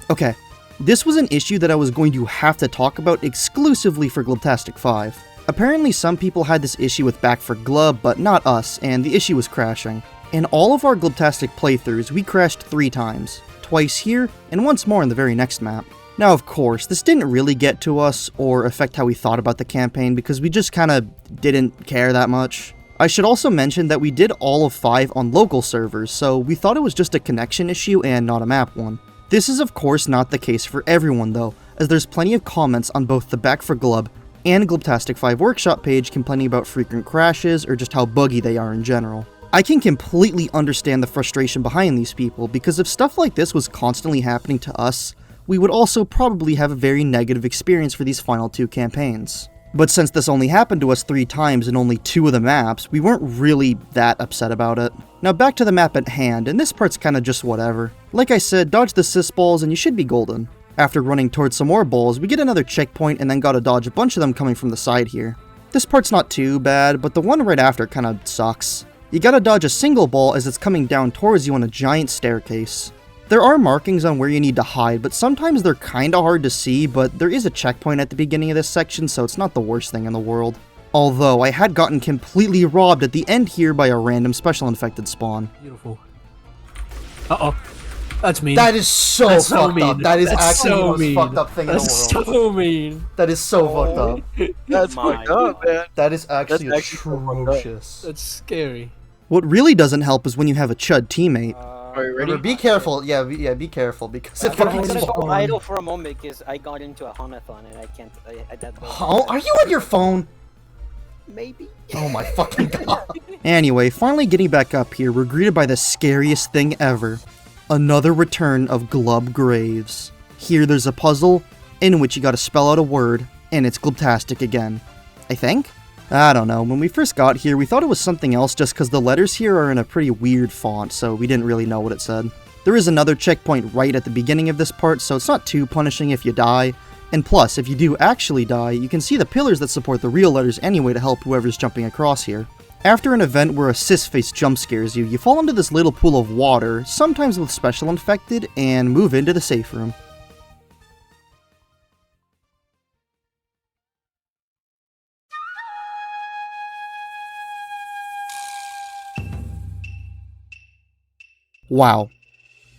Okay. This was an issue that I was going to have to talk about exclusively for Glubtastic 5. Apparently some people had this issue with Back 4 Glub, but not us, and the issue was crashing. In all of our Glubtastic playthroughs, we crashed 3 times. Twice here, and once more in the very next map. Now of course, this didn't really get to us, or affect how we thought about the campaign, because we just kinda didn't care that much. I should also mention that we did all of 5 on local servers, so we thought it was just a connection issue and not a map one. This is of course not the case for everyone though, as there's plenty of comments on both the Back for Glub and Glubtastic 5 workshop page complaining about frequent crashes or just how buggy they are in general. I can completely understand the frustration behind these people, because if stuff like this was constantly happening to us, we would also probably have a very negative experience for these final 2 campaigns. But since this only happened to us 3 times in only 2 of the maps, we weren't really that upset about it. Now back to the map at hand, and this part's kinda just whatever. Like I said, dodge the cis balls and you should be golden. After running towards some more balls, we get another checkpoint and then gotta dodge a bunch of them coming from the side here. This part's not too bad, but the one right after kinda sucks. You gotta dodge a single ball as it's coming down towards you on a giant staircase. There are markings on where you need to hide, but sometimes they're kinda hard to see, but there is a checkpoint at the beginning of this section, so it's not the worst thing in the world. Although, I had gotten completely robbed at the end here by a random special infected spawn. Beautiful. Uh-oh. That's mean. That is so fucked up. That is actually the most fucked up thing in the world. That's so mean. That is so fucked up. That's fucked up, man. That is actually atrocious. That's scary. What really doesn't help is when you have a chud teammate. Are you ready? Be careful. Yeah, be careful because if I'm gonna go idle for a moment because I got into a Honathon and I can't. Oh, are you on your phone? Maybe. Oh my fucking god. Anyway, finally getting back up here, we're greeted by the scariest thing ever. Another return of Glub Graves. Here there's a puzzle in which you gotta spell out a word, and it's Glubtastic again. I think? I don't know, when we first got here we thought it was something else just because the letters here are in a pretty weird font, so we didn't really know what it said. There is another checkpoint right at the beginning of this part, so it's not too punishing if you die. And plus, if you do actually die, you can see the pillars that support the real letters anyway to help whoever's jumping across here. After an event where a cis face jump scares you, you fall into this little pool of water, sometimes with special infected, and move into the safe room. Wow.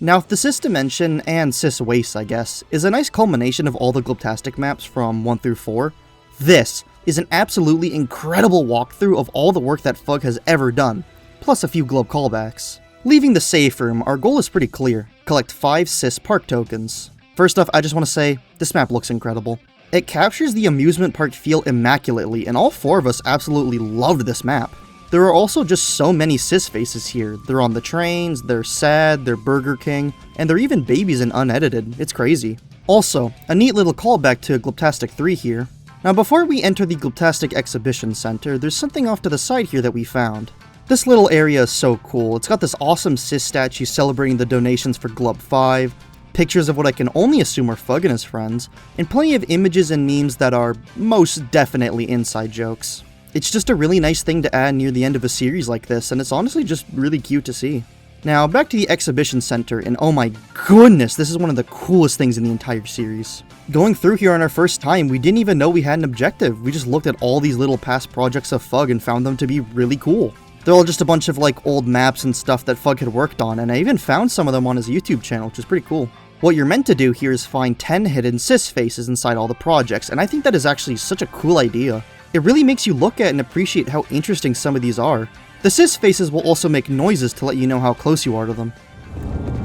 Now, if the cis dimension, and cis waste I guess, is a nice culmination of all the Glubtastic maps from 1 through 4, this is an absolutely incredible walkthrough of all the work that FUG has ever done, plus a few Glub callbacks. Leaving the safe room, our goal is pretty clear: collect 5 cis park tokens. First off, I just want to say, this map looks incredible. It captures the amusement park feel immaculately, and all 4 of us absolutely loved this map. There are also just so many cis faces here. They're on the trains, they're sad, they're Burger King, and they're even babies and unedited. It's crazy. Also, a neat little callback to Glubtastic 3 here. Now before we enter the Glubtastic Exhibition Center, there's something off to the side here that we found. This little area is so cool. It's got this awesome cis statue celebrating the donations for Glub 5, pictures of what I can only assume are FUG and his friends, and plenty of images and memes that are most definitely inside jokes. It's just a really nice thing to add near the end of a series like this, and it's honestly just really cute to see. Now, back to the Exhibition Center, and oh my goodness, this is one of the coolest things in the entire series. Going through here on our first time, we didn't even know we had an objective. We just looked at all these little past projects of FUG and found them to be really cool. They're all just a bunch of like old maps and stuff that FUG had worked on, and I even found some of them on his YouTube channel, which is pretty cool. What you're meant to do here is find 10 hidden cis faces inside all the projects, and I think that is actually such a cool idea. It really makes you look at and appreciate how interesting some of these are. The cis faces will also make noises to let you know how close you are to them.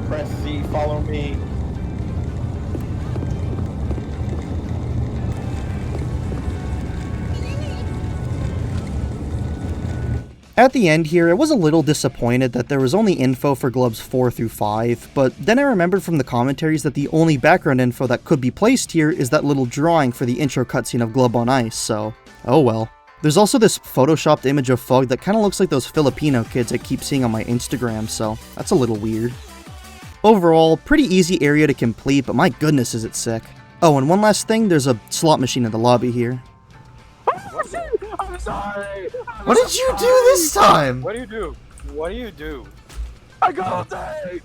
Press C, follow me. At the end here, I was a little disappointed that there was only info for Glubs 4 through 5, but then I remembered from the commentaries that the only background info that could be placed here is that little drawing for the intro cutscene of Glub on Ice, so oh well. There's also this photoshopped image of FUG that kinda looks like those Filipino kids I keep seeing on my Instagram, so that's a little weird. Overall, pretty easy area to complete, but my goodness is it sick. Oh, and one last thing, there's a slot machine in the lobby here. I'm sorry. What did you do this time? What do you do? What do you do? I got a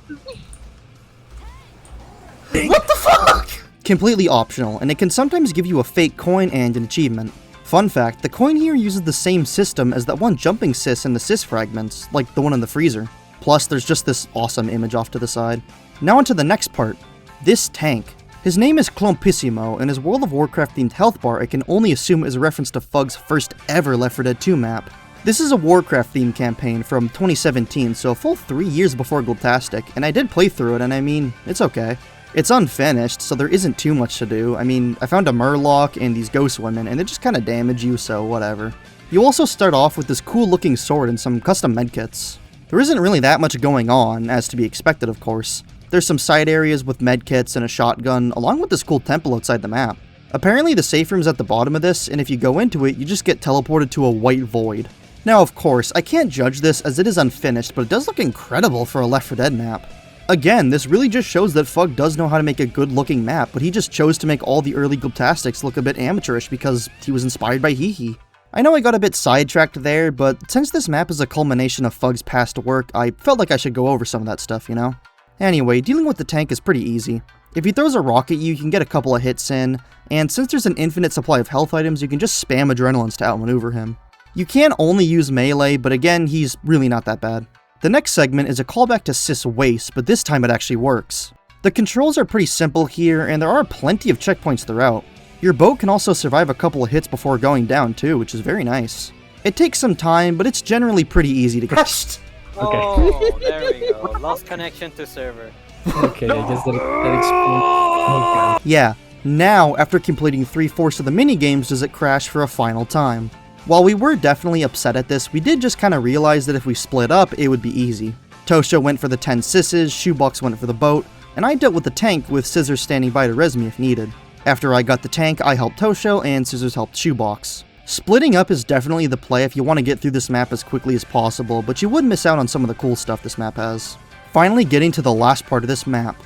What the fuck? Completely optional, and it can sometimes give you a fake coin and an achievement. Fun fact, the coin here uses the same system as that one jumping cis in the cis fragments, like the one in the freezer. Plus, there's just this awesome image off to the side. Now onto the next part. This tank. His name is Clompissimo, and his World of Warcraft themed health bar I can only assume is a reference to FUG's first ever Left 4 Dead 2 map. This is a Warcraft themed campaign from 2017, so a full 3 years before Glubtastic, and I did play through it, and I mean, it's okay. It's unfinished, so there isn't too much to do. I mean, I found a Murloc and these ghost women, and they just kind of damage you, so whatever. You also start off with this cool looking sword and some custom medkits. There isn't really that much going on, as to be expected of course. There's some side areas with medkits and a shotgun, along with this cool temple outside the map. Apparently the safe room's at the bottom of this, and if you go into it, you just get teleported to a white void. Now of course, I can't judge this as it is unfinished, but it does look incredible for a Left 4 Dead map. Again, this really just shows that Fug does know how to make a good looking map, but he just chose to make all the early Glubtastics look a bit amateurish because he was inspired by Hee. I know I got a bit sidetracked there, but since this map is a culmination of Fug's past work, I felt like I should go over some of that stuff, you know? Anyway, dealing with the tank is pretty easy. If he throws a rock at you, you can get a couple of hits in, and since there's an infinite supply of health items, you can just spam adrenalines to outmaneuver him. You can only use melee, but again, he's really not that bad. The next segment is a callback to Sis Waste, but this time it actually works. The controls are pretty simple here, and there are plenty of checkpoints throughout. Your boat can also survive a couple of hits before going down too, which is very nice. It takes some time, but it's generally pretty easy to get. Okay. Oh, there we go. Lost connection to server. Okay, I guess that explains. Oh, yeah, now after completing 3/4 of the minigames does it crash for a final time. While we were definitely upset at this, we did just kind of realize that if we split up, it would be easy. Tosho went for the 10 sisses, Shoebox went for the boat, and I dealt with the tank with Scissors standing by to res me if needed. After I got the tank, I helped Tosho, and Scissors helped Shoebox. Splitting up is definitely the play if you want to get through this map as quickly as possible, but you would miss out on some of the cool stuff this map has. Finally getting to the last part of this map,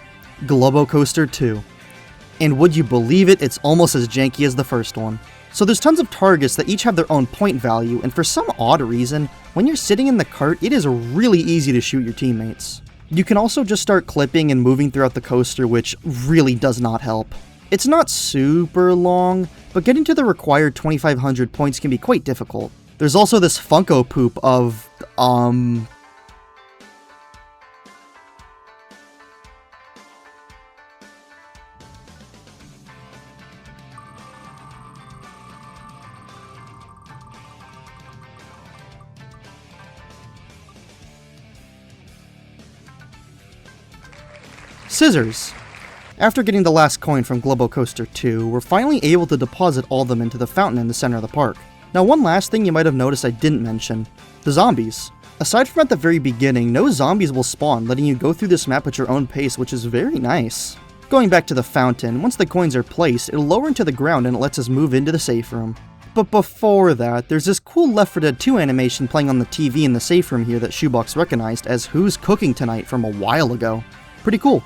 Globocoaster 2. And would you believe it, it's almost as janky as the first one. So there's tons of targets that each have their own point value, and for some odd reason, when you're sitting in the cart, it is really easy to shoot your teammates. You can also just start clipping and moving throughout the coaster, which really does not help. It's not super long, but getting to the required 2,500 points can be quite difficult. There's also this Funko Poop of, Scissors. After getting the last coin from Globocoaster 2, we're finally able to deposit all of them into the fountain in the center of the park. Now one last thing you might have noticed I didn't mention, the zombies. Aside from at the very beginning, no zombies will spawn, letting you go through this map at your own pace, which is very nice. Going back to the fountain, once the coins are placed, it'll lower into the ground and it lets us move into the safe room. But before that, there's this cool Left 4 Dead 2 animation playing on the TV in the safe room here that Shoebox recognized as Who's Cooking Tonight from a while ago. Pretty cool.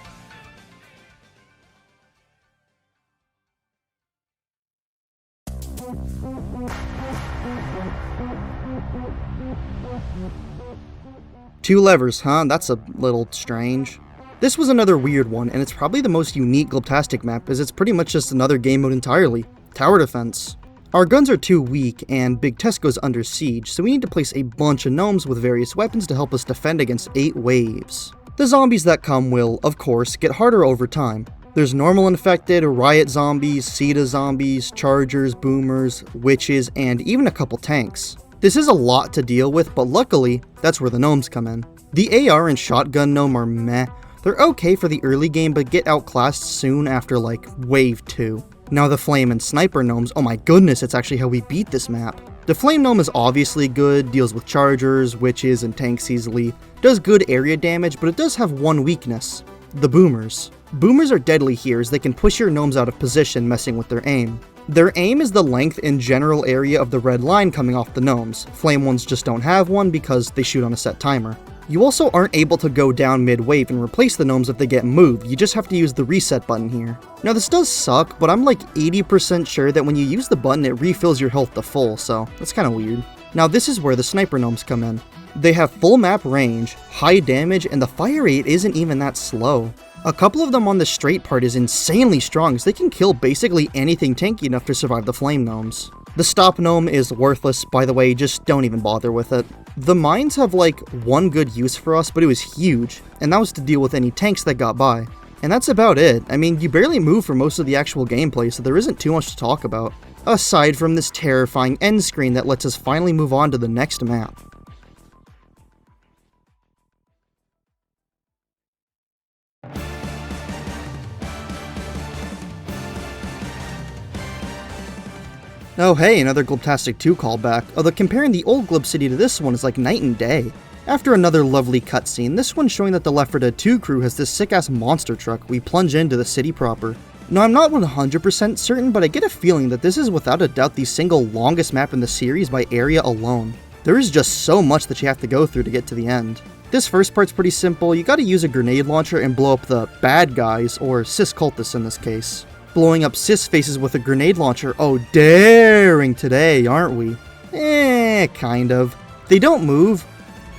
Two levers, huh? That's a little strange. This was another weird one, and it's probably the most unique Glubtastic map, as it's pretty much just another game mode entirely. Tower defense. Our guns are too weak, and Big Tesco's under siege, so we need to place a bunch of gnomes with various weapons to help us defend against 8 waves. The zombies that come will, of course, get harder over time. There's normal infected, riot zombies, Sita zombies, chargers, boomers, witches, and even a couple tanks. This is a lot to deal with, but luckily, that's where the gnomes come in. The AR and shotgun gnome are meh. They're okay for the early game, but get outclassed soon after like wave 2. Now the flame and sniper gnomes, oh my goodness, it's actually how we beat this map. The flame gnome is obviously good, deals with chargers, witches, and tanks easily, does good area damage, but it does have one weakness, the boomers. Boomers are deadly here as they can push your gnomes out of position, messing with their aim. Their aim is the length and general area of the red line coming off the gnomes. Flame ones just don't have one because they shoot on a set timer. You also aren't able to go down mid-wave and replace the gnomes if they get moved, you just have to use the reset button here. Now this does suck, but I'm like 80% sure that when you use the button it refills your health to full, so that's kinda weird. Now this is where the sniper gnomes come in. They have full map range, high damage, and the fire rate isn't even that slow. A couple of them on the straight part is insanely strong, as they can kill basically anything tanky enough to survive the flame gnomes. The stop gnome is worthless, by the way, just don't even bother with it. The mines have like one good use for us, but it was huge, and that was to deal with any tanks that got by. And that's about it. I mean, you barely move for most of the actual gameplay, so there isn't too much to talk about. Aside from this terrifying end screen that lets us finally move on to the next map. Oh hey, another Glubtastic 2 callback, although comparing the old Glub City to this one is like night and day. After another lovely cutscene, this one showing that the Left 4 Dead 2 crew has this sick-ass monster truck, we plunge into the city proper. Now I'm not 100% certain, but I get a feeling that this is without a doubt the single longest map in the series by area alone. There is just so much that you have to go through to get to the end. This first part's pretty simple, you gotta use a grenade launcher and blow up the bad guys, or cis cultists in this case. Blowing up cis faces with a grenade launcher, oh daring today, aren't we? Kind of. They don't move,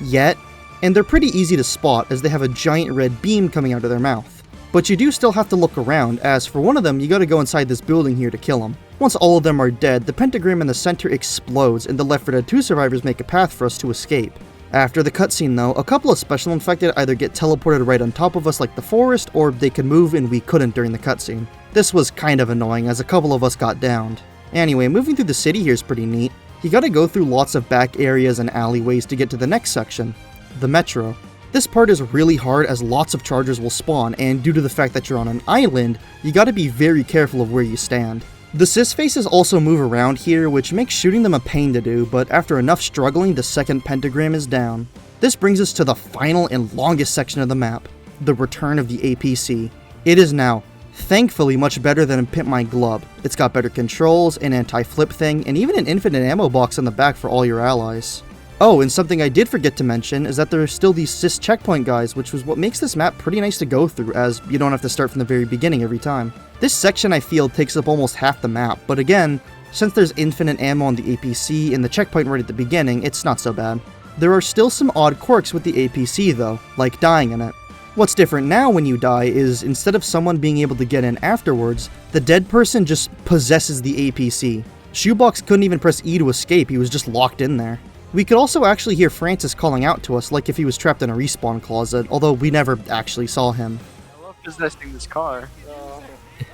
yet, and they're pretty easy to spot as they have a giant red beam coming out of their mouth. But you do still have to look around, as for one of them you gotta go inside this building here to kill them. Once all of them are dead, the pentagram in the center explodes and the Left 4 Dead 2 survivors make a path for us to escape. After the cutscene though, a couple of special infected either get teleported right on top of us like the forest, or they could move and we couldn't during the cutscene. This was kind of annoying as a couple of us got downed. Anyway, moving through the city here is pretty neat. You gotta go through lots of back areas and alleyways to get to the next section, the metro. This part is really hard as lots of chargers will spawn, and due to the fact that you're on an island, you gotta be very careful of where you stand. The cis faces also move around here, which makes shooting them a pain to do, but after enough struggling, the second pentagram is down. This brings us to the final and longest section of the map, the return of the APC. It is now, thankfully, much better than in Pimp My Glub. It's got better controls, an anti-flip thing, and even an infinite ammo box on the back for all your allies. Oh, and something I did forget to mention is that there are still these cis checkpoint guys, which was what makes this map pretty nice to go through, as you don't have to start from the very beginning every time. This section I feel takes up almost half the map, but again, since there's infinite ammo on the APC and the checkpoint right at the beginning, it's not so bad. There are still some odd quirks with the APC though, like dying in it. What's different now when you die is, instead of someone being able to get in afterwards, the dead person just possesses the APC. Shoebox couldn't even press E to escape, he was just locked in there. We could also actually hear Francis calling out to us like if he was trapped in a respawn closet, although we never actually saw him. I love possessing this car.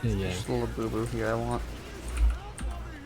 Yeah. Just a little boo-boo here I want.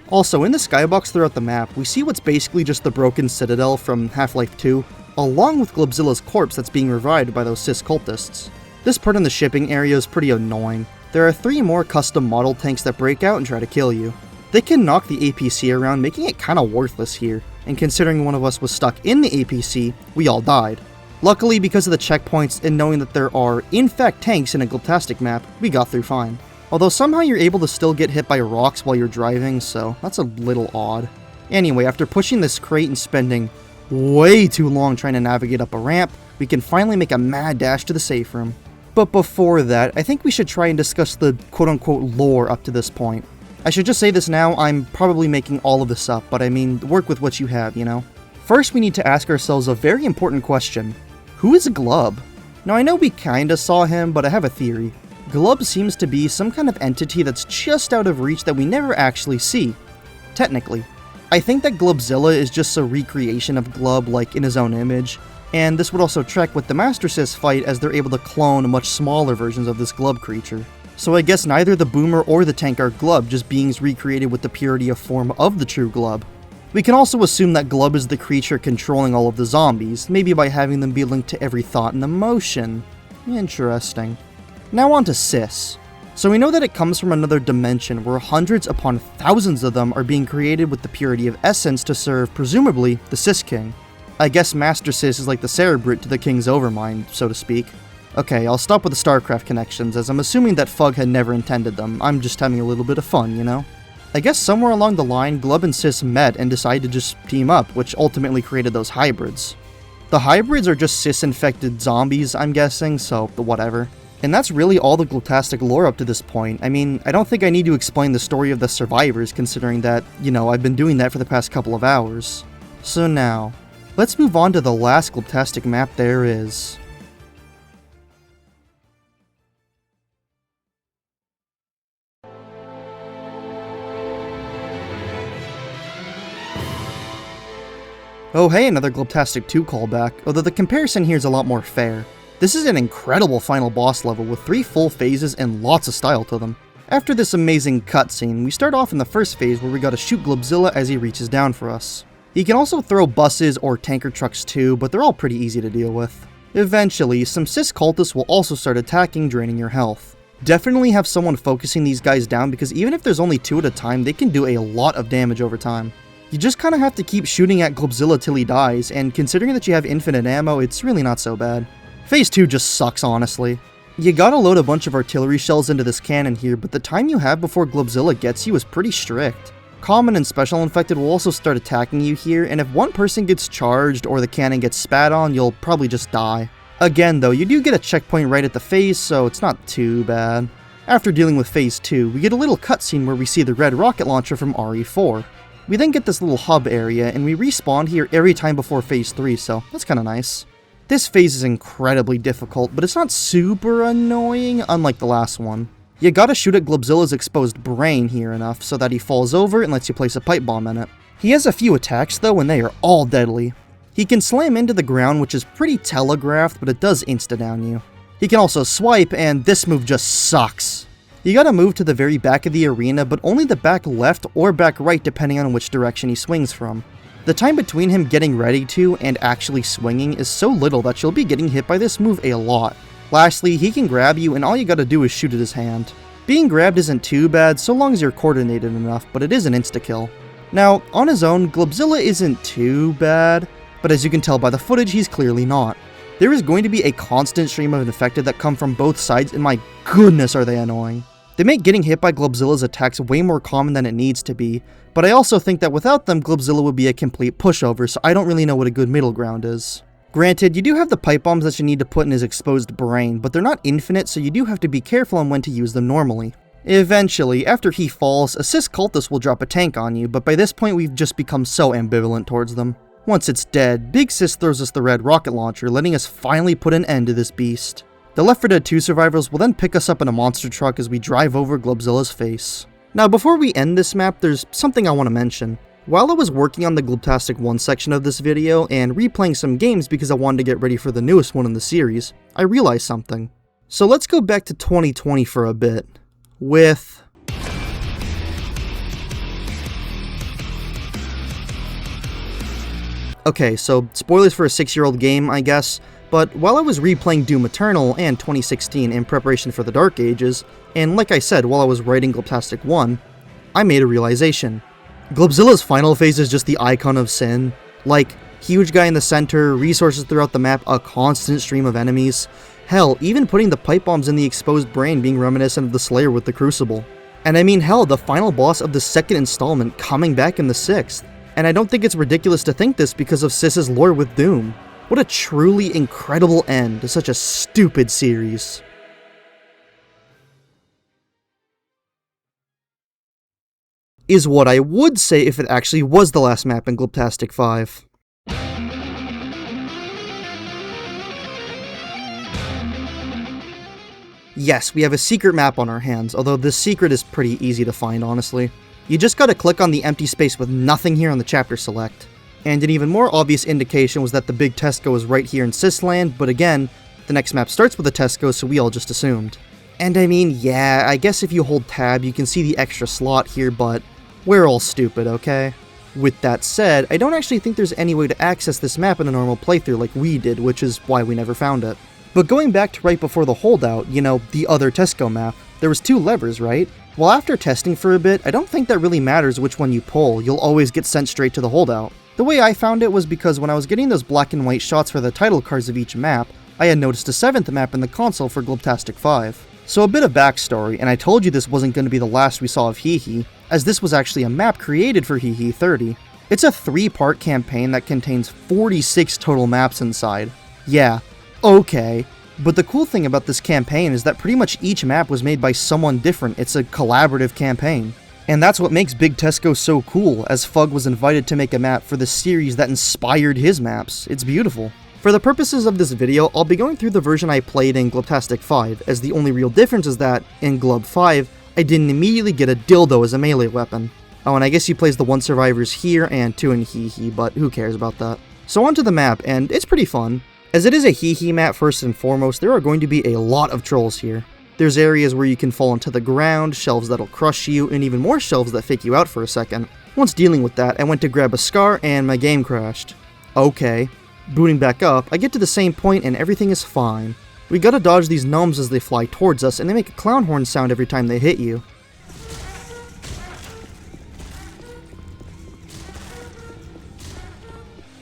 Also, in the skybox throughout the map, we see what's basically just the broken citadel from Half-Life 2, along with Glubzilla's corpse that's being revived by those cis cultists. This part in the shipping area is pretty annoying. There are 3 more custom model tanks that break out and try to kill you. They can knock the APC around, making it kinda worthless here, and considering one of us was stuck in the APC, we all died. Luckily, because of the checkpoints and knowing that there are, in fact, tanks in a Glubtastic map, we got through fine. Although somehow you're able to still get hit by rocks while you're driving, so that's a little odd. Anyway, after pushing this crate and spending way too long trying to navigate up a ramp, we can finally make a mad dash to the safe room. But before that, I think we should try and discuss the quote-unquote lore up to this point. I should just say this now, I'm probably making all of this up, but I mean, work with what you have, you know? First, we need to ask ourselves a very important question. Who is Glub? Now, I know we kinda saw him, but I have a theory. Glub seems to be some kind of entity that's just out of reach that we never actually see. Technically. I think that Glubzilla is just a recreation of Glub, like in his own image, and this would also track with the Master Cis fight as they're able to clone much smaller versions of this Glub creature. So I guess neither the Boomer or the Tank are Glub, just beings recreated with the purity of form of the true Glub. We can also assume that Glub is the creature controlling all of the zombies, maybe by having them be linked to every thought and emotion. Interesting. Now on to Cis. So we know that it comes from another dimension where hundreds upon thousands of them are being created with the purity of essence to serve, presumably, the Cis King. I guess Master Cis is like the Cerebrate to the King's Overmind, so to speak. Okay, I'll stop with the StarCraft connections, as I'm assuming that Fug had never intended them. I'm just having a little bit of fun, you know? I guess somewhere along the line, Glub and Cis met and decided to just team up, which ultimately created those hybrids. The hybrids are just cis-infected zombies, I'm guessing, so whatever. And that's really all the Glubtastic lore up to this point. I mean, I don't think I need to explain the story of the survivors, considering that, you know, I've been doing that for the past couple of hours. So now, let's move on to the last Glubtastic map there is. Oh hey, another Glubtastic 2 callback, although the comparison here is a lot more fair. This is an incredible final boss level with 3 full phases and lots of style to them. After this amazing cutscene, we start off in the first phase where we gotta shoot Glubzilla as he reaches down for us. He can also throw buses or tanker trucks too, but they're all pretty easy to deal with. Eventually, some cis cultists will also start attacking, draining your health. Definitely have someone focusing these guys down because even if there's only 2 at a time, they can do a lot of damage over time. You just kinda have to keep shooting at Glubzilla till he dies, and considering that you have infinite ammo, it's really not so bad. Phase 2 just sucks, honestly. You gotta load a bunch of artillery shells into this cannon here, but the time you have before Glubzilla gets you is pretty strict. Common and Special Infected will also start attacking you here, and if one person gets charged or the cannon gets spat on, you'll probably just die. Again though, you do get a checkpoint right at the phase, so it's not too bad. After dealing with Phase 2, we get a little cutscene where we see the red rocket launcher from RE4. We then get this little hub area, and we respawn here every time before Phase 3, so that's kinda nice. This phase is incredibly difficult, but it's not super annoying, unlike the last one. You gotta shoot at Glubzilla's exposed brain here enough so that he falls over and lets you place a pipe bomb in it. He has a few attacks though, and they are all deadly. He can slam into the ground, which is pretty telegraphed, but it does insta-down you. He can also swipe, and this move just sucks. You gotta move to the very back of the arena, but only the back left or back right depending on which direction he swings from. The time between him getting ready to and actually swinging is so little that you'll be getting hit by this move a lot. Lastly, he can grab you and all you gotta do is shoot at his hand. Being grabbed isn't too bad so long as you're coordinated enough, but it is an insta-kill. Now, on his own, Glubzilla isn't too bad, but as you can tell by the footage, he's clearly not. There is going to be a constant stream of infected that come from both sides, and my goodness are they annoying. They make getting hit by Glubzilla's attacks way more common than it needs to be, but I also think that without them, Glubzilla would be a complete pushover, so I don't really know what a good middle ground is. Granted, you do have the pipe bombs that you need to put in his exposed brain, but they're not infinite, so you do have to be careful on when to use them normally. Eventually, after he falls, a cis cultist will drop a tank on you, but by this point we've just become so ambivalent towards them. Once it's dead, Big Sis throws us the red rocket launcher, letting us finally put an end to this beast. The Left 4 Dead 2 survivors will then pick us up in a monster truck as we drive over Glubzilla's face. Now before we end this map, there's something I want to mention. While I was working on the Glubtastic 1 section of this video, and replaying some games because I wanted to get ready for the newest one in the series, I realized something. So let's go back to 2020 for a bit, with... Okay, so spoilers for a 6-year-old game, I guess, but while I was replaying Doom Eternal and 2016 in preparation for the Dark Ages, and like I said, while I was writing Glubtastic 1, I made a realization. Glubzilla's final phase is just the icon of sin. Like, huge guy in the center, resources throughout the map, a constant stream of enemies. Hell, even putting the pipe bombs in the exposed brain being reminiscent of the Slayer with the Crucible. And I mean hell, the final boss of the second installment coming back in the 6th. And I don't think it's ridiculous to think this because of Sis's lore with Doom. What a truly incredible end to such a stupid series. Is what I would say if it actually was the last map in Glubtastic 5. Yes, we have a secret map on our hands, although this secret is pretty easy to find, honestly. You just gotta click on the empty space with nothing here on the chapter select. And an even more obvious indication was that the big Tesco is right here in Sisland, but again, the next map starts with a Tesco, so we all just assumed. And I mean, yeah, I guess if you hold tab, you can see the extra slot here, but we're all stupid, okay? With that said, I don't actually think there's any way to access this map in a normal playthrough like we did, which is why we never found it. But going back to right before the holdout, you know, the other Tesco map, there was 2 levers, right? Well, after testing for a bit, I don't think that really matters which one you pull, you'll always get sent straight to the holdout. The way I found it was because when I was getting those black and white shots for the title cards of each map, I had noticed a 7th map in the console for Glubtastic 5. So a bit of backstory, and I told you this wasn't going to be the last we saw of Hehe, as this was actually a map created for Hehe 30. It's a 3-part campaign that contains 46 total maps inside. Yeah, okay. But the cool thing about this campaign is that pretty much each map was made by someone different. It's a collaborative campaign. And that's what makes Big Tesco so cool, as Fug was invited to make a map for the series that inspired his maps. It's beautiful. For the purposes of this video, I'll be going through the version I played in Glubtastic 5, as the only real difference is that, in Glub 5, I didn't immediately get a dildo as a melee weapon. Oh, and I guess he plays the 1 survivors here and 2 in Hehe, but who cares about that. So onto the map, and it's pretty fun. As it is a Hehe map first and foremost, there are going to be a lot of trolls here. There's areas where you can fall into the ground, shelves that'll crush you, and even more shelves that fake you out for a second. Once dealing with that, I went to grab a scar and my game crashed. Okay. Booting back up, I get to the same point and everything is fine. We gotta dodge these gnomes as they fly towards us, and they make a clown horn sound every time they hit you.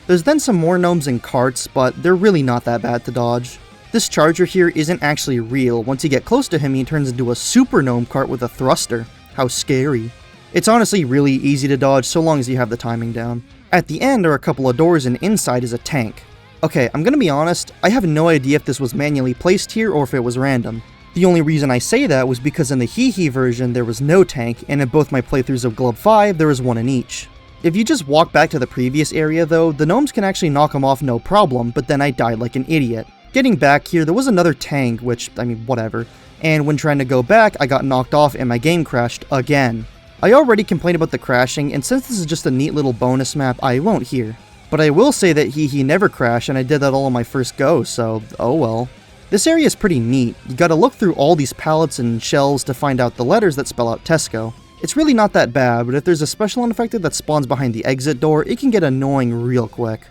There's then some more gnomes and carts, but they're really not that bad to dodge. This charger here isn't actually real. Once you get close to him, he turns into a super gnome cart with a thruster. How scary. It's honestly really easy to dodge so long as you have the timing down. At the end are a couple of doors and inside is a tank. Okay, I'm gonna be honest, I have no idea if this was manually placed here or if it was random. The only reason I say that was because in the Hee version there was no tank, and in both my playthroughs of Glub 5 there was one in each. If you just walk back to the previous area though, the gnomes can actually knock them off no problem, but then I died like an idiot. Getting back here, there was another tank, which, I mean, whatever, and when trying to go back, I got knocked off and my game crashed again. I already complained about the crashing, and since this is just a neat little bonus map, I won't here. But I will say that Hee never crashed, and I did that all on my first go, so oh well. This area is pretty neat. You gotta look through all these pallets and shelves to find out the letters that spell out Tesco. It's really not that bad, but if there's a special unaffected that spawns behind the exit door, it can get annoying real quick.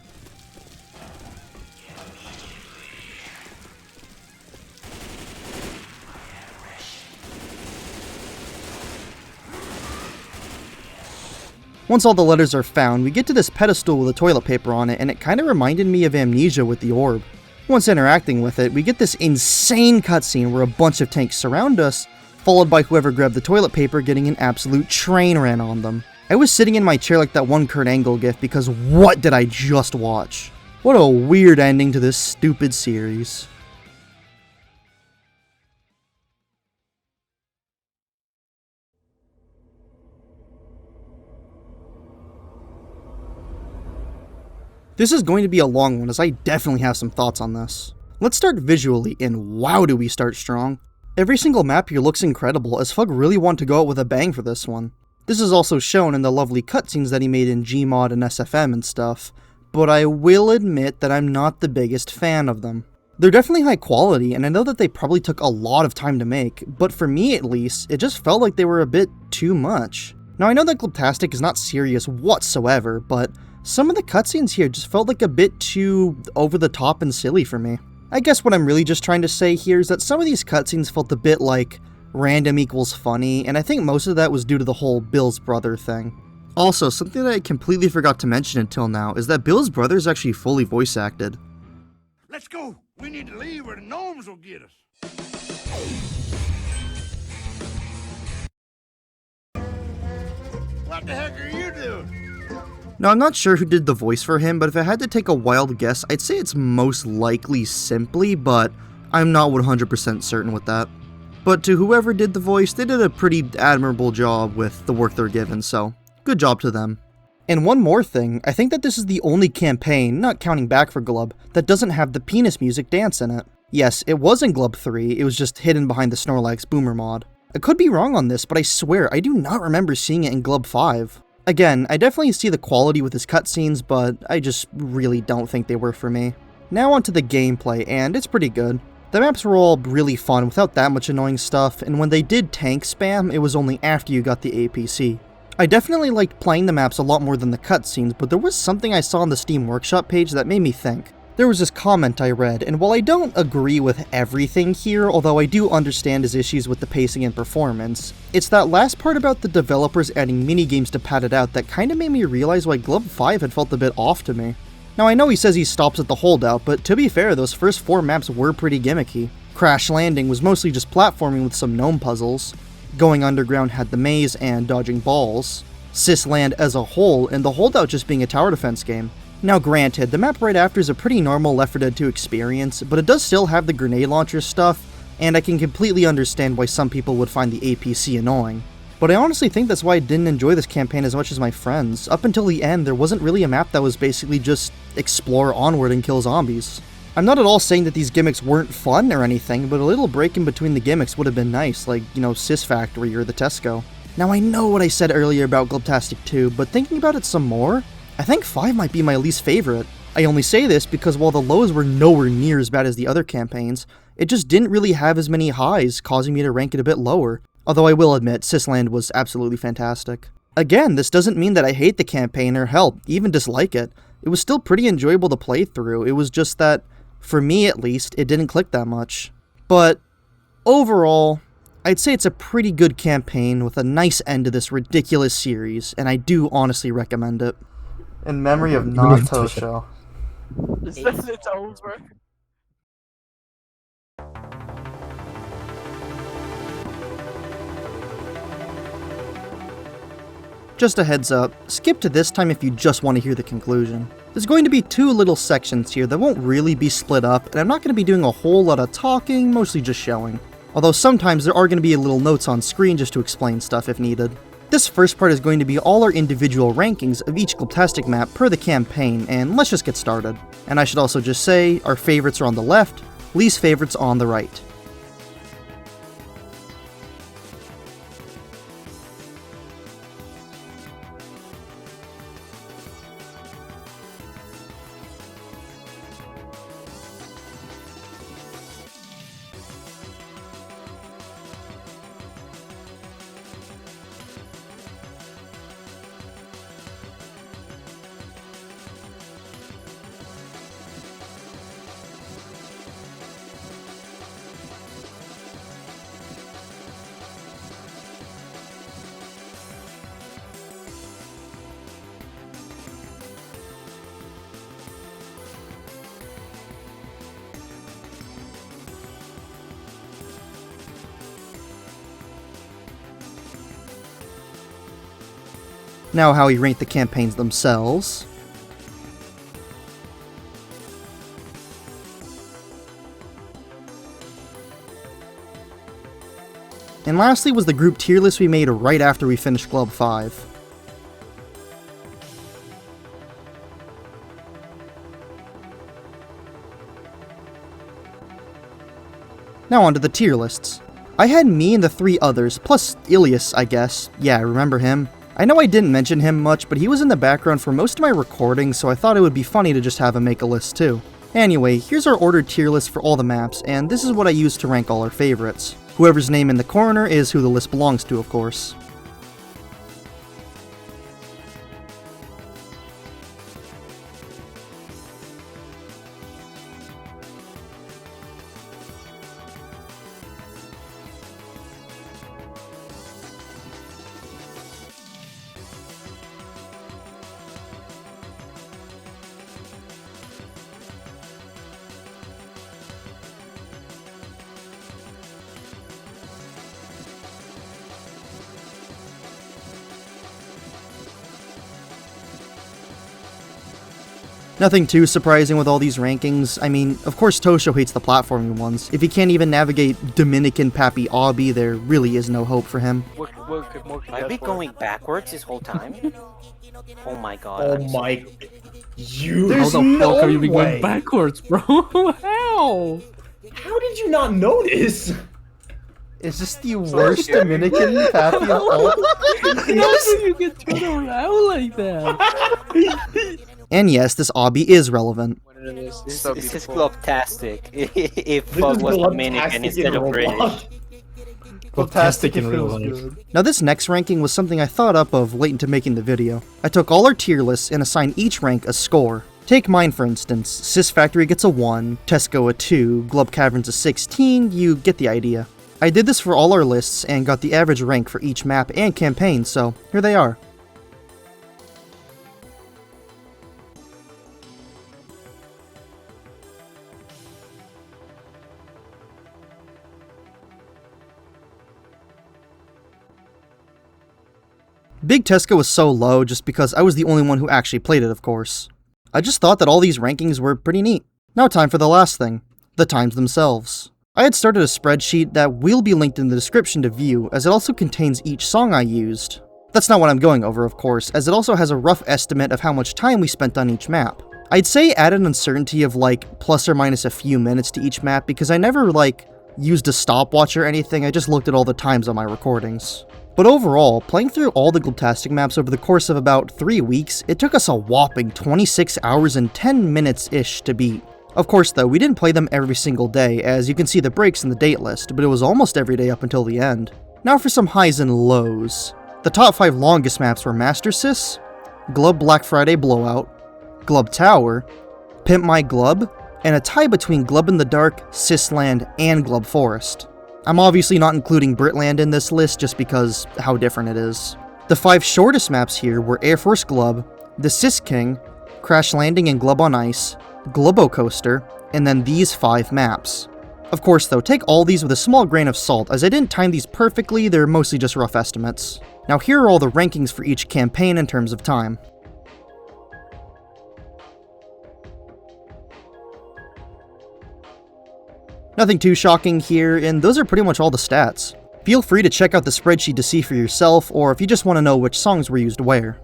Once all the letters are found, we get to this pedestal with a toilet paper on it, and it kinda reminded me of Amnesia with the orb. Once interacting with it, we get this insane cutscene where a bunch of tanks surround us, followed by whoever grabbed the toilet paper getting an absolute train ran on them. I was sitting in my chair like that one Kurt Angle gif because what did I just watch? What a weird ending to this stupid series. This is going to be a long one as I definitely have some thoughts on this. Let's start visually, and wow do we start strong. Every single map here looks incredible, as Fug really wanted to go out with a bang for this one. This is also shown in the lovely cutscenes that he made in Gmod and SFM and stuff, but I will admit that I'm not the biggest fan of them. They're definitely high quality, and I know that they probably took a lot of time to make, but for me at least, it just felt like they were a bit too much. Now I know that Glubtastic is not serious whatsoever, but some of the cutscenes here just felt like a bit too over the top and silly for me. I guess what I'm really just trying to say here is that some of these cutscenes felt a bit like random equals funny, and I think most of that was due to the whole Bill's brother thing. Also, something that I completely forgot to mention until now is that Bill's brother is actually fully voice acted. Let's go! We need to leave or the gnomes will get us! What the heck are you doing? Now, I'm not sure who did the voice for him, but if I had to take a wild guess, I'd say it's most likely Simply, but I'm not 100% certain with that. But to whoever did the voice, they did a pretty admirable job with the work they're given, so good job to them. And one more thing, I think that this is the only campaign, not counting back for Glub, that doesn't have the penis music dance in it. Yes, it was in Glub 3, it was just hidden behind the Snorlax Boomer mod. I could be wrong on this, but I swear I do not remember seeing it in Glub 5. Again, I definitely see the quality with his cutscenes, but I just really don't think they were for me. Now onto the gameplay, and it's pretty good. The maps were all really fun without that much annoying stuff, and when they did tank spam, it was only after you got the APC. I definitely liked playing the maps a lot more than the cutscenes, but there was something I saw on the Steam Workshop page that made me think. There was this comment I read, and while I don't agree with everything here, although I do understand his issues with the pacing and performance, it's that last part about the developers adding minigames to pad it out that kinda made me realize why Glub 5 had felt a bit off to me. Now I know he says he stops at the holdout, but to be fair, those first 4 maps were pretty gimmicky. Crash Landing was mostly just platforming with some gnome puzzles. Going Underground had the maze and dodging balls. Sisland as a whole, and the holdout just being a tower defense game. Now granted, the map right after is a pretty normal Left 4 Dead 2 experience, but it does still have the grenade launcher stuff, and I can completely understand why some people would find the APC annoying. But I honestly think that's why I didn't enjoy this campaign as much as my friends. Up until the end, there wasn't really a map that was basically just explore onward and kill zombies. I'm not at all saying that these gimmicks weren't fun or anything, but a little break in between the gimmicks would have been nice, like, you know, Sis Factory or the Tesco. Now I know what I said earlier about Glubtastic 2, but thinking about it some more, I think 5 might be my least favorite. I only say this because while the lows were nowhere near as bad as the other campaigns, it just didn't really have as many highs, causing me to rank it a bit lower. Although I will admit, Sisland was absolutely fantastic. Again, this doesn't mean that I hate the campaign or hell, even dislike it. It was still pretty enjoyable to play through, it was just that For me, at least, it didn't click that much. But overall, I'd say it's a pretty good campaign with a nice end to this ridiculous series, and I do honestly recommend it. In memory of not Tosho. It's over. Just a heads up, skip to this time if you just want to hear the conclusion. There's going to be 2 little sections here that won't really be split up, and I'm not going to be doing a whole lot of talking, mostly just showing. Although sometimes there are going to be little notes on screen just to explain stuff if needed. This first part is going to be all our individual rankings of each Glubtastic map per the campaign, and let's just get started. And I should also just say, our favorites are on the left, least favorites on the right. Now how we rank the campaigns themselves. And lastly was the group tier list we made right after we finished Glub 5. Now onto the tier lists. I had me and the 3 others, plus Ilias, I guess. Yeah, I remember him. I know I didn't mention him much, but he was in the background for most of my recordings, so I thought it would be funny to just have him make a list too. Anyway, here's our ordered tier list for all the maps, and this is what I used to rank all our favorites. Whoever's name in the corner is who the list belongs to, of course. Nothing too surprising with all these rankings. I mean, of course Tosho hates the platforming ones. If he can't even navigate Dominican Pappy Obby, there really is no hope for him. Are we going backwards this whole time? Oh my god. Oh my... How the fuck are you going backwards, bro? How? How did you not notice? Is this the worst Dominican Pappy of all? How do you get turned around like that? And yes, this obby is relevant. This is Glubtastic. If Fug was Dominican instead of British. Glubtastic in real life. Now this next ranking was something I thought up of late into making the video. I took all our tier lists and assigned each rank a score. Take mine for instance. Sis Factory gets a 1, Tesco a 2, Glub Caverns a 16, you get the idea. I did this for all our lists and got the average rank for each map and campaign, so here they are. Big Tesco was so low just because I was the only one who actually played it, of course. I just thought that all these rankings were pretty neat. Now time for the last thing, the times themselves. I had started a spreadsheet that will be linked in the description to view, as it also contains each song I used. That's not what I'm going over, of course, as it also has a rough estimate of how much time we spent on each map. I'd say add an uncertainty of like plus or minus a few minutes to each map because I never used a stopwatch or anything, I just looked at all the times on my recordings. But overall, playing through all the Glubtastic maps over the course of about 3 weeks, it took us a whopping 26 hours and 10 minutes-ish to beat. Of course though, we didn't play them every single day, as you can see the breaks in the date list, but it was almost every day up until the end. Now for some highs and lows. The top 5 longest maps were Master Sis, Glub Black Friday Blowout, Glub Tower, Pimp My Glub, and a tie between Glub in the Dark, Sisland, and Glub Forest. I'm obviously not including Britland in this list just because how different it is. The 5 shortest maps here were Air Force Glub, the Sis King, Crash Landing and Glub on Ice, Glubbo Coaster, and then these 5 maps. Of course though, take all these with a small grain of salt, as I didn't time these perfectly, they're mostly just rough estimates. Now here are all the rankings for each campaign in terms of time. Nothing too shocking here, and those are pretty much all the stats. Feel free to check out the spreadsheet to see for yourself, or if you just want to know which songs were used where.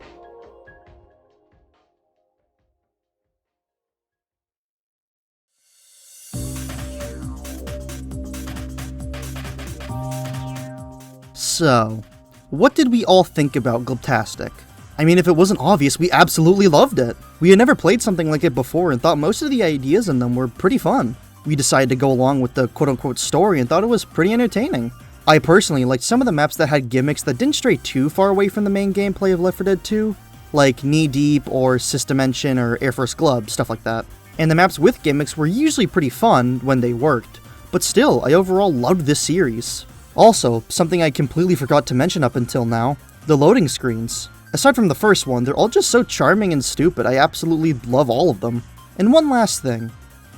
So, what did we all think about Glubtastic? I mean, if it wasn't obvious, we absolutely loved it. We had never played something like it before and thought most of the ideas in them were pretty fun. We decided to go along with the quote-unquote story and thought it was pretty entertaining. I personally liked some of the maps that had gimmicks that didn't stray too far away from the main gameplay of Left 4 Dead 2, like Knee Deep or System-Dimension or Air Force Glub, stuff like that. And the maps with gimmicks were usually pretty fun when they worked, but still, I overall loved this series. Also, something I completely forgot to mention up until now, the loading screens. Aside from the first one, they're all just so charming and stupid, I absolutely love all of them. And one last thing.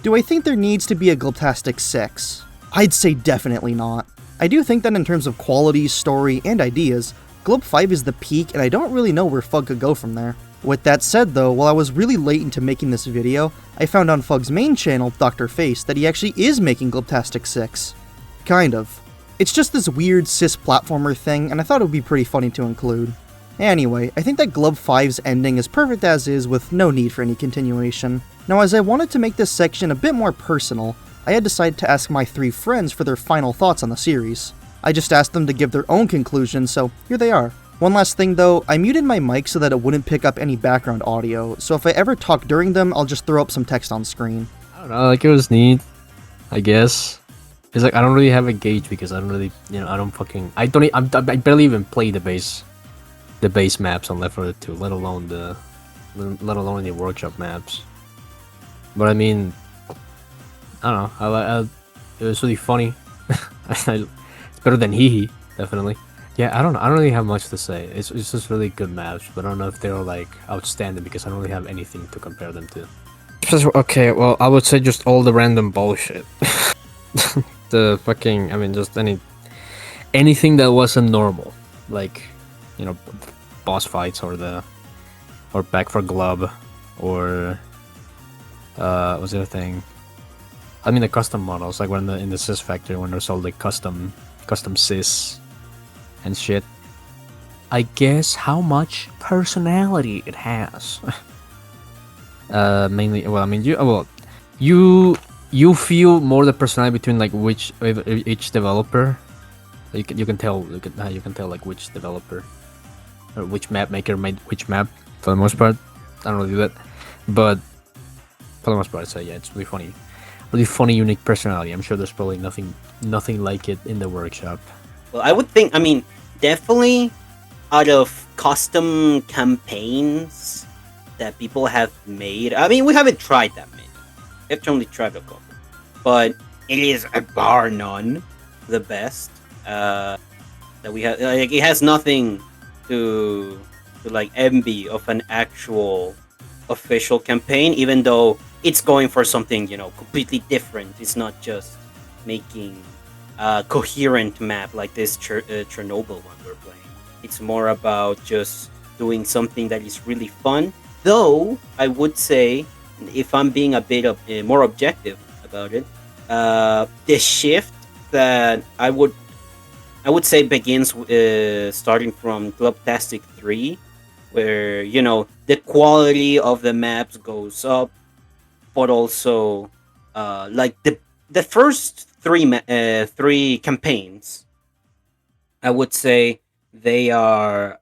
Do I think there needs to be a Glubtastic 6? I'd say definitely not. I do think that in terms of quality, story, and ideas, Glub 5 is the peak and I don't really know where Fug could go from there. With that said though, while I was really late into making this video, I found on Fug's main channel, Dr. Face, that he actually is making Glubtastic 6. Kind of. It's just this weird cis platformer thing, and I thought it would be pretty funny to include. Anyway, I think that Glub 5's ending is perfect as is with no need for any continuation. Now as I wanted to make this section a bit more personal, I had decided to ask my 3 friends for their final thoughts on the series. I just asked them to give their own conclusions, so here they are. One last thing though, I muted my mic so that it wouldn't pick up any background audio, so if I ever talk during them, I'll just throw up some text on screen. I don't know, like it was neat, I guess. It's like I don't really have a gauge because I don't really, I barely even play the base maps on Left 4 Dead 2, let alone the workshop maps. But I mean, I don't know. It was really funny. It's better than Hee, definitely. Yeah, I don't know. I don't really have much to say. It's just really good maps, but I don't know if they're like outstanding because I don't really have anything to compare them to. Okay, well, I would say just all the random bullshit. The fucking, I mean, just anything that wasn't normal, like, boss fights or Back for Glub, or what's the other thing? I mean the custom models, like when in the Sis factory when there's all the custom Sis and shit. I guess how much personality it has. Mainly, well, I mean you feel more the personality between like each developer. You can tell like which developer or which map maker made which map. For the most part, I don't really do that, but for the most part, so yeah, it's really funny, unique personality. I'm sure there's probably nothing like it in the workshop. Well, I would think, I mean, definitely out of custom campaigns that people have made. I mean, we haven't tried that many. We've only tried a couple, but it is a bar none the best that we have. Like, it has nothing to like envy of an actual official campaign, even though it's going for something, completely different. It's not just making a coherent map like this Chernobyl one we're playing. It's more about just doing something that is really fun. Though, I would say, if I'm being a bit more objective about it, the shift that I would say begins starting from Glubtastic 3, where the quality of the maps goes up, but also like the first three campaigns, I would say they are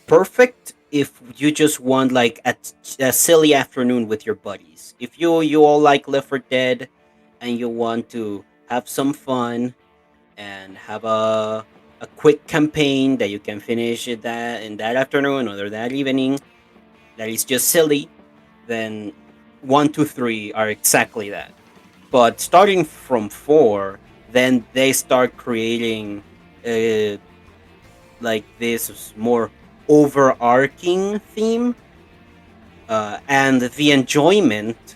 perfect if you just want like a silly afternoon with your buddies. If you all like Left 4 Dead and you want to have some fun and have a quick campaign that you can finish in that afternoon or that evening that is just silly, then 1, 2, 3 are exactly that. But starting from 4, then they start creating like this more overarching theme, and the enjoyment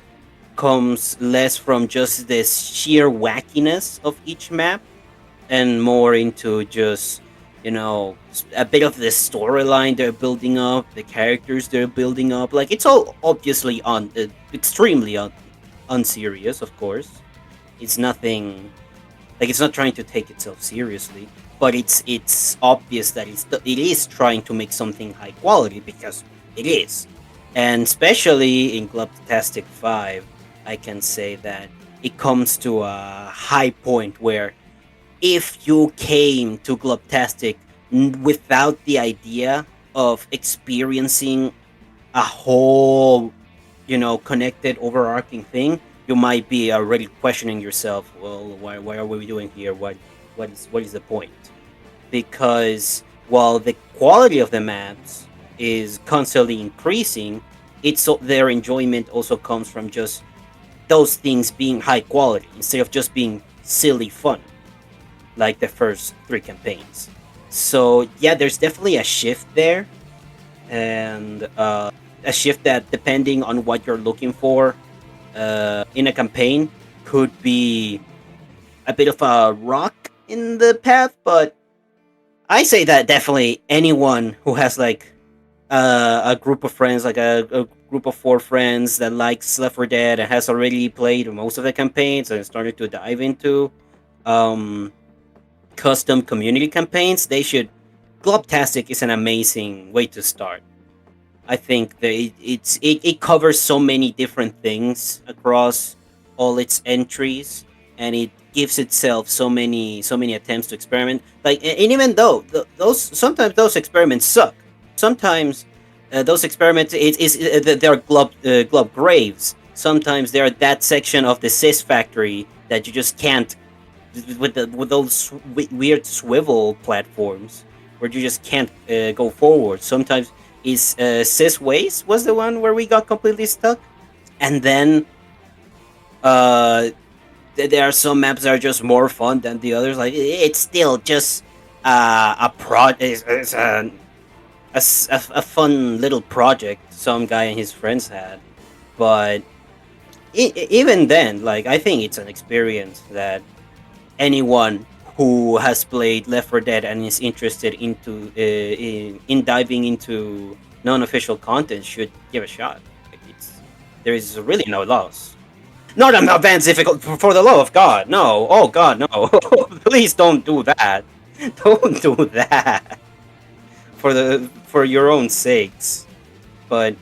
comes less from just this sheer wackiness of each map and more into just, you know, a bit of the storyline they're building up, the characters they're building up. Like, it's all obviously extremely unserious, of course. It's nothing, like, it's not trying to take itself seriously, but it's obvious that it is trying to make something high quality, because it is. And especially in Glubtastic 5, I can say that it comes to a high point where if you came to Glubtastic without the idea of experiencing a whole, you know, connected, overarching thing, you might be already questioning yourself. Well, why are we doing here? What is the point? Because while the quality of the maps is constantly increasing, their enjoyment also comes from just those things being high quality instead of just being silly fun, like the first 3 campaigns. So yeah, there's definitely a shift there, and a shift that, depending on what you're looking for in a campaign, could be a bit of a rock in the path. But I say that definitely anyone who has like a group of friends, like a group of 4 friends that likes Left 4 Dead and has already played most of the campaigns and started to dive into custom community campaigns, Glubtastic is an amazing way to start. I think that it covers so many different things across all its entries, and it gives itself so many attempts to experiment. Like, and even though sometimes those experiments suck, sometimes those experiments they're glub graves. Sometimes they're that section of the cis factory that you just can't, with those weird swivel platforms where you just can't go forward. Sometimes cis ways was the one where we got completely stuck, and then there are some maps that are just more fun than the others. Like, it's still just it's a fun little project some guy and his friends had. But even then, like, I think it's an experience that anyone who has played Left 4 Dead and is interested into in diving into non-official content should give a shot. Like, there is really no loss. Not an advanced difficult, for the love of God, no. Oh God, no. Please don't do that. Don't do that. For your own sakes. But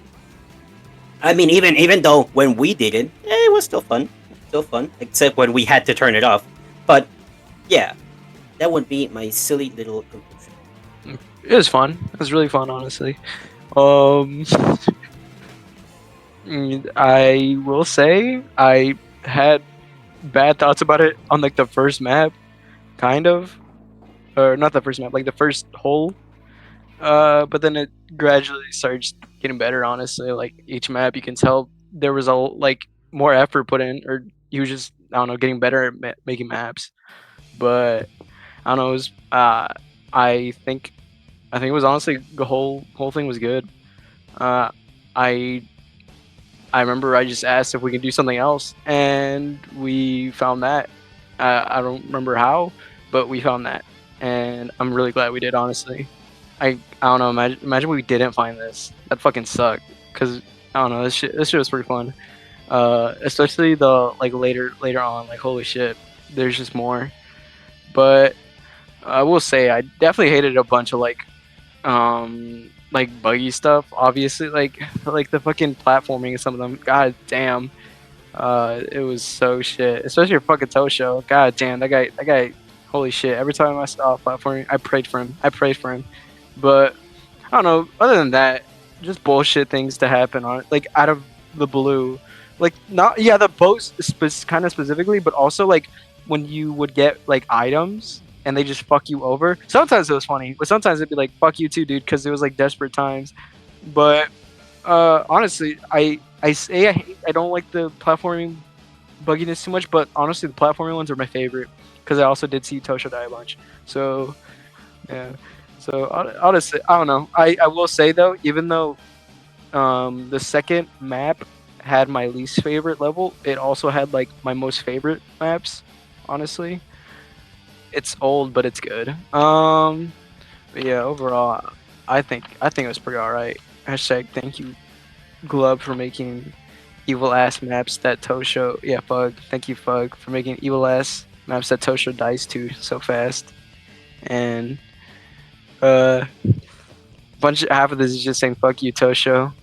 I mean, even though when we did it, it was still fun. Still fun. Except when we had to turn it off. But yeah, that would be my silly little conclusion. It was fun. It was really fun, honestly. I will say I had bad thoughts about it on like the first map, kind of, or not the first map, like the first hole. But then it gradually starts getting better. Honestly, like each map, you can tell there was like more effort put in, or he was just, I don't know, getting better at making maps. But I don't know. It was I think it was honestly the whole thing was good. I remember I just asked if we could do something else, and we found that. I don't remember how, but we found that, and I'm really glad we did. Honestly, I don't know. Imagine we didn't find this. That fucking sucked. Cause I don't know. This shit was pretty fun. Especially the like later on. Like, holy shit, there's just more. But I will say I definitely hated a bunch of like buggy stuff. Obviously, like the fucking platforming of some of them. God damn, it was so shit. Especially your fucking Tosho. God damn, that guy. Holy shit! Every time I saw platforming, I prayed for him. But I don't know. Other than that, just bullshit things to happen on it, like out of the blue. Like, not the boat kind of specifically, but also like when you would get like items and they just fuck you over. Sometimes it was funny, but sometimes it'd be like, fuck you too, dude, because it was like desperate times. But Honestly, I say I don't like the platforming bugginess too much, but honestly, the platforming ones are my favorite because I also did see Tosho die a bunch. So yeah. So honestly, I don't know. I will say though, even though the second map had my least favorite level, it also had like my most favorite maps. Honestly, it's old, but it's good. But yeah, overall, I think it was pretty alright. Hashtag thank you, Glub, for making evil ass maps that Tosho. Yeah, Fug. Thank you, Fug, for making evil ass maps that Tosho dies to so fast. And half of this is just saying fuck you, Tosho.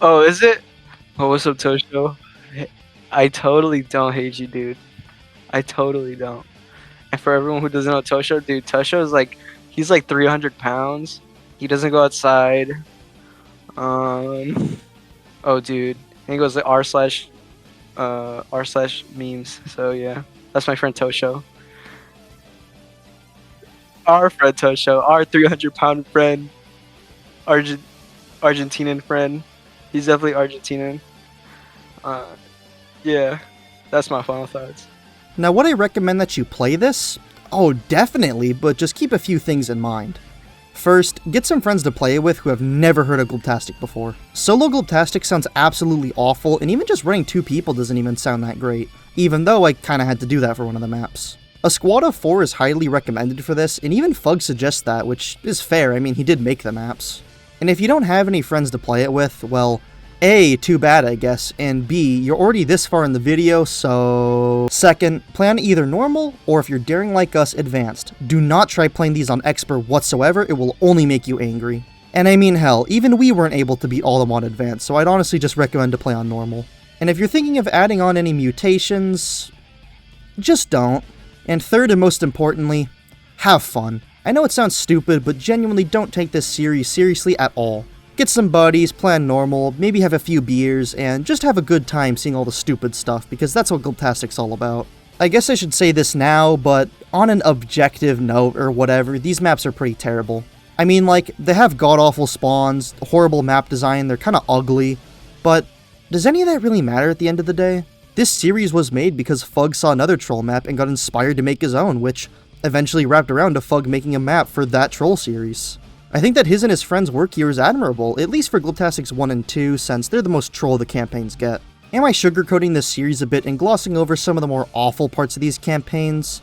Oh, is it? Oh, what's up, Tosho? I totally don't hate you, dude. I totally don't. And for everyone who doesn't know Tosho, dude, Tosho is like, he's like 300 pounds. He doesn't go outside. Oh, dude. And he goes like r/memes. So yeah, that's my friend Tosho. Our friend Tosho, our 300-pound friend, Argentinian friend. He's definitely Argentinian. Yeah, that's my final thoughts. Now, would I recommend that you play this? Oh, definitely, but just keep a few things in mind. First, get some friends to play it with who have never heard of Glubtastic before. Solo Glubtastic sounds absolutely awful, and even just running 2 people doesn't even sound that great, even though I kinda had to do that for one of the maps. A squad of 4 is highly recommended for this, and even Fug suggests that, which is fair, I mean, he did make the maps. And if you don't have any friends to play it with, well, A, too bad I guess, and B, you're already this far in the video, so... Second, play on either normal, or if you're daring like us, advanced. Do not try playing these on expert whatsoever, it will only make you angry. And I mean hell, even we weren't able to beat all of them on advanced, so I'd honestly just recommend to play on normal. And if you're thinking of adding on any mutations, just don't. And third and most importantly, have fun. I know it sounds stupid, but genuinely don't take this series seriously at all. Get some buddies, play on normal, maybe have a few beers, and just have a good time seeing all the stupid stuff, because that's what Glubtastic's all about. I guess I should say this now, but on an objective note or whatever, these maps are pretty terrible. I mean, like, they have god-awful spawns, horrible map design, they're kinda ugly, but does any of that really matter at the end of the day? This series was made because Fug saw another troll map and got inspired to make his own, which eventually wrapped around to Fug making a map for that troll series. I think that his and his friends' work here is admirable, at least for Glubtastic's 1 and 2, since they're the most troll the campaigns get. Am I sugarcoating this series a bit and glossing over some of the more awful parts of these campaigns?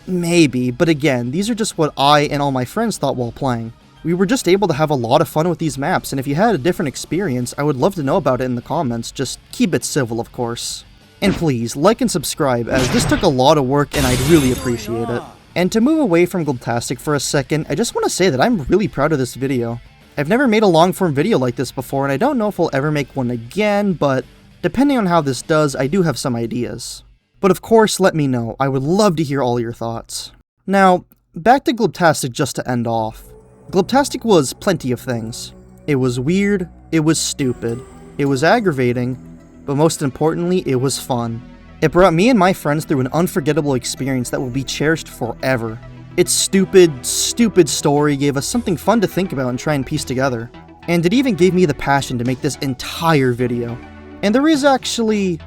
Maybe, but again, these are just what I and all my friends thought while playing. We were just able to have a lot of fun with these maps, and if you had a different experience, I would love to know about it in the comments, just keep it civil of course. And please, like and subscribe, as this took a lot of work and I'd really appreciate it. And to move away from Glubtastic for a second, I just want to say that I'm really proud of this video. I've never made a long-form video like this before, and I don't know if I'll ever make one again, but depending on how this does, I do have some ideas. But of course, let me know. I would love to hear all your thoughts. Now, back to Glubtastic just to end off. Glubtastic was plenty of things. It was weird, it was stupid, it was aggravating, but most importantly, it was fun. It brought me and my friends through an unforgettable experience that will be cherished forever. Its stupid, stupid story gave us something fun to think about and try and piece together. And it even gave me the passion to make this entire video. And there is actually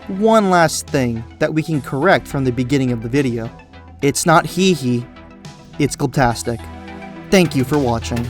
one last thing that we can correct from the beginning of the video. It's not hee-hee, it's Glubtastic. Thank you for watching.